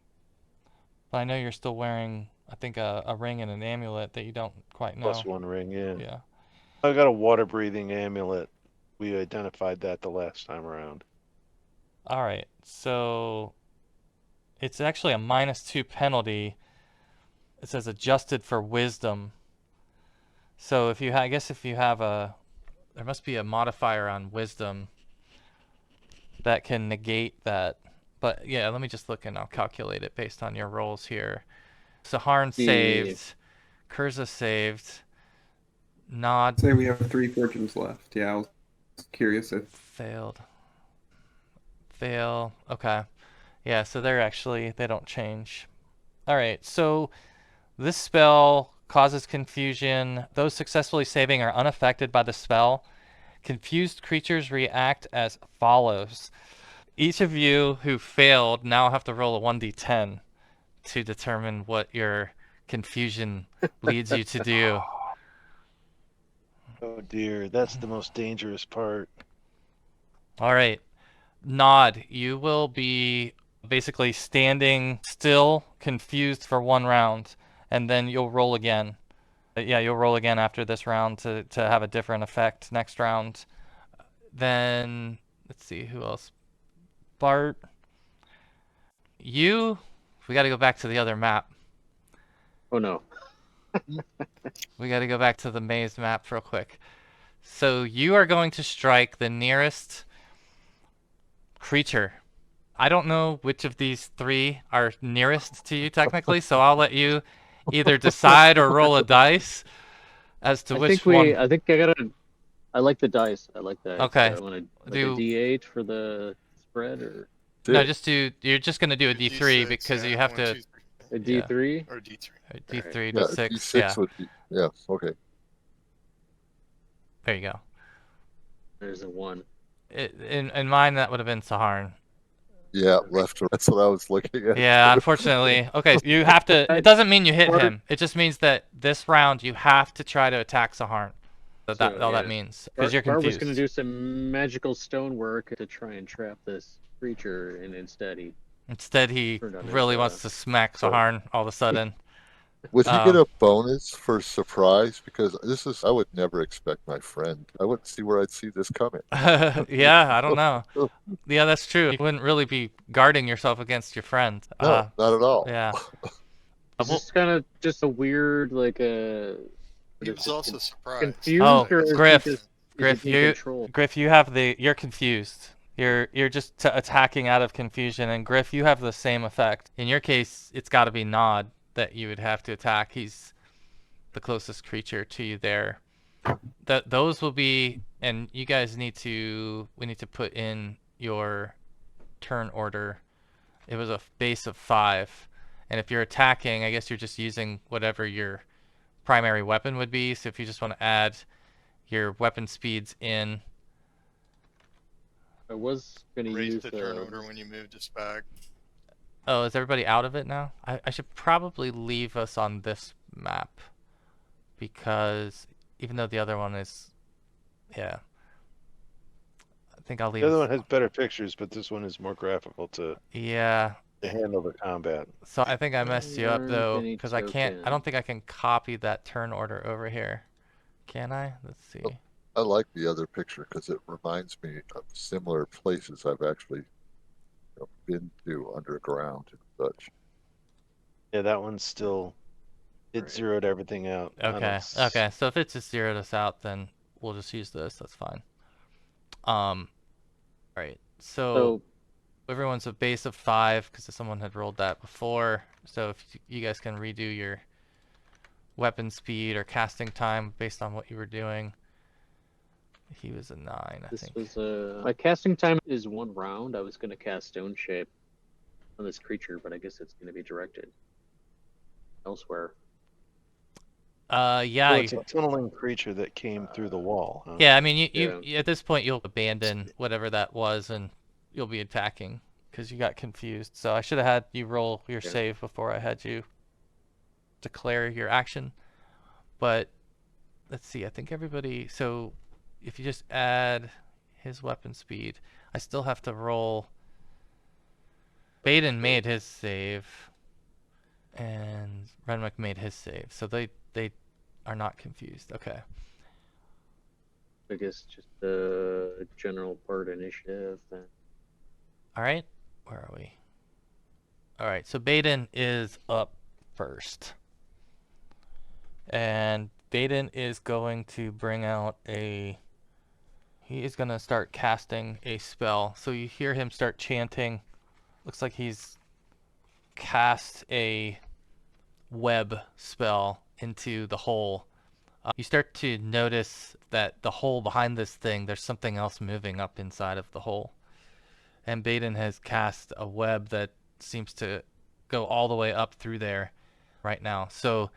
But I know you're still wearing, I think, a ring and an amulet that you don't quite know. +1 ring, yeah. Yeah. I got a water-breathing amulet. We identified that the last time around. All right. So it's actually a -2 penalty. It says adjusted for wisdom. So if you, I guess if you have there must be a modifier on wisdom that can negate that. But yeah, let me just look and I'll calculate it based on your rolls here. Saharn saved, Kurza saved, Nod Say we have 3 fortunes left. Yeah, I was curious if failed. Okay. Yeah, so they don't change. All right, so This spell causes confusion. Those successfully saving are unaffected by the spell. Confused creatures react as follows. Each of you who failed now have to roll a 1d10 to determine what your confusion leads you to do. Oh dear, that's the most dangerous part. All right. Nod, you will be basically standing still, confused for 1 round, and then you'll roll again. Yeah, you'll roll again after this round to have a different effect next round. Then, let's see, who else? Bart. We got to go back to the other map. Oh no. We got to go back to the maze map real quick. So you are going to strike the nearest creature. I don't know which of these 3 are nearest to you technically, so I'll let you either decide or roll a dice as to which one. I think I gotta. I like the dice. I like that. Okay. I want to like Do- a D8 for the spread or No, you're just going to do a D3 D6, because yeah, you have 1, to 2, 3. a Yeah. D3. Or D3. D3, Yeah, D6. D6 Yeah, would be. Yeah. Okay. there you go. There's a 1. In mine, that would have been Saharn. Yeah, left. That's what I was looking at. Yeah, unfortunately. Okay, you have to. It doesn't mean you hit Bart- him. It just means that this round you have to try to attack Saharn. All that yeah. means because you're Bart was confused. gonna do some magical stonework to try and trap this creature, and instead he. Instead, he Turned out really as, wants to smack so- Saharn all of a sudden. Would he get a bonus for surprise? Because I would never expect my friend. I wouldn't see where I'd see this coming. Yeah, I don't know. Yeah, that's true. You wouldn't really be guarding yourself against your friend. No, not at all. Yeah. It's just kind of just a weird like a. He was also surprised. Confused Oh, or is he Griff. just- is Griff, he in control? Griff, you're confused. You're just attacking out of confusion, and Griff, you have the same effect. In your case, it's got to be Nod that you would have to attack. He's the closest creature to you there. Those will be, and you guys we need to put in your turn order. It was a base of 5, and if you're attacking, I guess you're just using whatever your primary weapon would be. So if you just want to add your weapon speeds in. I was gonna Raise use the turn order when you moved us back. Oh, is everybody out of it now? I should probably leave us on this map because even though the other one is, yeah, I think I'll leave The other us. one has better pictures, but this one is more graphical to Yeah, handle the combat. so I think I messed you up Learn though any because I token. don't think I can copy that turn order over here. Can I? Let's see. I like the other picture because it reminds me of similar places I've actually been to underground and such. Yeah, that one's still. It Right. zeroed everything out. on Okay. its- Okay. So if it's just zeroed us out, then we'll just use this. That's fine. Right. So So everyone's a base of 5 because someone had rolled that before. So if you guys can redo your weapon speed or casting time based on what you were doing. He was a 9, I this think. was my casting time is 1 round. I was gonna cast Stone Shape on this creature, but I guess it's gonna be directed elsewhere. Yeah. So it's a tunneling creature that came through the wall. Huh? Yeah, I mean, you at this point you'll abandon whatever that was and you'll be attacking because you got confused. So I should have had you roll your save before I had you declare your action. But let's see, I think everybody. So if you just add his weapon speed, I still have to roll. Baden made his save, and Renwick made his save, so they are not confused. Okay. I guess just the general part initiative. And All right, where are we? All right, so Baden is up first. And Baden is going to bring out he is going to start casting a spell. So you hear him start chanting. Looks like he's cast a web spell into the hole. You start to notice that the hole behind this thing, there's something else moving up inside of the hole. And Baden has cast a web that seems to go all the way up through there. right now. So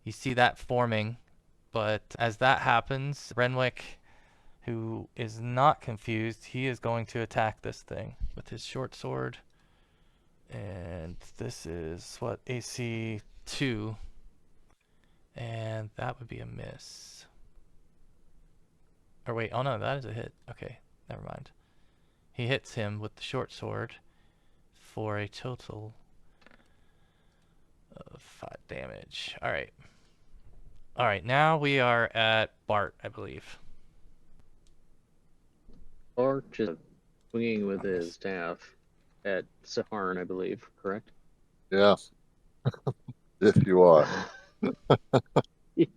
you see that forming, but as that happens, Renwick, who is not confused, he is going to attack this thing with his short sword. And this is what, AC 2, and that would be a miss. Or wait, oh no, that is a hit. Okay, never mind. He hits him with the short sword for a total of 5 damage. Alright. Alright, now we are at Bart, I believe. Or just swinging with his staff at Saharn, I believe, correct? Yeah. If you are.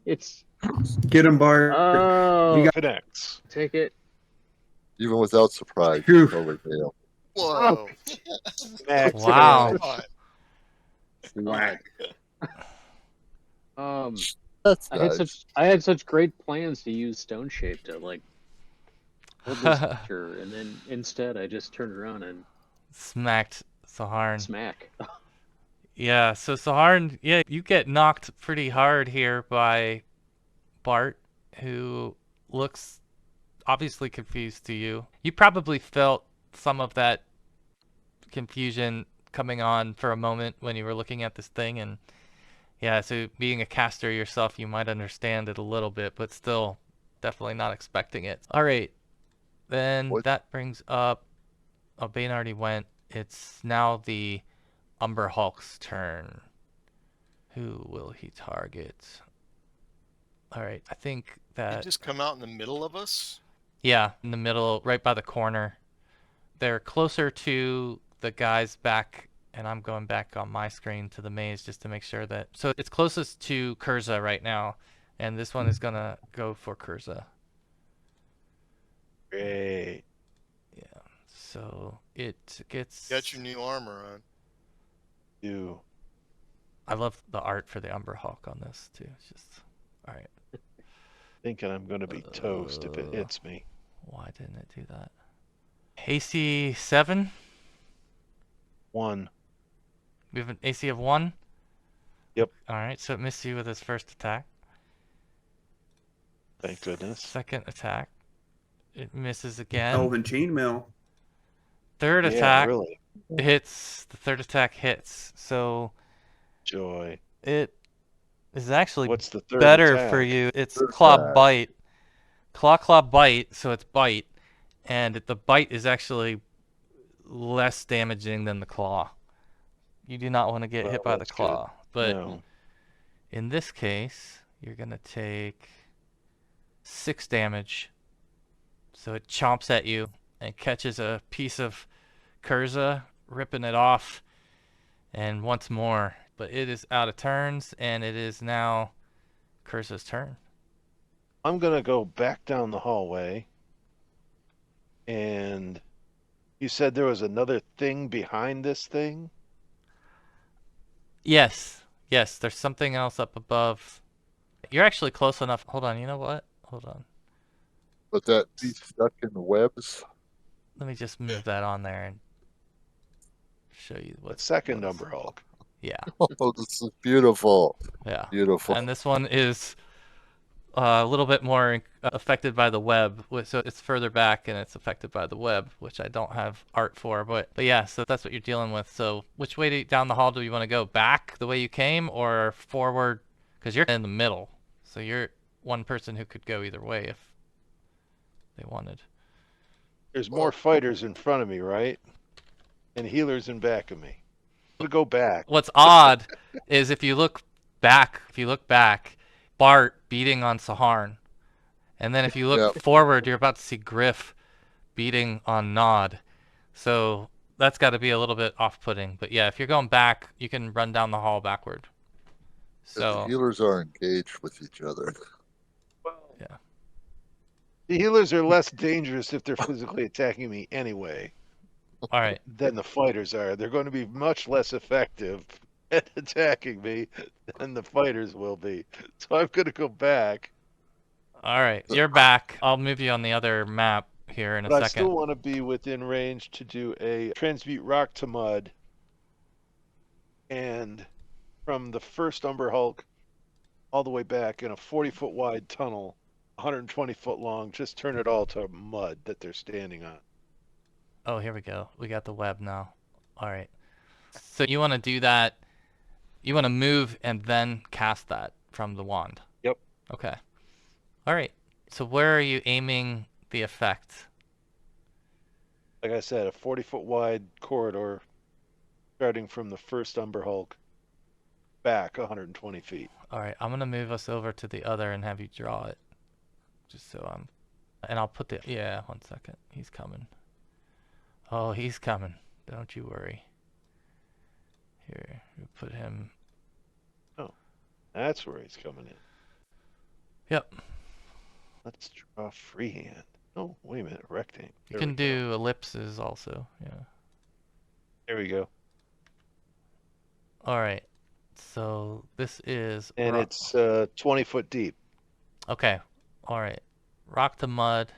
It's Get him, Bart. oh, You got Connects. take it. Even without surprise, Phew. totally fail. Whoa. Max Wow. damage. God. whack. That's I had nice. such great plans to use Stone Shape to like hold this creature, and then instead I just turned around and Smacked Saharn. smack. Yeah, so Saharn, yeah, you get knocked pretty hard here by Bart, who looks obviously confused to you. You probably felt some of that confusion coming on for a moment when you were looking at this thing, and yeah, so being a caster yourself, you might understand it a little bit, but still definitely not expecting it. All right, then What? that brings up, oh, Baden already went. It's now the Umber Hulks' turn. Who will he target? All right, I think They that, just come out in the middle of us? yeah, in the middle, right by the corner. They're closer to the guys back, and I'm going back on my screen to the maze just to make sure that, so it's closest to Kurza right now, and this one is gonna go for Kurza. Great. Yeah, so it gets, Got your new armor on. You. I love the art for the Umber Hulk on this too. It's just, all right. Thinking I'm going to be toast if it hits me. Why didn't it do that? AC 7. 1. We have an AC of 1. Yep. All right, so it missed you with his first attack. Thank goodness. Second attack, it misses again. Elven chainmail. Third Yeah, attack really. hits. The third attack hits. So Joy. it is actually What's the third better attack? for you. It's Third claw attack. bite. Claw bite, so it's bite. And the bite is actually less damaging than the claw. You do not want to get Well, hit by the that's good. claw. But No. in this case, you're going to take 6 damage. So it chomps at you and catches a piece of Kurza, ripping it off. And once more. But it is out of turns, and it is now Kurza's turn. I'm going to go back down the hallway. And you said there was another thing behind this thing? Yes. Yes, there's something else up above. You're actually close enough. Hold on, you know what? Hold on. But that be stuck in the webs. Let me just move that on there and show you The what's second what's- Umber Hulk. Yeah, Oh, this is beautiful. yeah. Beautiful. And this one is a little bit more affected by the web, so it's further back and it's affected by the web, which I don't have art for. But yeah, so that's what you're dealing with. So which way down the hall do you want to go? Back the way you came or forward? Because you're in the middle, so you're one person who could go either way if they wanted. There's more fighters in front of me, right? And healers in back of me. I'm going to go back. What's odd is if you look back, Bart beating on Saharn. And then if you look Yep. forward, you're about to see Griff beating on Nod. So that's got to be a little bit off-putting. But yeah, if you're going back, you can run down the hall backward. The So healers are engaged with each other. yeah. The healers are less dangerous if they're physically attacking me anyway All right. than the fighters are. They're going to be much less effective at attacking me than the fighters will be. So I'm going to go back. All right. You're back. I'll move you on the other map here in a But I second. still want to be within range to do a transmute rock to mud and from the first Umber Hulk all the way back in a 40-foot wide tunnel, 120 foot long. Just turn it all to mud that they're standing on. Oh, here we go. We got the web now. All right. So you want to do that. You want to move and then cast that from the wand. Yep. Okay. All right. So where are you aiming the effect? Like I said, a 40-foot wide corridor starting from the first Umber Hulk back 120 feet. All right. I'm going to move us over to the other and have you draw it. Just so I'm... And I'll put the... Yeah, 1 second. He's coming. Oh, he's coming. Don't you worry. Here, we put him... That's where he's coming in. Yep. Let's draw freehand. Oh, wait a minute, rectangle. You There can we go. do ellipses also. Yeah. There we go. All right. So this is... And rock. it's 20 foot deep. Okay. All right. Rock to mud.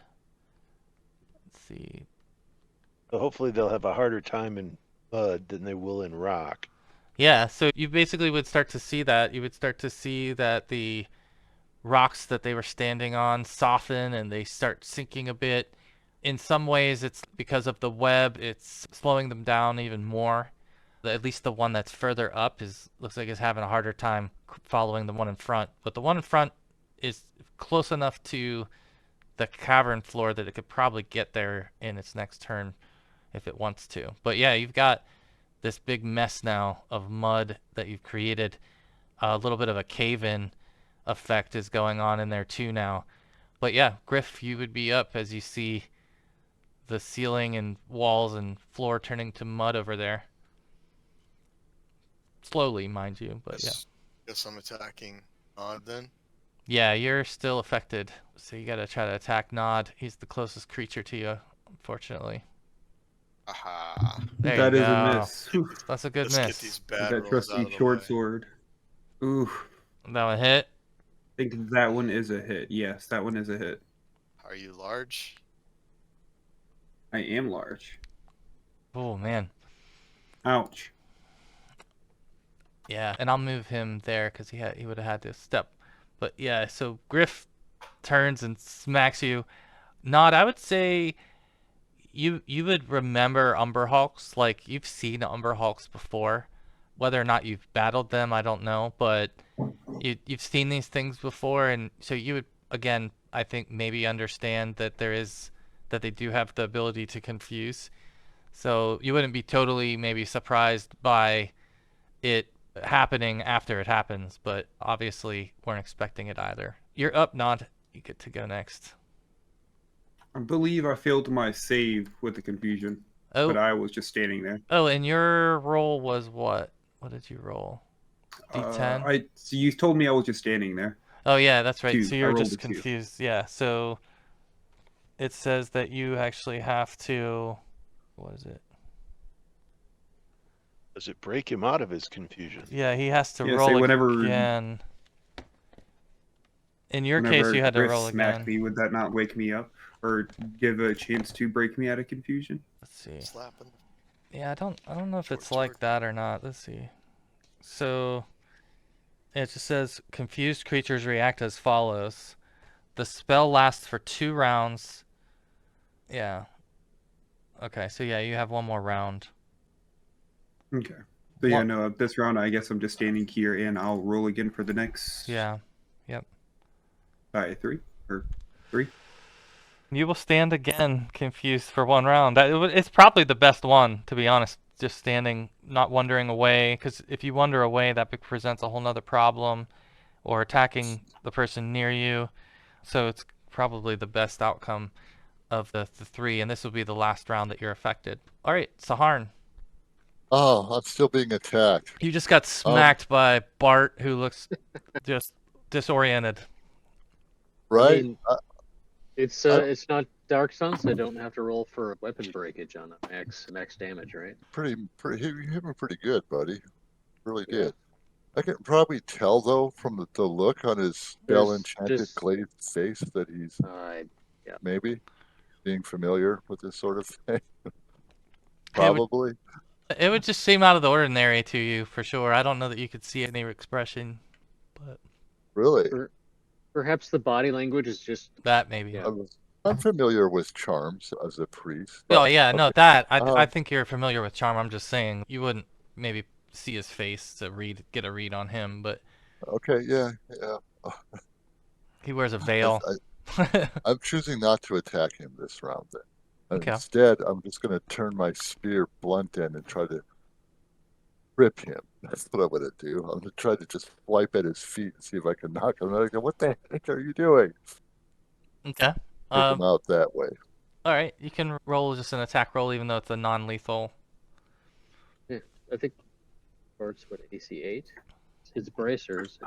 Let's see. So hopefully they'll have a harder time in mud than they will in rock. Yeah, so you basically would start to see that. You would start to see that the rocks that they were standing on soften and they start sinking a bit. In some ways, it's because of the web, it's slowing them down even more. At least the one that's further up looks like it's having a harder time following the one in front. But the one in front is close enough to the cavern floor that it could probably get there in its next turn if it wants to. But yeah, you've got this big mess now of mud that you've created. A little bit of a cave-in effect is going on in there too now. But yeah, Griff, you would be up as you see the ceiling and walls and floor turning to mud over there. Slowly, mind you, but yeah. Guess I'm attacking Odd then. Yeah, you're still affected. So you gotta try to attack Nod. He's the closest creature to you, unfortunately. Aha. There That you is go. a miss. Whew. That's a good Let's get miss. these With bad that rolls out trusty of the short way. sword. Ooh. That one hit. I think that one is a hit. Yes, that one is a hit. Are you large? I am large. Oh man. Ouch. Yeah, and I'll move him there because he would have had to step. But yeah, so Griff turns and smacks you. Nod, I would say you would remember Umber Hulks. Like you've seen Umber Hulks before. Whether or not you've battled them, I don't know, but you've seen these things before, and so you would again, I think maybe understand that they do have the ability to confuse. So you wouldn't be totally maybe surprised by it happening after it happens, but obviously weren't expecting it either. You're up, Nod. You get to go next. I believe I failed my save with the confusion, but Oh, I was just standing there. and your roll was what? What did you roll? D10? So you told me I was just standing there. Oh yeah, that's right. 2. So I you're rolled just a 2. confused. Yeah. So it says that you actually have to. What is it? Does it break him out of his confusion? Yeah, he has to Yeah, roll say whenever- again. In your Whenever case, you had to Griff roll smacked again. me, would that not wake me up or give a chance to break me out of confusion? Let's see. Slapping. Yeah, I don't know if Short it's like sword. that or not. Let's see. So it just says confused creatures react as follows. The spell lasts for 2 rounds. Yeah. Okay, so yeah, you have one more round. Okay. So yeah, What- no, this round I guess I'm just standing here and I'll roll again for the next. Yeah. 3 or 3. You will stand again confused for 1 round. It's probably the best one, to be honest. Just standing, not wandering away. Because if you wander away, that presents a whole nother problem. Or attacking the person near you. So it's probably the best outcome of the 3. And this will be the last round that you're affected. All right, Saharn. Oh, I'm still being attacked. You just got smacked by Bart, who looks just disoriented. Right? mean, It's not Dark Sun, so I don't have to roll for a weapon breakage on a max damage, right? You hit me pretty good, buddy. Really did. I can probably tell though from the look on his spell enchanted glazed face that he's maybe being familiar with this sort of thing. Probably. It would just seem out of the ordinary to you, for sure. I don't know that you could see any expression, but Really? Perhaps the body language is just that maybe. Yeah. I'm familiar with charms as a priest. Oh But, yeah, no, okay. that I think you're familiar with Charm. I'm just saying you wouldn't maybe see his face to get a read on him, but Okay, yeah. he wears a I, veil. I'm choosing not to attack him this round then. Okay. Instead, I'm just going to turn my spear blunt end and try to rip him. That's what I'm going to do. I'm going to try to just swipe at his feet and see if I can knock him. And I go, what the heck are you doing? Okay. Take him out that way. All right, you can roll just an attack roll, even though it's a non-lethal. Yeah, I think starts with AC 8. His bracers.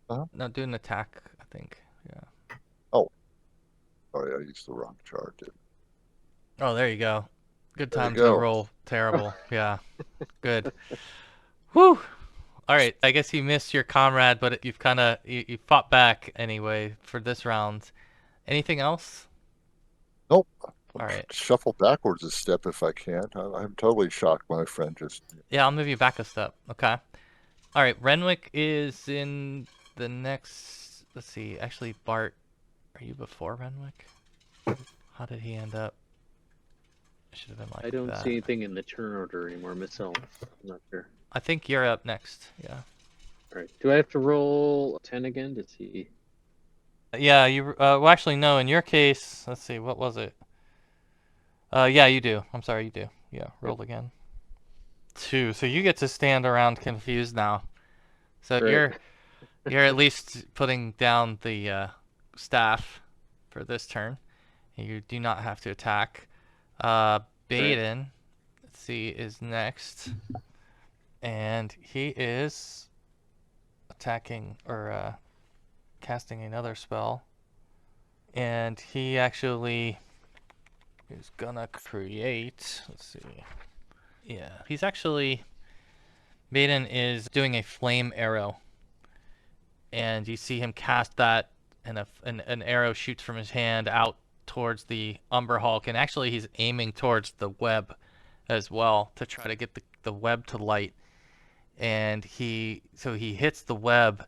No, do an attack. I think. Yeah. Sorry, I used the wrong chart. Oh, there you go. Good There you time to go. roll terrible. Yeah. Good. Whew. All right. I guess you missed your comrade, but you've kind of you fought back anyway for this round. Anything else? Nope. All right. Shuffle backwards a step if I can. I'm totally shocked my friend just... Yeah, I'll move you back a step. Okay. All right. Renwick is in the next. Let's see. Actually, Bart, are you before Renwick? How did he end up? It should have been like I don't that. see anything in the turn order anymore myself. I'm not sure. I think you're up next. Yeah. All right. Do I have to roll 10 again to see? Yeah, you. Well, actually, no. In your case, let's see. What was it? Yeah, you do. I'm sorry, you do. Yeah, roll again. 2. So you get to stand around confused now. So Right. you're at least putting down the staff for this turn. You do not have to attack. Baden, let's see, is next, and he is attacking or casting another spell, and he actually is gonna create. Let's see. Yeah, he's actually. Baden is doing a flame arrow, and you see him cast that, and an arrow shoots from his hand out towards the Umber Hulk, and actually he's aiming towards the web as well to try to get the web to light. And he hits the web,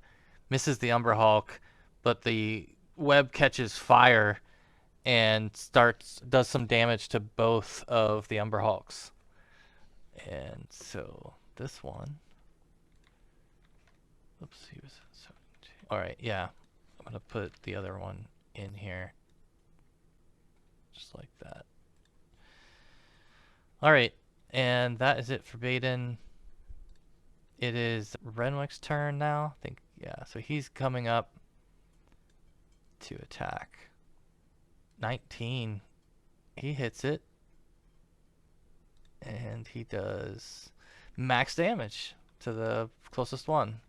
misses the Umber Hulk, but the web catches fire and does some damage to both of the Umber Hulks. And so this one, oops, he was 17. All right, yeah, I'm gonna put the other one in here, just like that. All right, and that is it for Baden. It is Renwick's turn now. I think, yeah, so he's coming up to attack. 19. He hits it. And he does max damage to the closest one.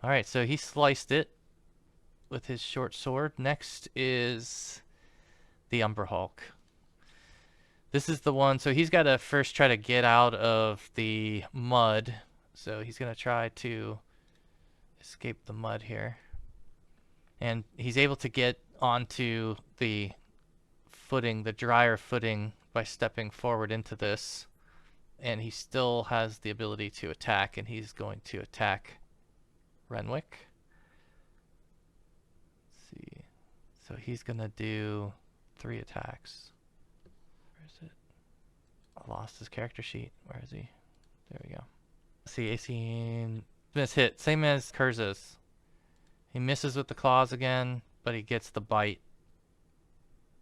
All right, so he sliced it with his short sword. Next is the Umber Hulk. This is the one, so he's got to first try to get out of the mud. So he's going to try to escape the mud here. And he's able to get onto the footing, the drier footing, by stepping forward into this. And he still has the ability to attack, and he's going to attack Renwick. Let's see. So he's going to do 3 attacks. Where is it? I lost his character sheet. Where is he? There we go. Let's see, 18. Miss hit. Same as Kurza's. He misses with the claws again, but he gets the bite.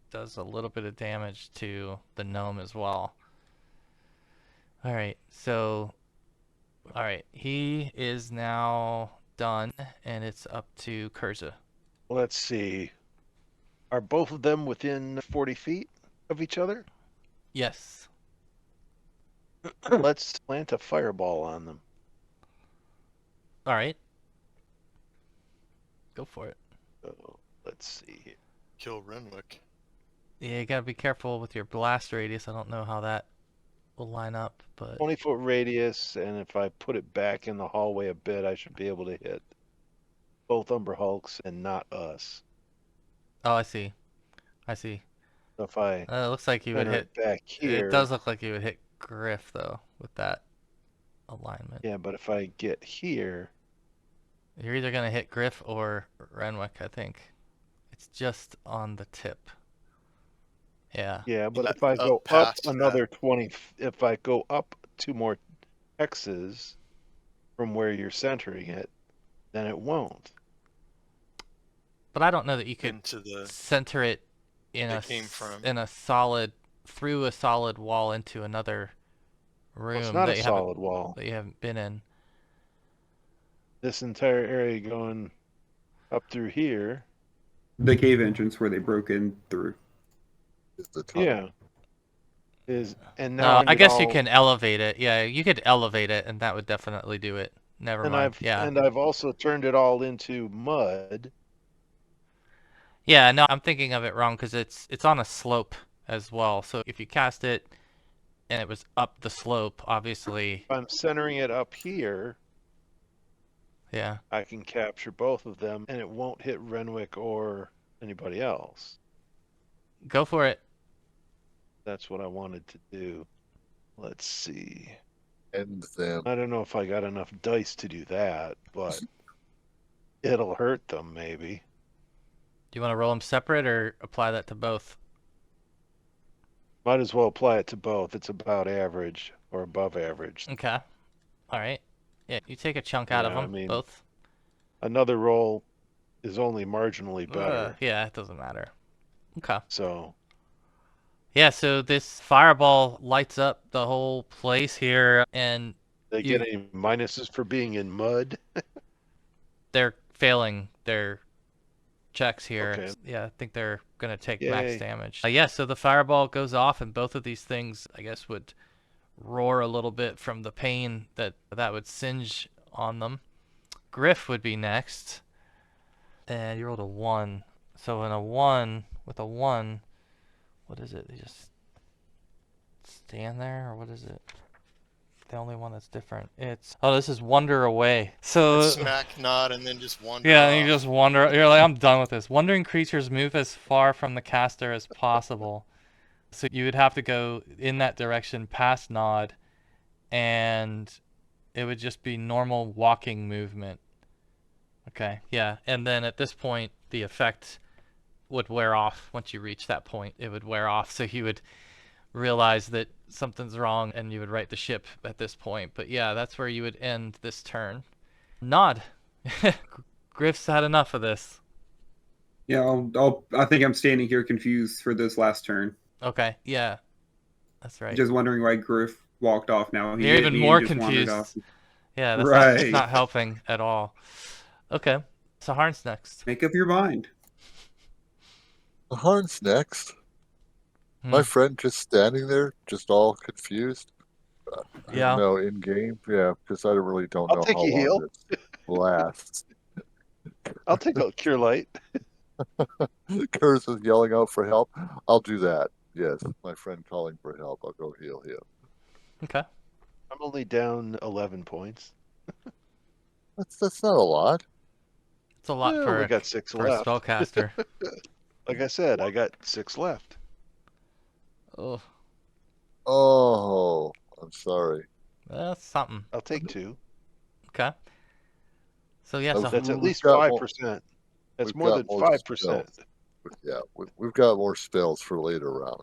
Does a little bit of damage to the gnome as well. Alright, so... Alright, he is now done, and it's up to Kurza. Let's see. Are both of them within 40 feet of each other? Yes. Let's plant a fireball on them. Alright. Go for it. So, let's see here. Kill Renwick. Yeah, you gotta be careful with your blast radius. I don't know how that will line up, but... 20-foot radius, and if I put it back in the hallway a bit, I should be able to hit both Umber Hulks and not us. Oh, I see. I see. So if I It looks like you would enter hit... it back here, It does look like you would hit Griff though with that alignment. Yeah, but if I get here, You're either gonna hit Griff or Renwick, I think. It's just on the tip. Yeah. yeah, but Yeah, if I up go up past that. another 20, if I go up 2 more hexes from where you're centering it, then it won't. But I don't know that you could into the center it in it came from. in a solid through a solid wall into another Well, room it's not that a you solid wall. that you haven't been in. This entire area going up through here. The cave entrance where they broke in through. Is the tunnel. Yeah. And now No, I guess you can elevate it. Yeah, you could elevate it, and that would definitely do it. Never And mind. Yeah. I've also turned it all into mud. Yeah, no, I'm thinking of it wrong because it's on a slope as well. So if you cast it and it was up the slope, obviously, If I'm centering it up here, yeah. I can capture both of them, and it won't hit Renwick or anybody else. Go for it. That's what I wanted to do. Let's see. End them. I don't know if I got enough dice to do that, but it'll hurt them maybe. Do you want to roll them separate or apply that to both? Might as well apply it to both. It's about average or above average. Okay. All right. Yeah, you take a chunk out of Yeah, I them, mean, both. Another roll is only marginally better. Yeah, it doesn't matter. Okay. So Yeah, so this fireball lights up the whole place here, and they get any minuses for being in mud? they're failing their checks here. Okay. Yeah, I think they're going to take Yay. max damage. Yeah, so the fireball goes off, and both of these things, I guess, would roar a little bit from the pain that would singe on them. Griff would be next. And you rolled a 1. So in a 1, with a 1, what is it? They just stand there, or what is it? The only one that's different. This is wander away. So Smack, nod, and then just wander. yeah, off. and you just wander. You're like, I'm done with this. Wandering creatures move as far from the caster as possible. So you would have to go in that direction past nod, and it would just be normal walking movement. Okay, yeah. And then at this point, the effect would wear off. Once you reach that point, it would wear off. So you would realize that something's wrong, and you would right the ship at this point. But yeah, that's where you would end this turn. Nod. Griff's had enough of this. Yeah, I think I'm standing here confused for this last turn. Okay, yeah. That's right. Just wondering why Griff walked off now. You're even more confused. Yeah, that's right. not helping at all. Okay, so Harn's next. Make up your mind. Harn's next. My friend just standing there, just all confused. Yeah. No, in game, yeah, because I really don't know take how a long heal. this lasts. I'll take a cure light. Curse is yelling out for help. I'll do that. Yes, my friend calling for help. I'll go heal him. Okay. I'm only down 11 points. That's not a lot. It's a lot I for only got 6 a left. spellcaster. Like I said, I got 6 left. Oh, Oh, I'm sorry. that's something. I'll take 2. Okay. So yeah, so That's at We've least got more- 5%. That's we've more got than more 5%. spells. Yeah, we've got more spells for later round.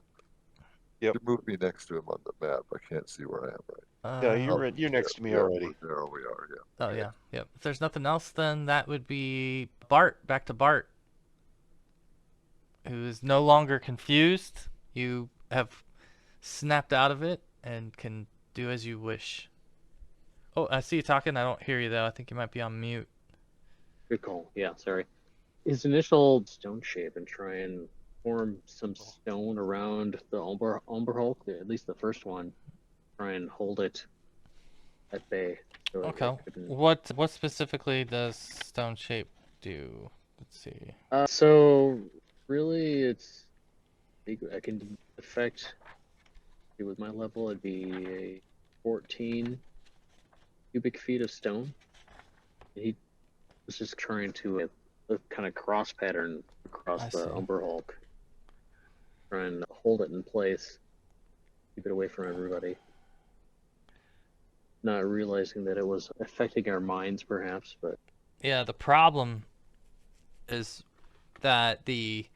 Yep. You move me next to him on the map. I can't see where I am right. Yeah, you're next to me already. There we are. Yeah. Oh yeah, yep. If there's nothing else, then that would be Bart. Back to Bart, who is no longer confused. You have snapped out of it and can do as you wish. Oh, I see you talking. I don't hear you though. I think you might be on mute. Good call. Yeah, sorry. His initial stone shape and try and form some stone around the Umber Hulk, at least the first one. Try and hold it at bay. So it Okay. couldn't- What specifically does stone shape do? Let's see. So really, I can affect. With my level, it'd be a 14 cubic feet of stone. He was just trying to a kind of cross pattern across I the see. Umber Hulk, trying to hold it in place, keep it away from everybody. not realizing that it was affecting our minds, perhaps. But Yeah, the problem is that the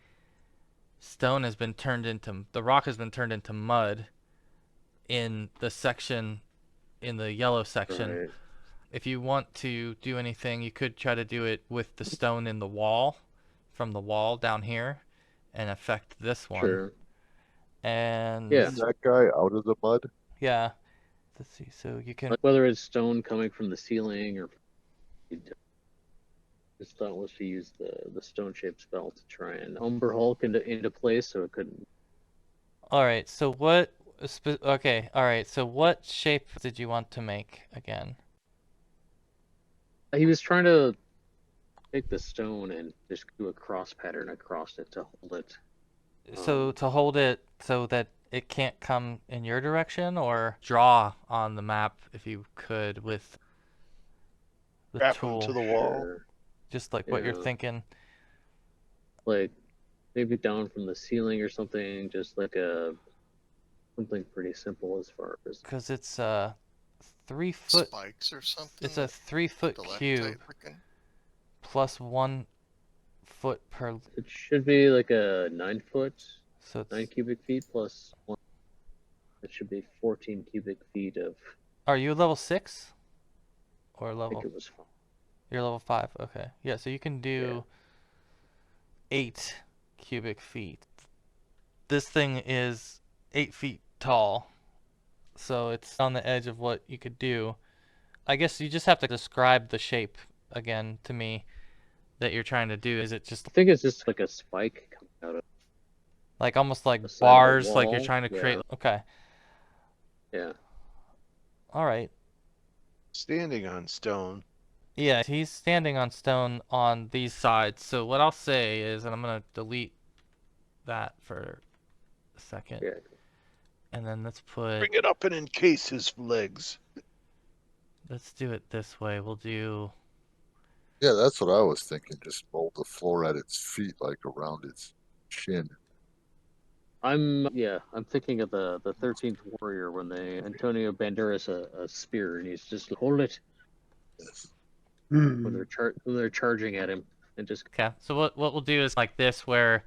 rock has been turned into mud in the section, in the yellow section. right, If you want to do anything, you could try to do it with the stone in the wall, from the wall down here, and affect this one. sure, And Yeah. Bring that guy out of the mud. yeah, let's see. So you can like whether it's stone coming from the ceiling or his thought was to use the stone shaped spell to try and Umber Hulk into place so it couldn't. All right, so okay, all right, so what shape did you want to make again? He was trying to take the stone and just do a cross pattern across it to hold it. So to hold it so that it can't come in your direction, or draw on the map if you could with the Wrap him tool, to the wall. Sure. just like what you're Yeah. thinking. Like maybe down from the ceiling or something, just like something pretty simple as far as. Because it's a 3 foot, Spikes or something. it's a 3 foot cube stalactite looking? plus 1 foot per, It should be like a 9 foot, so it's, 9 cubic feet plus 1. It should be 14 cubic feet of. are you level 6? Or I level, think it was. you're level 5, okay. Yeah, so you can do 8 cubic feet. This thing is 8 feet tall, so it's on the edge of what you could do. I guess you just have to describe the shape again to me that you're trying to do. Is it just I think it's just like a spike coming out of. like almost like The side of the bars, like you're wall, trying to create? yeah. Okay, Yeah. all right. Standing on stone. Yeah, he's standing on stone on these sides. So what I'll say is, and I'm gonna delete that for a second, Yeah. and then let's put, Bring it up and encase his legs. let's do it this way. We'll do, Yeah, that's what I was thinking. Just mold the floor at its feet, like around its chin. I'm thinking of the 13th Warrior when they Antonio Banderas a spear and he's just hold it Yes. when they're charging at him and just okay. So what we'll do is like this, where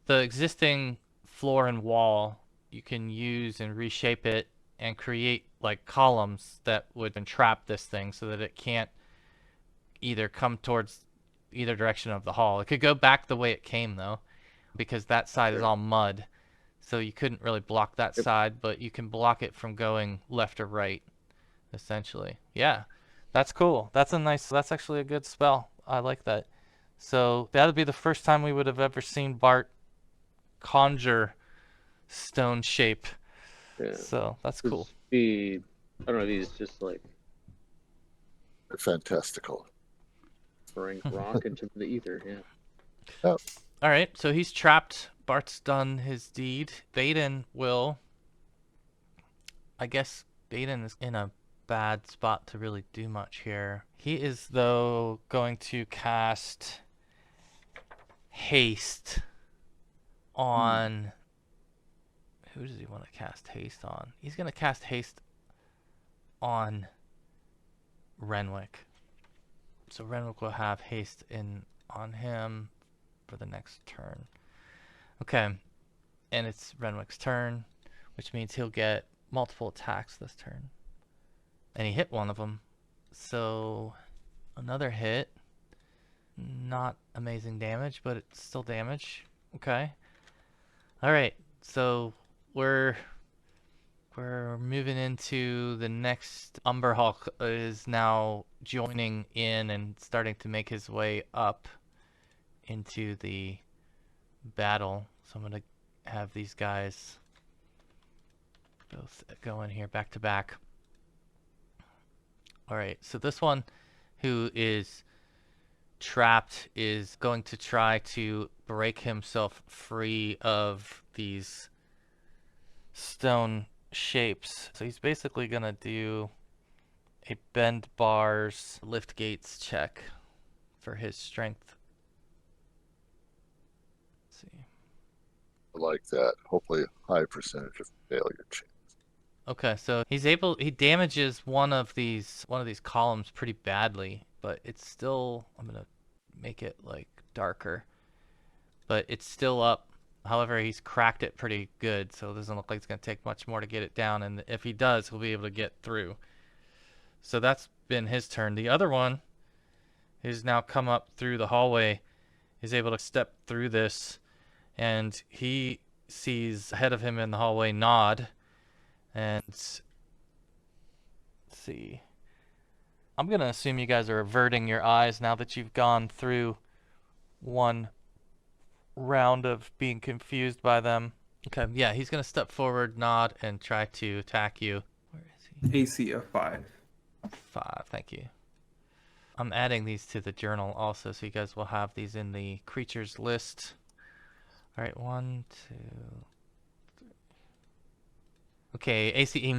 the existing floor and wall you can use and reshape it and create like columns that would entrap this thing so that it can't either come towards either direction of the hall. It could go back the way it came though, because that side is all mud. So you couldn't really block that side, but you can block it from going left or right, essentially. Yeah, that's cool. That's actually a good spell. I like that. So that would be the first time we would have ever seen Bart conjure stone shape. yeah. So that's cool. I don't know if he's just like Fantastical. throwing rock into the ether. Yeah. Yeah. All right, so he's trapped. Bart's done his deed. Baden will. I guess Baden is in a bad spot to really do much here. He is, though, going to cast haste on. Who does he want to cast haste on? He's going to cast haste on Renwick. So Renwick will have haste on him for the next turn. Okay, and it's Renwick's turn, which means he'll get multiple attacks this turn. And he hit one of them, so another hit. Not amazing damage, but it's still damage. Okay. All right, so we're moving into the next. Umber Hulk is now joining in and starting to make his way up into the battle. So I'm gonna have these guys both go in here back to back. All right, so this one who is trapped is going to try to break himself free of these stone shapes. So he's basically gonna do a bend bars lift gates check for his strength. Let's see. I like that. Hopefully, a high percentage of failure chance. Okay, so he damages one of these columns pretty badly, but it's still, I'm gonna make it like darker, but it's still up. However, he's cracked it pretty good, so it doesn't look like it's gonna take much more to get it down, and if he does, he'll be able to get through. So that's been his turn. The other one who's now come up through the hallway is able to step through this, and he sees ahead of him in the hallway Nod, and let's see. I'm gonna assume you guys are averting your eyes now that you've gone through one round of being confused by them. Okay, yeah, he's gonna step forward, Nod, and try to attack you. Where is he? AC of 5. 5, thank you. I'm adding these to the journal also, so you guys will have these in the creatures list. All right, 1, 2, 3. Okay, AC, he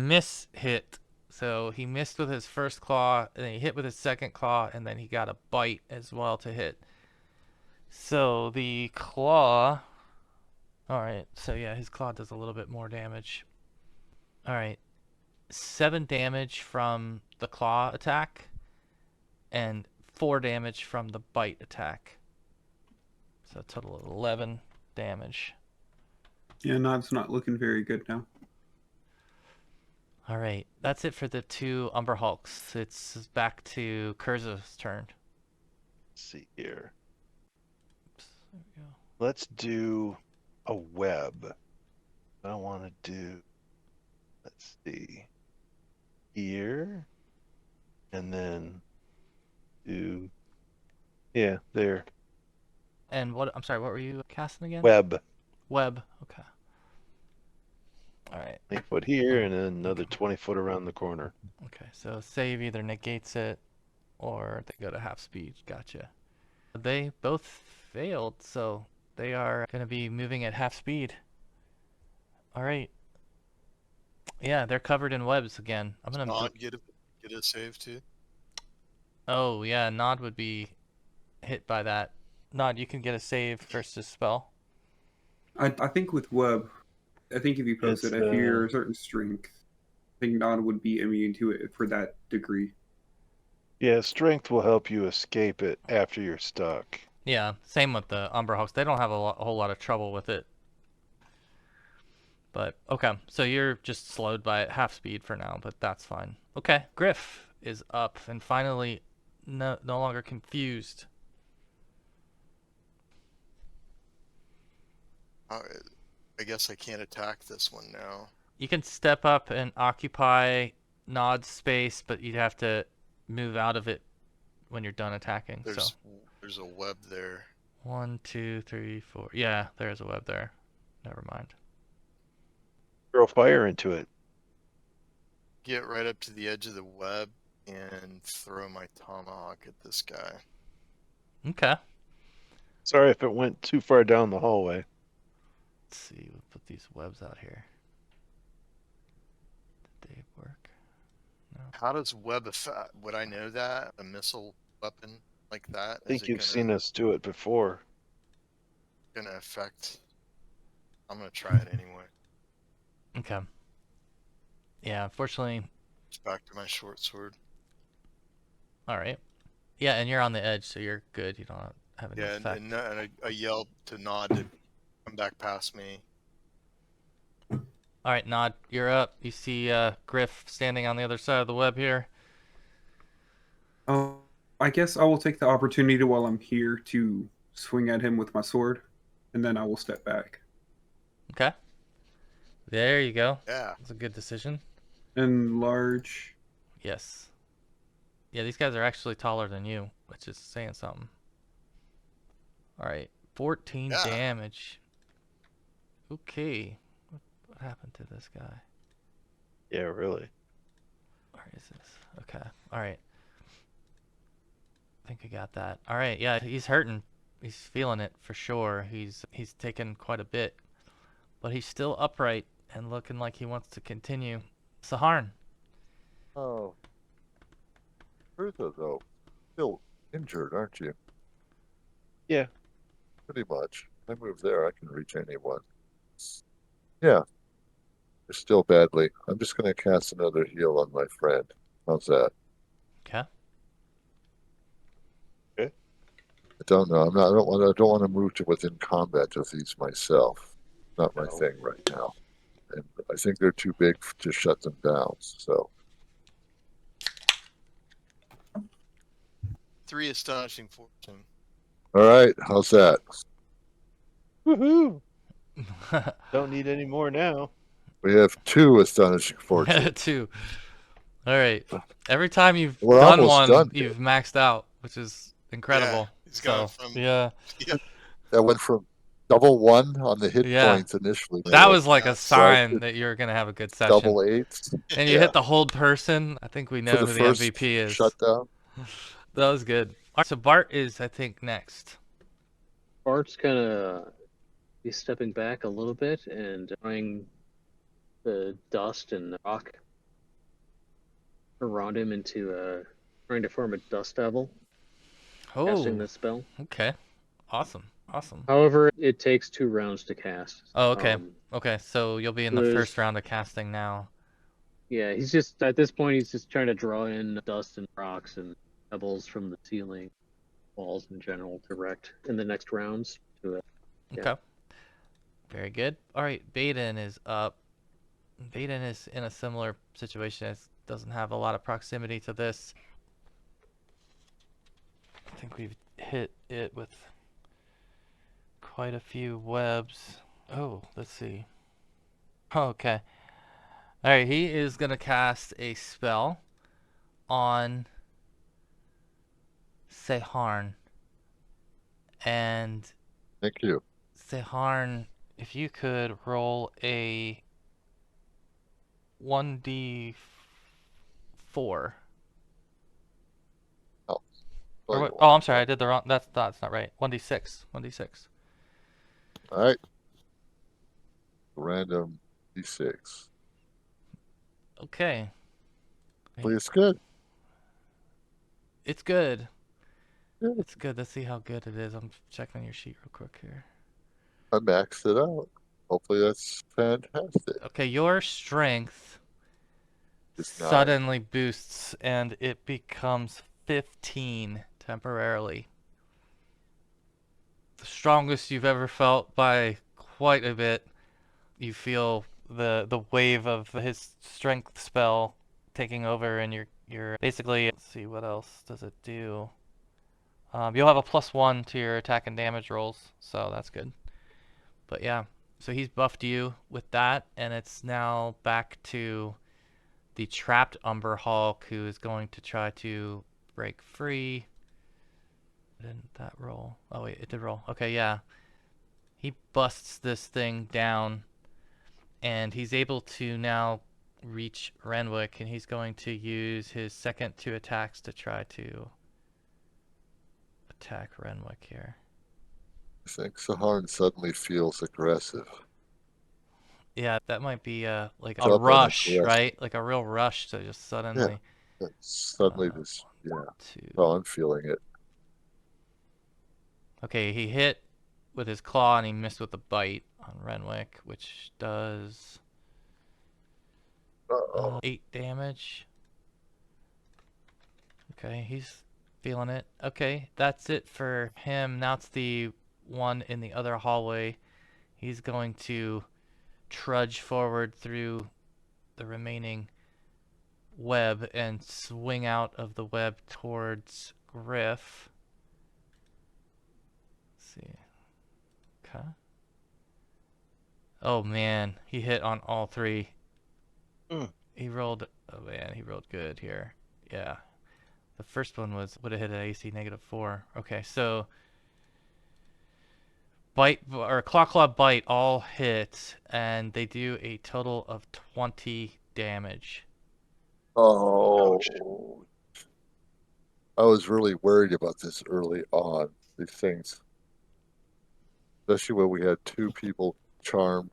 hit. So he missed with his first claw, and then he hit with his second claw, and then he got a bite as well to hit. So the claw. All right, so yeah, his claw does a little bit more damage. All right, 7 damage from the claw attack, and 4 damage from the bite attack. So a total of 11 damage. Yeah, Nod's not looking very good now. All right, that's it for the 2 Umber Hulks. It's back to Kurza's turn. Let's see here. Oops, there we go. Let's do a web. I want to do, let's see, here, and then do, yeah, there. And what? I'm sorry, what were you casting again? Web. Web. Okay. All right. 20 foot here, and then another 20 foot around the corner. Okay. So save either negates it, or they go to half speed. Gotcha. They both failed, so they are going to be moving at half speed. All right. Yeah, they're covered in webs again. I'm gonna. Not get a save too. Oh yeah, Nod would be hit by that. Nod, you can get a save versus spell. I think with Web, I think if you post It's, it, if you're a certain strength, I think Nod would be immune to it for that degree. Yeah, strength will help you escape it after you're stuck. Yeah, same with the Umber Hulks. They don't have a whole lot of trouble with it. But, okay, so you're just slowed by half speed for now, but that's fine. Okay, Griff is up and finally no longer confused. I guess I can't attack this one now. You can step up and occupy Nod's space, but you'd have to move out of it when you're done attacking. There's a web there. 1, 2, 3, 4. Yeah, there's a web there. Never mind. Throw fire into it. Get right up to the edge of the web and throw my tomahawk at this guy. Okay. Sorry if it went too far down the hallway. Let's see. We'll put these webs out here. Did they work? No. How does web affect? Would I know that? A missile weapon like that? I think you've seen us do it before. Gonna affect. I'm gonna try it anyway. Okay. Yeah, unfortunately. It's back to my short sword. All right. Yeah, and you're on the edge, so you're good. You don't have any Yeah, effect. and I yelled to Nod to come back past me. All right, Nod, you're up. You see Griff standing on the other side of the web here. Oh, I guess I will take the opportunity while I'm here to swing at him with my sword, and then I will step back. Okay. There you go. Yeah. That's a good decision. Enlarge. Yes. Yeah, these guys are actually taller than you, which is saying something. All right, 14 Yeah. damage. Okay. What happened to this guy? Yeah, really. Where is this? Okay. All right. I think I got that. All right. Yeah, he's hurting. He's feeling it for sure. He's taken quite a bit, but he's still upright and looking like he wants to continue. Saharn. Oh. Bertha, though, still injured, aren't you? Yeah. Pretty much. I move there, I can reach anyone. Yeah. still badly. I'm just going to cast another heal on my friend. How's that? Okay. I don't know. I don't want to move to within combat of these myself. Not my No. thing right now. And I think they're too big to shut them down. So 3 astonishing fortune. all right, how's that? Woohoo! Don't need any more now. We have 2 astonishing fortune. 2. All right. Every time you've We're done almost one, done. you've maxed out, which is incredible. He's gone So, from yeah. That went from double 1 on the hit Yeah. points initially. That was like a nuts. sign that you're going to have a good session. double 8s. And you hit the hold person. I think we For know the who the first MVP is. shutdown. That was good. All right, so Bart is, I think, next. Bart's gonna be stepping back a little bit and throwing the dust and the rock around him into trying to form a dust devil, casting Oh, this spell. okay. Awesome. Awesome. However, it takes 2 rounds to cast. Oh, okay. Okay, so you'll be in the there's- first round of casting now. Yeah, he's just at this point he's just trying to draw in dust and rocks and pebbles from the ceiling, walls in general to erect in the next rounds to it. Yeah. Okay. Very good. All right, Baden is up. Baden is in a similar situation. It doesn't have a lot of proximity to this. I think we've hit it with quite a few webs. Oh, let's see. Okay. All right, he is going to cast a spell on Seharn. And Thank you. Seharn, if you could roll a 1d4. Oh, I'm sorry, I did the wrong. That's not right. 1d6. 1d6. All right. Random d6. Okay. Hopefully it's good. It's good. Good. It's good. Let's see how good it is. I'm checking your sheet real quick here. I maxed it out. Hopefully that's fantastic. Okay, your strength It's 9. suddenly boosts and it becomes 15 temporarily. The strongest you've ever felt by quite a bit. You feel the wave of his strength spell taking over, and you're basically, let's see, what else does it do? You'll have a +1 to your attack and damage rolls, so that's good. But yeah, so he's buffed you with that, and it's now back to the trapped Umber Hulk, who is going to try to break free. Didn't that roll? Oh wait, it did roll. Okay, yeah. He busts this thing down, and he's able to now reach Renwick, and he's going to use his second 2 attacks to try to attack Renwick here. I think Saharn suddenly feels aggressive. Yeah, that might be like It's a up on rush, aggressive. right? Like a real rush to just suddenly. Suddenly this, yeah. 2. Oh, I'm feeling it. Okay, he hit with his claw and he missed with the bite on Renwick, which does 8 damage. Okay, he's feeling it. Okay, that's it for him. Now it's the one in the other hallway. He's going to trudge forward through the remaining web and swing out of the web towards Griff. Let's see. Okay. Oh man, he hit on all 3. He rolled, oh man, he rolled good here. Yeah. The first one would have hit an AC -4. Okay, so bite or claw bite all hit, and they do a total of 20 damage. Oh. Ouch. I was really worried about this early on. These things. Especially when we had 2 people charmed.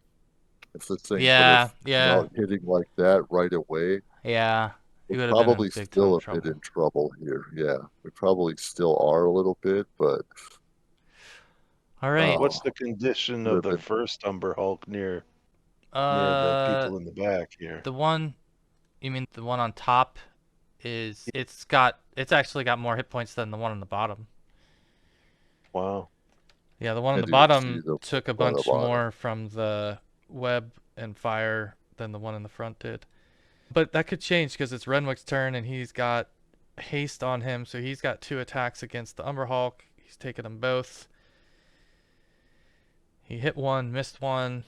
If this thing Yeah, would have come out hitting like that right away, yeah. He we're would have been in probably big still time a bit trouble. in trouble here. Yeah, we probably still are a little bit, but All right. What's the condition of Would've the been- first Umber Hulk near near the people in the back here. The one, you mean the one on top it's actually got more hit points than the one on the bottom. Wow. Yeah, the one on I the didn't see bottom the took a one on the bunch bottom. more from the web and fire than the one in the front did. But that could change because it's Renwick's turn and he's got haste on him, so he's got 2 attacks against the Umber Hulk. He's taken them both. He hit one, missed one,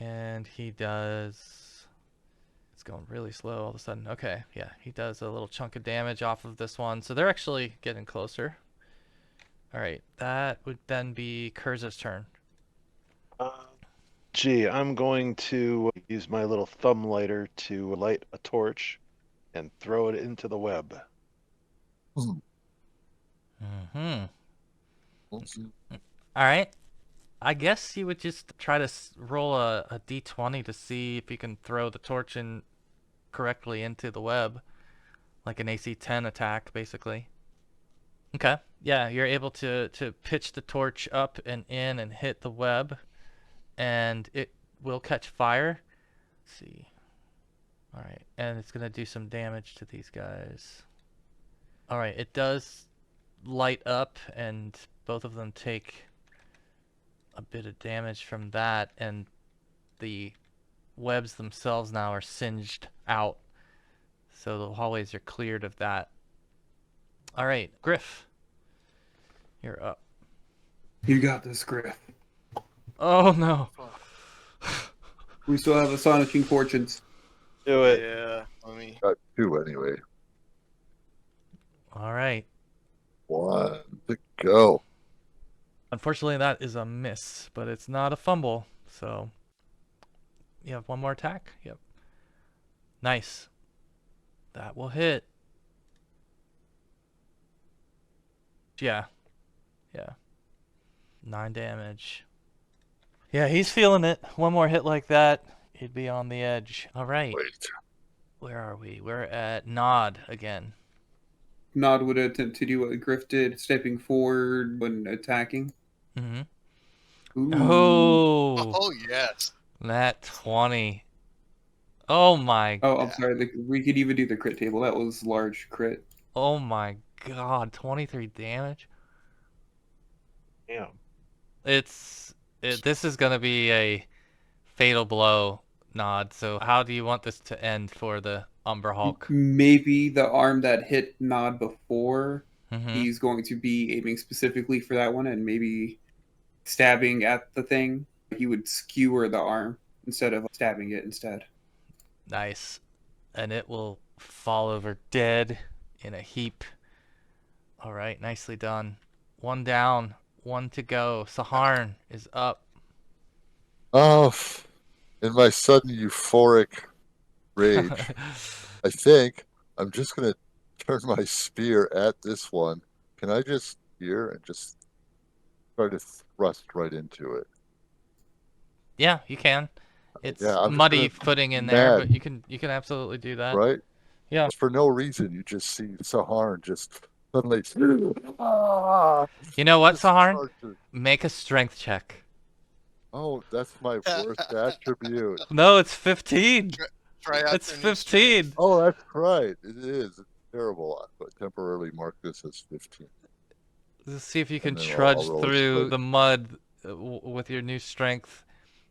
and he does... It's going really slow all of a sudden. Okay, yeah, he does a little chunk of damage off of this one, so they're actually getting closer. Alright, that would then be Kurz's turn. Gee, I'm going to use my little thumb lighter to light a torch and throw it into the web. Mm-hmm. Alright. I guess you would just try to roll a d20 to see if you can throw the torch in correctly into the web. Like an AC 10 attack, basically. Okay. Yeah, you're able to pitch the torch up and in and hit the web. And it will catch fire. Let's see. Alright, and it's going to do some damage to these guys. Alright, it does light up, and both of them take a bit of damage from that, and the webs themselves now are singed out. So the hallways are cleared of that. Alright, Griff. You're up. You got this, Griff. Oh no. We still have Astonishing Fortunes. Do it. Yeah, let me. Got 2 anyway. Alright. 1 to go. Unfortunately, that is a miss, but it's not a fumble, so you have 1 more attack? Yep. Nice. That will hit. Yeah. Yeah. 9 damage. Yeah, he's feeling it. 1 more hit like that, he'd be on the edge. Alright. Wait. Where are we? We're at Nod again. Nod would attempt to do what Griff did, stepping forward when attacking. Mm-hmm. Ooh. Oh yes. That 20. Oh my. Oh, I'm sorry. We could even do the crit table. That was large crit. Oh my god. 23 damage. Damn. This is gonna be a fatal blow, Nod. So how do you want this to end for the Umber Hulk? Maybe the arm that hit Nod before, Mm-hmm. he's going to be aiming specifically for that one and maybe stabbing at the thing. He would skewer the arm instead of stabbing it instead. Nice. And it will fall over dead in a heap. Alright, nicely done. 1 down, 1 to go. Saharn is up. Oh, in my sudden euphoric rage, I think I'm just going to turn my spear at this one. Can I just spear and just try to thrust right into it? Yeah, you can. It's Yeah, I'm just muddy gonna footing in there, mad. but you can absolutely do that. Right? Yeah. Just for no reason, you just see Saharn just suddenly. You know what, just Saharn? start to- Make a strength check. Oh, that's my worst attribute. No, it's 15. Try out It's their new 15. Oh, that's right. It is. It's terrible. But temporarily mark this as 15. Let's see if you can And then I'll trudge roll a through split. the mud with your new strength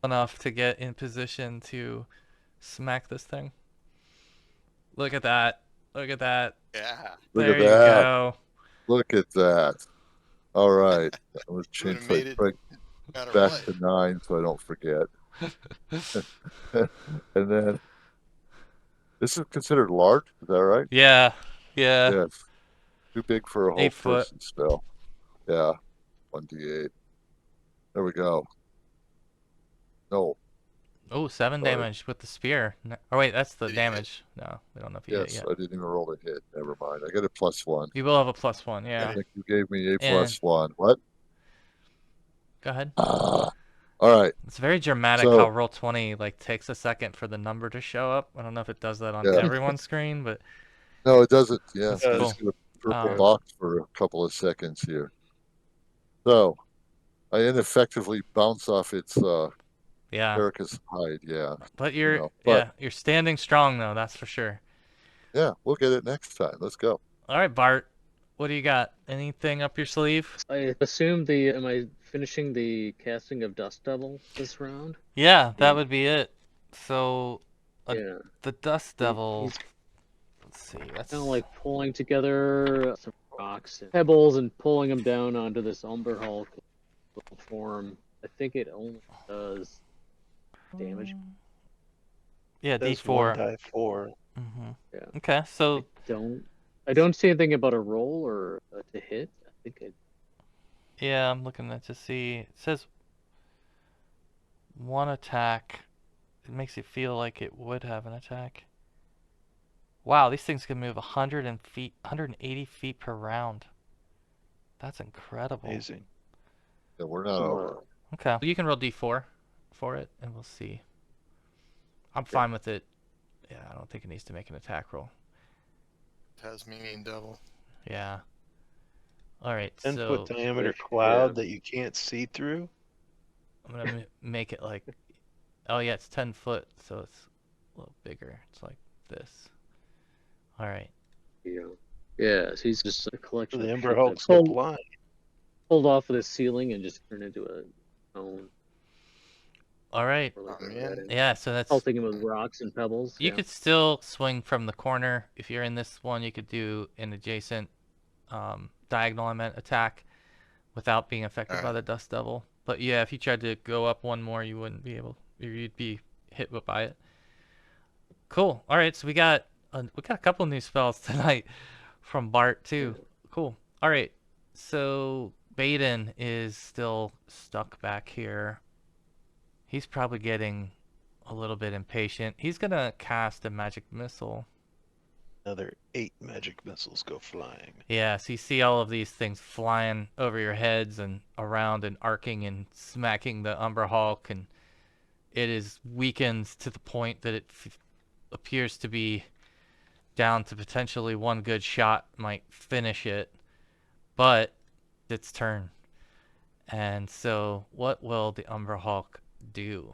enough to get in position to smack this thing. Look at that. Look at that. Yeah. Look There at you that. go. Look at that. All right. I'm going to change Would've my made it strength No matter back what. to 9 so I don't forget. And then this is considered large. Is that right? Yeah. Yeah. Yes. Too big for a whole 8 foot. person spell. Yeah. 1d8. There we go. No. Oh, 7 Sorry. damage with the spear. Oh wait, that's the Did he hit? damage. No, we don't know if you hit Yes, yet. I didn't even roll a hit. Never mind. I got a +1. You will have a +1, I yeah. think you gave me a And- +1. What? Go ahead. All right. It's very dramatic So- how Roll20 like takes a second for the number to show up. I don't know if it does that on Yeah. everyone's screen, but No, it doesn't. Yeah. That's I'm cool. just going to purple Um, box for a couple of seconds here. So I ineffectively bounce off its Yeah. Erica's hide, yeah. But You you're know, but you're standing strong though, that's for sure. yeah, we'll get it next time. Let's go. All right, Bart. What do you got? Anything up your sleeve? I assume am I finishing the casting of Dust Devil this round? Yeah, that would be it. So, Yeah. the Dust Devil. He's Let's see. That's kind of like pulling together some rocks and pebbles and pulling them down onto this Umber Hulk form. I think it only does damage. yeah, That's D4. 1d4. Mm-hmm. Yeah. Okay, so I don't see anything about a roll or to hit. I think it. yeah, I'm looking at to see. It says one attack. It makes it feel like it would have an attack. Wow, these things can move 180 feet per round. That's incredible. Amazing. Yeah, we're not over. Okay, you can roll D4 for it, and we'll see. I'm fine with it. Yeah, I don't think it needs to make an attack roll. Tasmanian devil. Yeah. All right, 10 so foot diameter Like, cloud yeah. that you can't see through. I'm gonna make it like. Oh yeah, it's 10 foot, so it's a little bigger. It's like this. All right. Yeah. Yeah. So he's just a collection The of Umber shit Hulks that go blind. pulled off of the ceiling and just turned into a stone. All right. Or like Oh, a man. red. Yeah, so that's. Pelting him with rocks and pebbles. You Yeah. could still swing from the corner. If you're in this one, you could do an adjacent diagonal, I meant, attack without being affected by the Dust Devil. But yeah, if you tried to go up one more, you wouldn't be able. You'd be hit by it. Cool. All right, so we got a couple new spells tonight from Bart too. Cool. All right, so Baden is still stuck back here. He's probably getting a little bit impatient. He's gonna cast a magic missile. Another 8 magic missiles go flying. Yeah, so you see all of these things flying over your heads and around and arcing and smacking the Umber Hulk, and it is weakened to the point that it appears to be down to potentially one good shot might finish it, but its turn. And so what will the Umber Hulk do?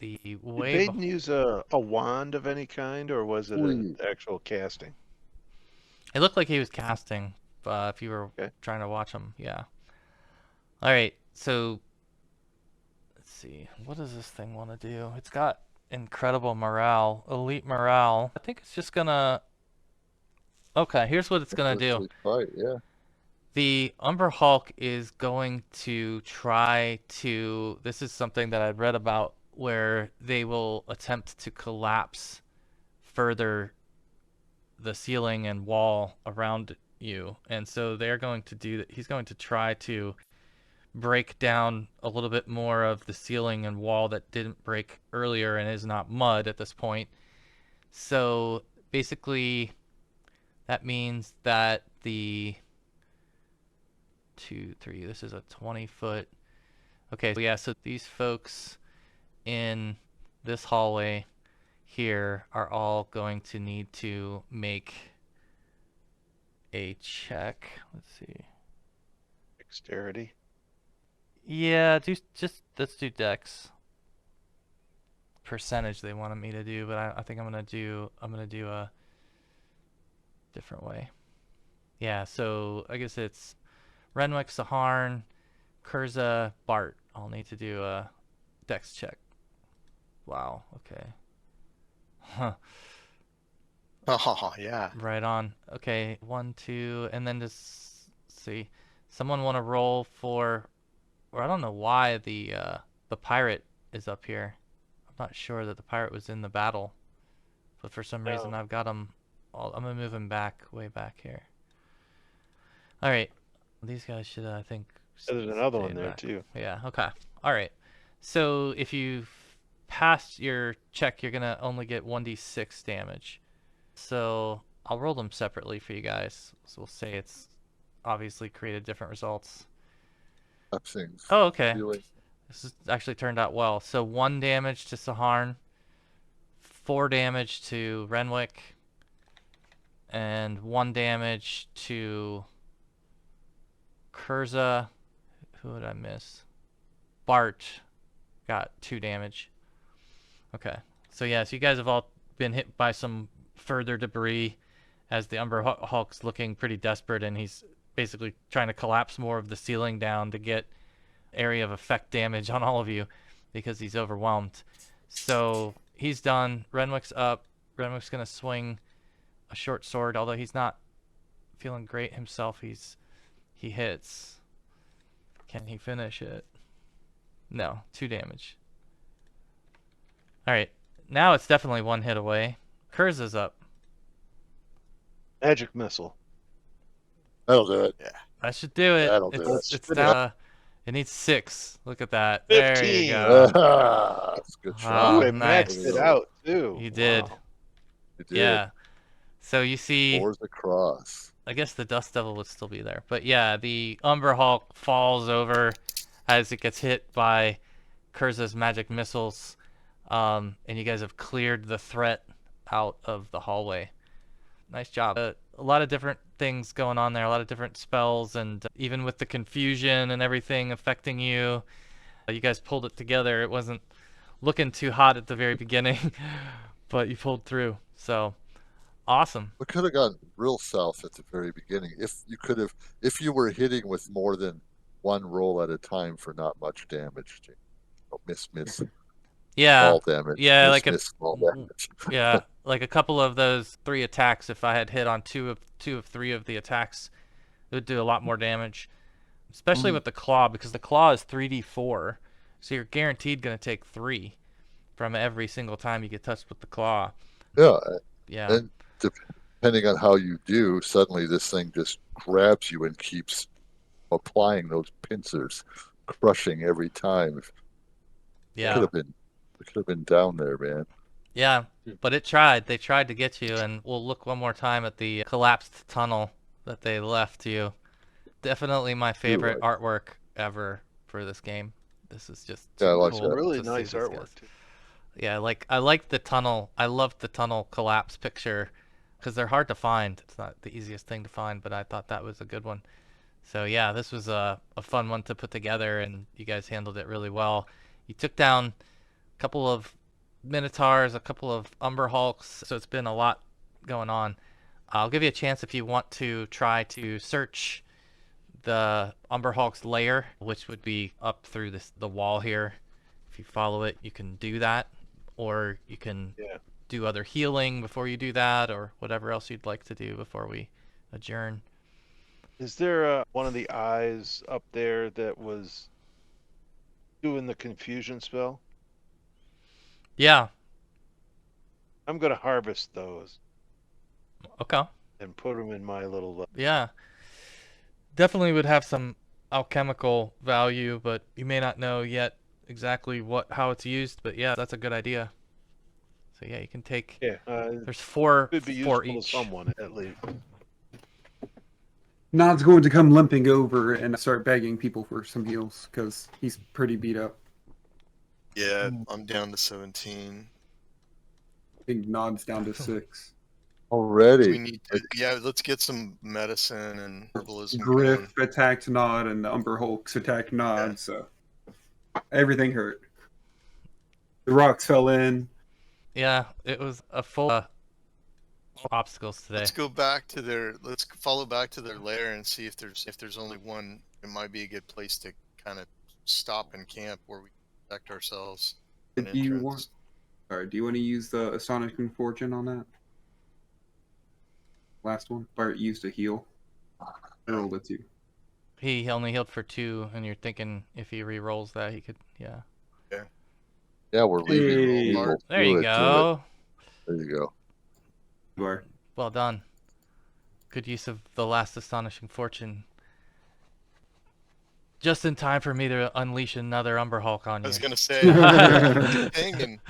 The Did wave. Baden use a wand of any kind, or was it an actual casting? It looked like he was casting, if you were trying to watch him. Yeah. All right, so let's see. What does this thing want to do? It's got incredible morale, elite morale. I think it's just gonna. Okay, here's what it's gonna do. Fight, yeah. The Umber Hulk is going to try to. This is something that I've read about, where they will attempt to collapse further the ceiling and wall around you, and so they're going to do that. He's going to try to break down a little bit more of the ceiling and wall that didn't break earlier and is not mud at this point. So basically that means that the 2, 3, this is a 20-foot. Okay, so yeah, so these folks in this hallway here are all going to need to make a check. Let's see. Dexterity. Yeah, let's do dex. Percentage they wanted me to do, but I think I'm gonna do a different way. Yeah, so I guess it's Renwick, Saharn, Kurza, Bart. I'll need to do a dex check. Wow, okay. Huh. Oh, yeah. Right on. Okay, 1, 2, and then just see. Someone want to roll for, or I don't know why the pirate is up here. I'm not sure that the pirate was in the battle, but for some reason I've got him. I'm gonna move him back, way back here. All right, these guys should I think. There's another stay one there back. too. Yeah. Okay. All right. So if you passed your check, you're gonna only get 1d6 damage. So I'll roll them separately for you guys. So we'll say it's obviously created different results. That seems. Oh, okay. Really... This has actually turned out well. So 1 damage to Saharn, 4 damage to Renwick, and 1 damage to Kurza. Who would I miss? Bart. got 2 damage. Okay. So yeah, so you guys have all been hit by some further debris as the Umber Hulk's looking pretty desperate, and he's basically trying to collapse more of the ceiling down to get area of effect damage on all of you because he's overwhelmed. So he's done. Renwick's up. Renwick's going to swing a short sword, although he's not feeling great himself. He hits. Can he finish it? No, 2 damage. All right, now it's definitely 1 hit away. Kurza's up. Magic missile. That'll do it. That should do it. That'll do It's it. down. It needs 6. Look at that. There 15. you go. That's a good Oh, shot. Ooh, I nice. maxed it out too. You did. Wow. You did. Yeah. So you see, Fours across. I guess the Dust Devil would still be there. But yeah, the Umber Hulk falls over as it gets hit by Kurza's magic missiles. And you guys have cleared the threat out of the hallway. Nice job. A lot of different things going on there, a lot of different spells, and even with the confusion and everything affecting you, you guys pulled it together. It wasn't looking too hot at the very beginning, but you pulled through. So awesome. We could have gone real south at the very beginning if you were hitting with more than 1 roll at a time for not much damage. Miss, Yeah. small damage. Yeah, miss, like a- miss, small damage. Yeah, like a couple of those 3 attacks, if I had hit on 2 of 3 of the attacks, it would do a lot more damage. Especially with the claw, because the claw is 3d4, so you're guaranteed going to take 3 from every single time you get touched with the claw. Yeah, Yeah. and depending on how you do, suddenly this thing just grabs you and keeps applying those pincers, crushing every time. Yeah. We could have been down there, man. Yeah, but it tried. They tried to get you, and we'll look one more time at the collapsed tunnel that they left you. Definitely my favorite artwork ever for this game. This is just Yeah, I like cool that. Really to see nice these artwork guys. too. Yeah, I like the tunnel. I loved the tunnel collapse picture because they're hard to find. It's not the easiest thing to find, but I thought that was a good one. So yeah, this was a fun one to put together, and you guys handled it really well. You took down a couple of Minotaurs, a couple of Umber Hulks, so it's been a lot going on. I'll give you a chance if you want to try to search the Umber Hulk's lair, which would be up through the wall here. If you follow it, you can do that, or you can do other healing before you do that, or whatever else you'd like to do before we adjourn. Is there one of the eyes up there that was doing the confusion spell? Yeah. I'm gonna harvest those Okay. and put them in my little. Yeah. Definitely would have some alchemical value, but you may not know yet exactly how it's used. But yeah, that's a good idea. So yeah, you can take. There's 4 Could be for useful each. to someone at least. Nod's going to come limping over and start begging people for some heals because he's pretty beat up. Yeah, I'm down to 17. I think Nod's down to 6. Already. We need to, yeah, let's get some medicine and herbalism. Griff going. attacked Nod and the Umber Hulks attacked Nod, so everything hurt. The rocks fell in. Yeah, it was a full obstacles today. Let's follow back to their lair and see if there's only one. It might be a good place to kind of stop and camp where we protect ourselves. Do you want to use the Astonishing Fortune on that? Last one? Bart used a heal. I rolled it too. He only healed for 2, and you're thinking if he re-rolls that, he could, yeah. Yeah, we're leaving. Hey. People There do you it, go. There you go. Bart. Well done. Good use of the last Astonishing Fortune. Just in time for me to unleash another Umber Hulk on you. I was gonna say, hanging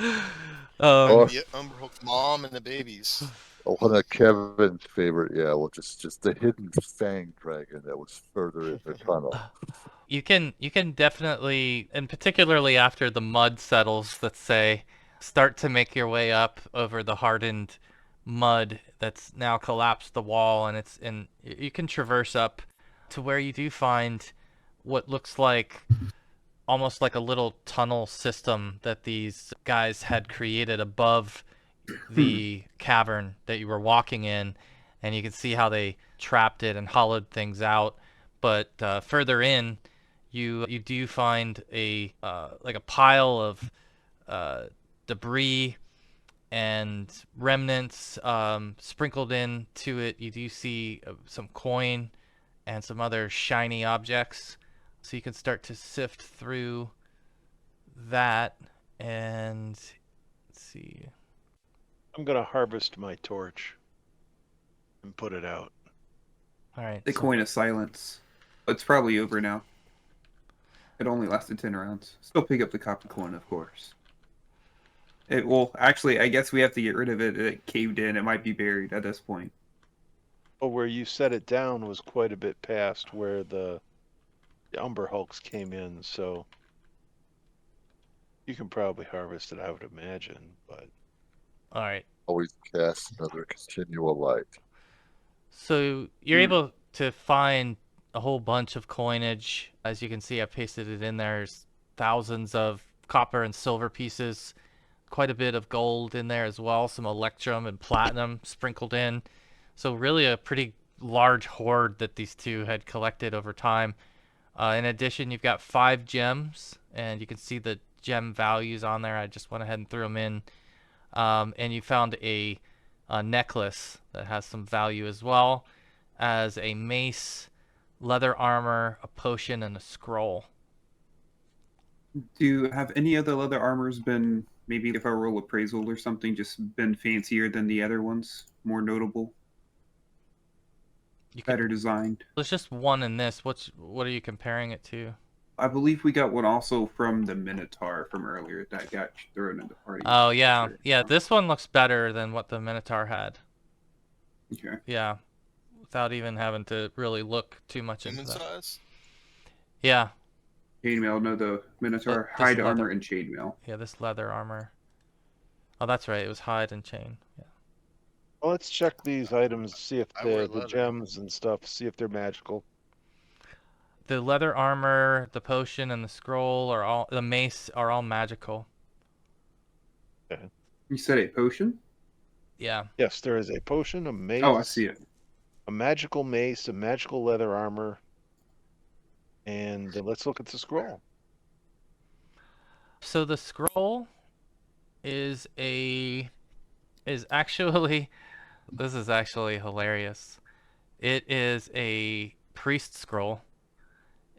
the Umber Hulk mom and the babies. One of Kevin's favorite, well, just the hidden fang dragon that was further in the tunnel. You can definitely, and particularly after the mud settles, let's say, start to make your way up over the hardened mud that's now collapsed the wall, and you can traverse up to where you do find what looks like almost like a little tunnel system that these guys had created above the cavern that you were walking in, and you can see how they trapped it and hollowed things out. But further in, you do find a like a pile of debris and remnants sprinkled into it. You do see some coin and some other shiny objects, so you can start to sift through that. And let's see. I'm gonna harvest my torch and put it out. All right. The coin of silence. It's probably over now. It only lasted 10 rounds. Still pick up the copper coin, of course. Well, actually, I guess we have to get rid of it. It caved in. It might be buried at this point. But where you set it down was quite a bit past where the Umber Hulks came in, so you can probably harvest it, I would imagine. But All right. Always cast another continual light. So you're able to find a whole bunch of coinage. As you can see, I pasted it in there. There's thousands of copper and silver pieces, quite a bit of gold in there as well, some electrum and platinum sprinkled in. So really a pretty large hoard that these two had collected over time. In addition, you've got 5 gems, and you can see the gem values on there. I just went ahead and threw them in. And you found a necklace that has some value as well, as a mace, leather armor, a potion, and a scroll. Do have any other leather armors been, maybe if I roll appraisal or something, just been fancier than the other ones? More notable? Better designed? There's just one in this. What are you comparing it to? I believe we got one also from the Minotaur from earlier that got thrown in the party. Oh, yeah. Sure. Yeah, this one looks better than what the Minotaur had. Okay. Yeah. Without even having to really look too much Human into that. size? Yeah. Chainmail, no, the Minotaur, This hide leather. armor, and chainmail. Yeah, this leather armor. Oh, that's right. It was hide and chain. Yeah. well, let's check these items, see if I wear the leather. gems and stuff, see if they're magical. The leather armor, the potion, and the scroll are all, the mace are all magical. You said a potion? Yeah. Yes, there is a potion, a mace, Oh, I see it. a magical mace, a magical leather armor, and let's look at the scroll. So the scroll is actually this is actually hilarious. It is a priest scroll,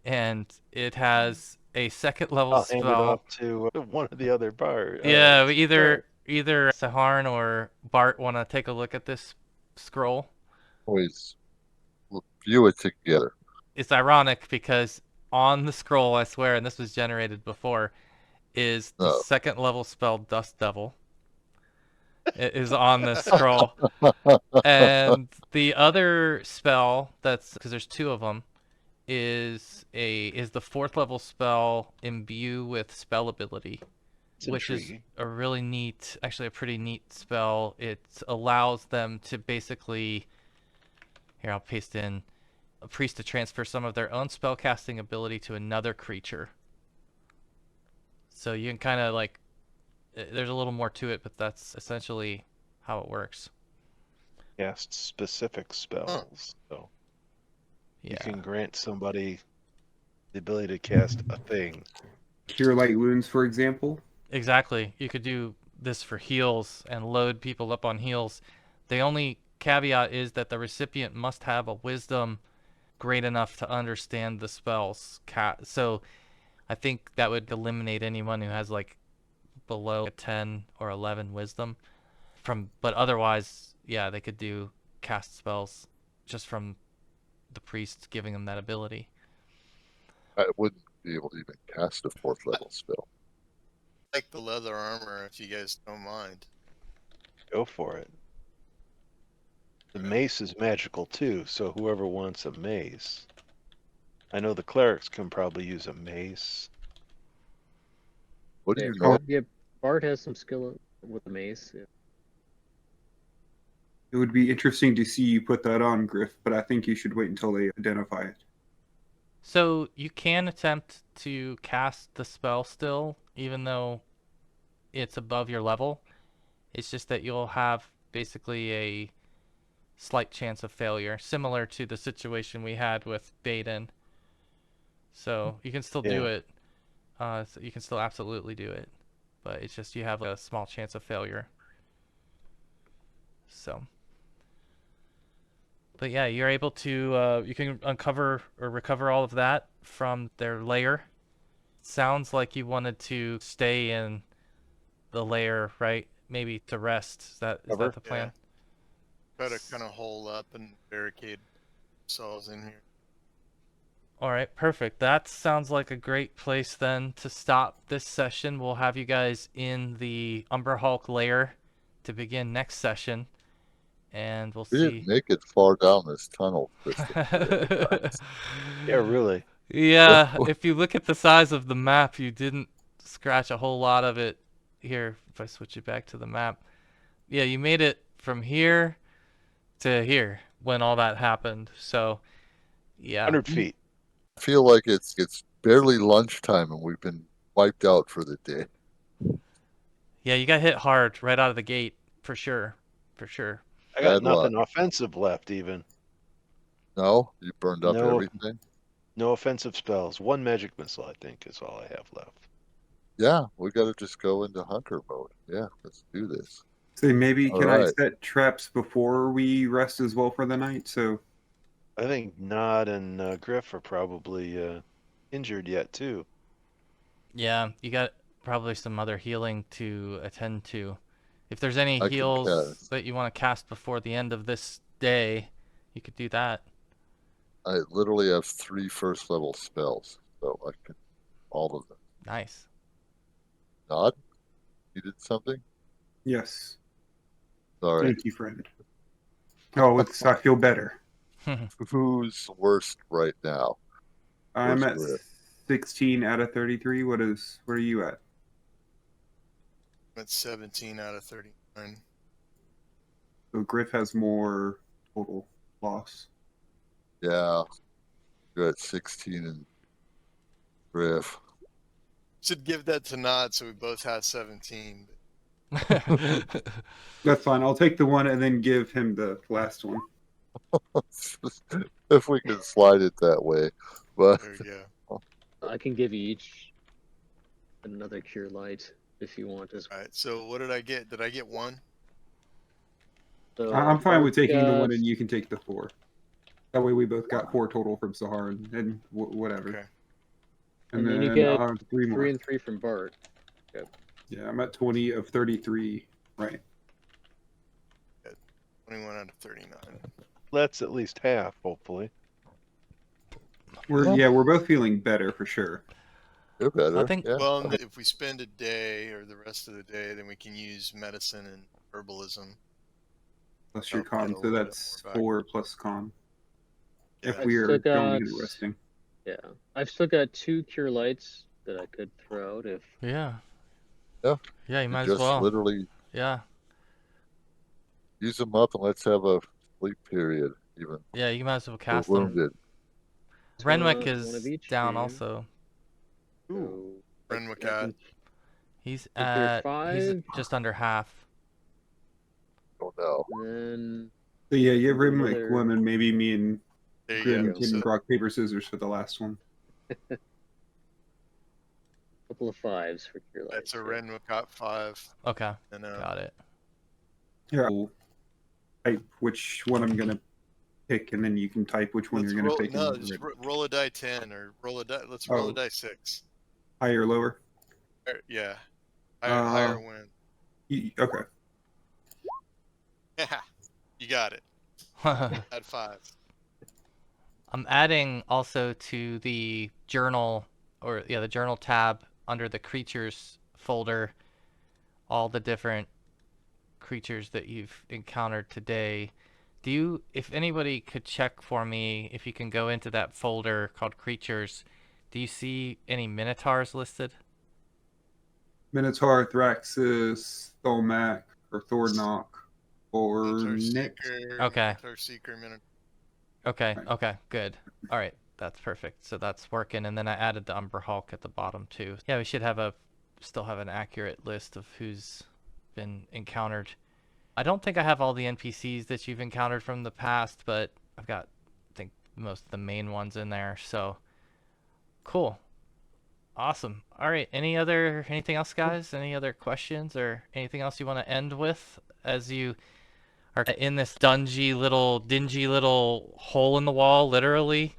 and it has a second level I'll hand it spell. off to one of the other bar. Yeah, either Saharn or Bart want to take a look at this scroll. Always view it together. It's ironic because on the scroll, I swear, and this was generated before, is the second level spell Dust Devil. It is on this scroll. And the other spell, that's because there's 2 of them, is the 4th level spell Imbue with Spell Ability, It's which intriguing. is a really neat, actually a pretty neat spell. It allows them to basically, here I'll paste in, a priest to transfer some of their own spellcasting ability to another creature. So you can kind of like, there's a little more to it, but that's essentially how it works. Cast specific spells. So Yeah. you can grant somebody the ability to cast a thing. Cure light wounds, for example. Exactly. You could do this for heals and load people up on heals. The only caveat is that the recipient must have a wisdom great enough to understand the spells. So I think that would eliminate anyone who has like below 10 or 11 wisdom. But otherwise, yeah, they could do cast spells just from the priest giving them that ability. I wouldn't be able to even cast a 4th level spell. Like the leather armor, if you guys don't mind. Go for it. The mace is magical too, so whoever wants a mace. I know the clerics can probably use a mace. What do Yeah, you know? Yeah, Bart has some skill with the mace. Yeah. It would be interesting to see you put that on, Griff, but I think you should wait until they identify it. So you can attempt to cast the spell still, even though it's above your level. It's just that you'll have basically a slight chance of failure, similar to the situation we had with Baden. So you can still do Yeah. it. So you can still absolutely do it, but it's just you have a small chance of failure. So, but yeah, you're able to you can uncover or recover all of that from their lair. Sounds like you wanted to stay in the lair, right? Maybe to rest. Is that Cover? the plan? Try to kind of hole up and barricade ourselves in here. All right, perfect. That sounds like a great place then to stop this session. We'll have you guys in the Umber Hulk lair to begin next session, and we'll We see. didn't make it far down this tunnel, Kristen. Yeah, really. Yeah, if you look at the size of the map, you didn't scratch a whole lot of it. Here, if I switch it back to the map. Yeah, you made it from here to here when all that happened. So, yeah. 100 feet. I feel like it's barely lunchtime and we've been wiped out for the day. Yeah, you got hit hard right out of the gate, for sure. For sure. I got Bad luck. nothing offensive left, even. No, you burned up No. everything. No offensive spells. One magic missile, I think, is all I have left. Yeah, we got to just go into hunter mode. Yeah, let's do this. So maybe All can I right. set traps before we rest as well for the night? So I think Nod and Griff are probably injured yet, too. Yeah, you got probably some other healing to attend to. If there's any I can heals cast. that you want to cast before the end of this day, you could do that. I literally have 3 first level spells, so I can all of them. Nice. Nod, you did something? yes, Sorry. thank you, friend. Oh, I feel better. Who's worst right now? I'm Where's at Griff? 16 out of 33. What are you at? I'm at 17 out of 39. So Griff has more total loss. Yeah, you're at 16 and Griff. Should give that to Nod so we both have 17. That's fine. I'll take the one and then give him the last one. If we can slide it that way. But There we go. I can give you each another cure light if you want as well. All right. So what did I get? Did I get 1? So I'm fine with Bart taking the got- one and you can take the 4. That way we both got 4 total from Sahar and whatever. Okay. And then you get 3 more. 3 and 3 from Bart. Yeah, I'm at 20 of 33. Right. 21 out of 39. That's at least half, hopefully. We're both feeling better for sure. you're better. I think- Yeah. Well, and if we spend a day or the rest of the day, then we can use medicine and herbalism. Plus your Oh, con, that'll so get that's us back. 4 plus con. If Yeah. we I've are still going got- into resting. Yeah, I've still got 2 cure lights that I could throw out if. Yeah. Yeah. Yeah, you might as Just well. literally Yeah. use them up and let's have a sleep period. Even Yeah, you might as well we're cast them. wounded. Renwick one of is each down for you. also. So, Renwick I at? can- He's there at he's 5? just under half. Oh no. And then So yeah, you have Renwick Another- one and maybe me and There you Grim go. can So rock, paper, scissors for the last one. a couple of 5s for cure lights. that's a yeah. Renwick at 5. Okay, And got it. Yeah. I'll type which one I'm gonna pick, and then you can type which one let's you're gonna roll, pick. no, and just read. roll a die 10 or roll a die. Let's roll Oh. a die 6. Higher or lower? Yeah. Higher win. Okay. Yeah. You got it. At 5. I'm adding also to the journal, or yeah, the journal tab under the creatures folder, all the different creatures that you've encountered today. Do you, if anybody could check for me, if you can go into that folder called creatures, do you see any minotaurs listed? Minotaur, Thraxus, Tholmak, or Thornok, or Minotaur Nick. Seeker, Okay. Minotaur Seeker, Minotaur. Okay, Right. okay, good. All right, That's perfect. So that's working, and then I added the Umber Hulk at the bottom too. Yeah, we should still have an accurate list of who's been encountered. I don't think I have all the NPCs that you've encountered from the past, but I've got, I think, most of the main ones in there. So cool. Awesome. All right. Anything else, guys? Any other questions or anything else you want to end with as you are in this dingy little hole in the wall, literally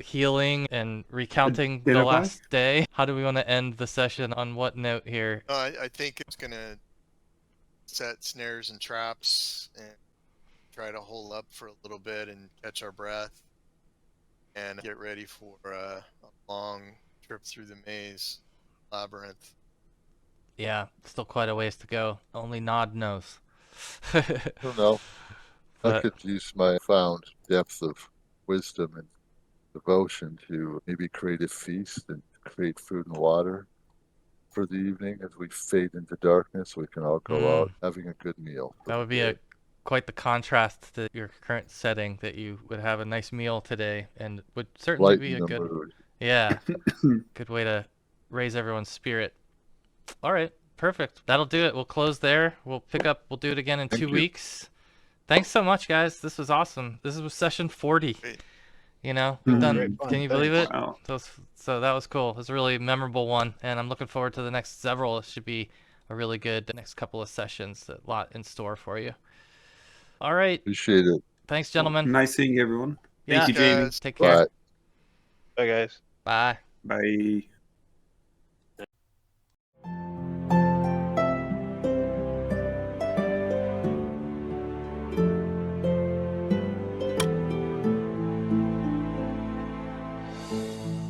healing and recounting the Dinner bag? last day? How do we want to end the session? On what note here? I think it's gonna set snares and traps and try to hold up for a little bit and catch our breath and get ready for a long trip through the maze labyrinth. Yeah, still quite a ways to go. Only Nod knows. I don't know. I But- could use my found depth of wisdom and devotion to maybe create a feast and create food and water for the evening as we fade into darkness. We can all go out having a good meal. That would be quite the contrast to your current setting, that you would have a nice meal today and would certainly be a lighten the good, mood. yeah, good way to raise everyone's spirit. All right, perfect. That'll do it. We'll close there. We'll do it again in Thank 2 you. weeks. Thanks so much, guys. This was awesome. This was session 40. Great. You know, we've done. Great fun. Can you believe it? Wow. So that was cool. It was a really memorable one, and I'm looking forward to the next several. It should be a really good next couple of sessions. A lot in store for you. All right. Appreciate it. Thanks, gentlemen. Nice seeing everyone. Yeah. Thank you, Jamie. Guys. Take care. Bye. Bye, guys. Bye. Bye.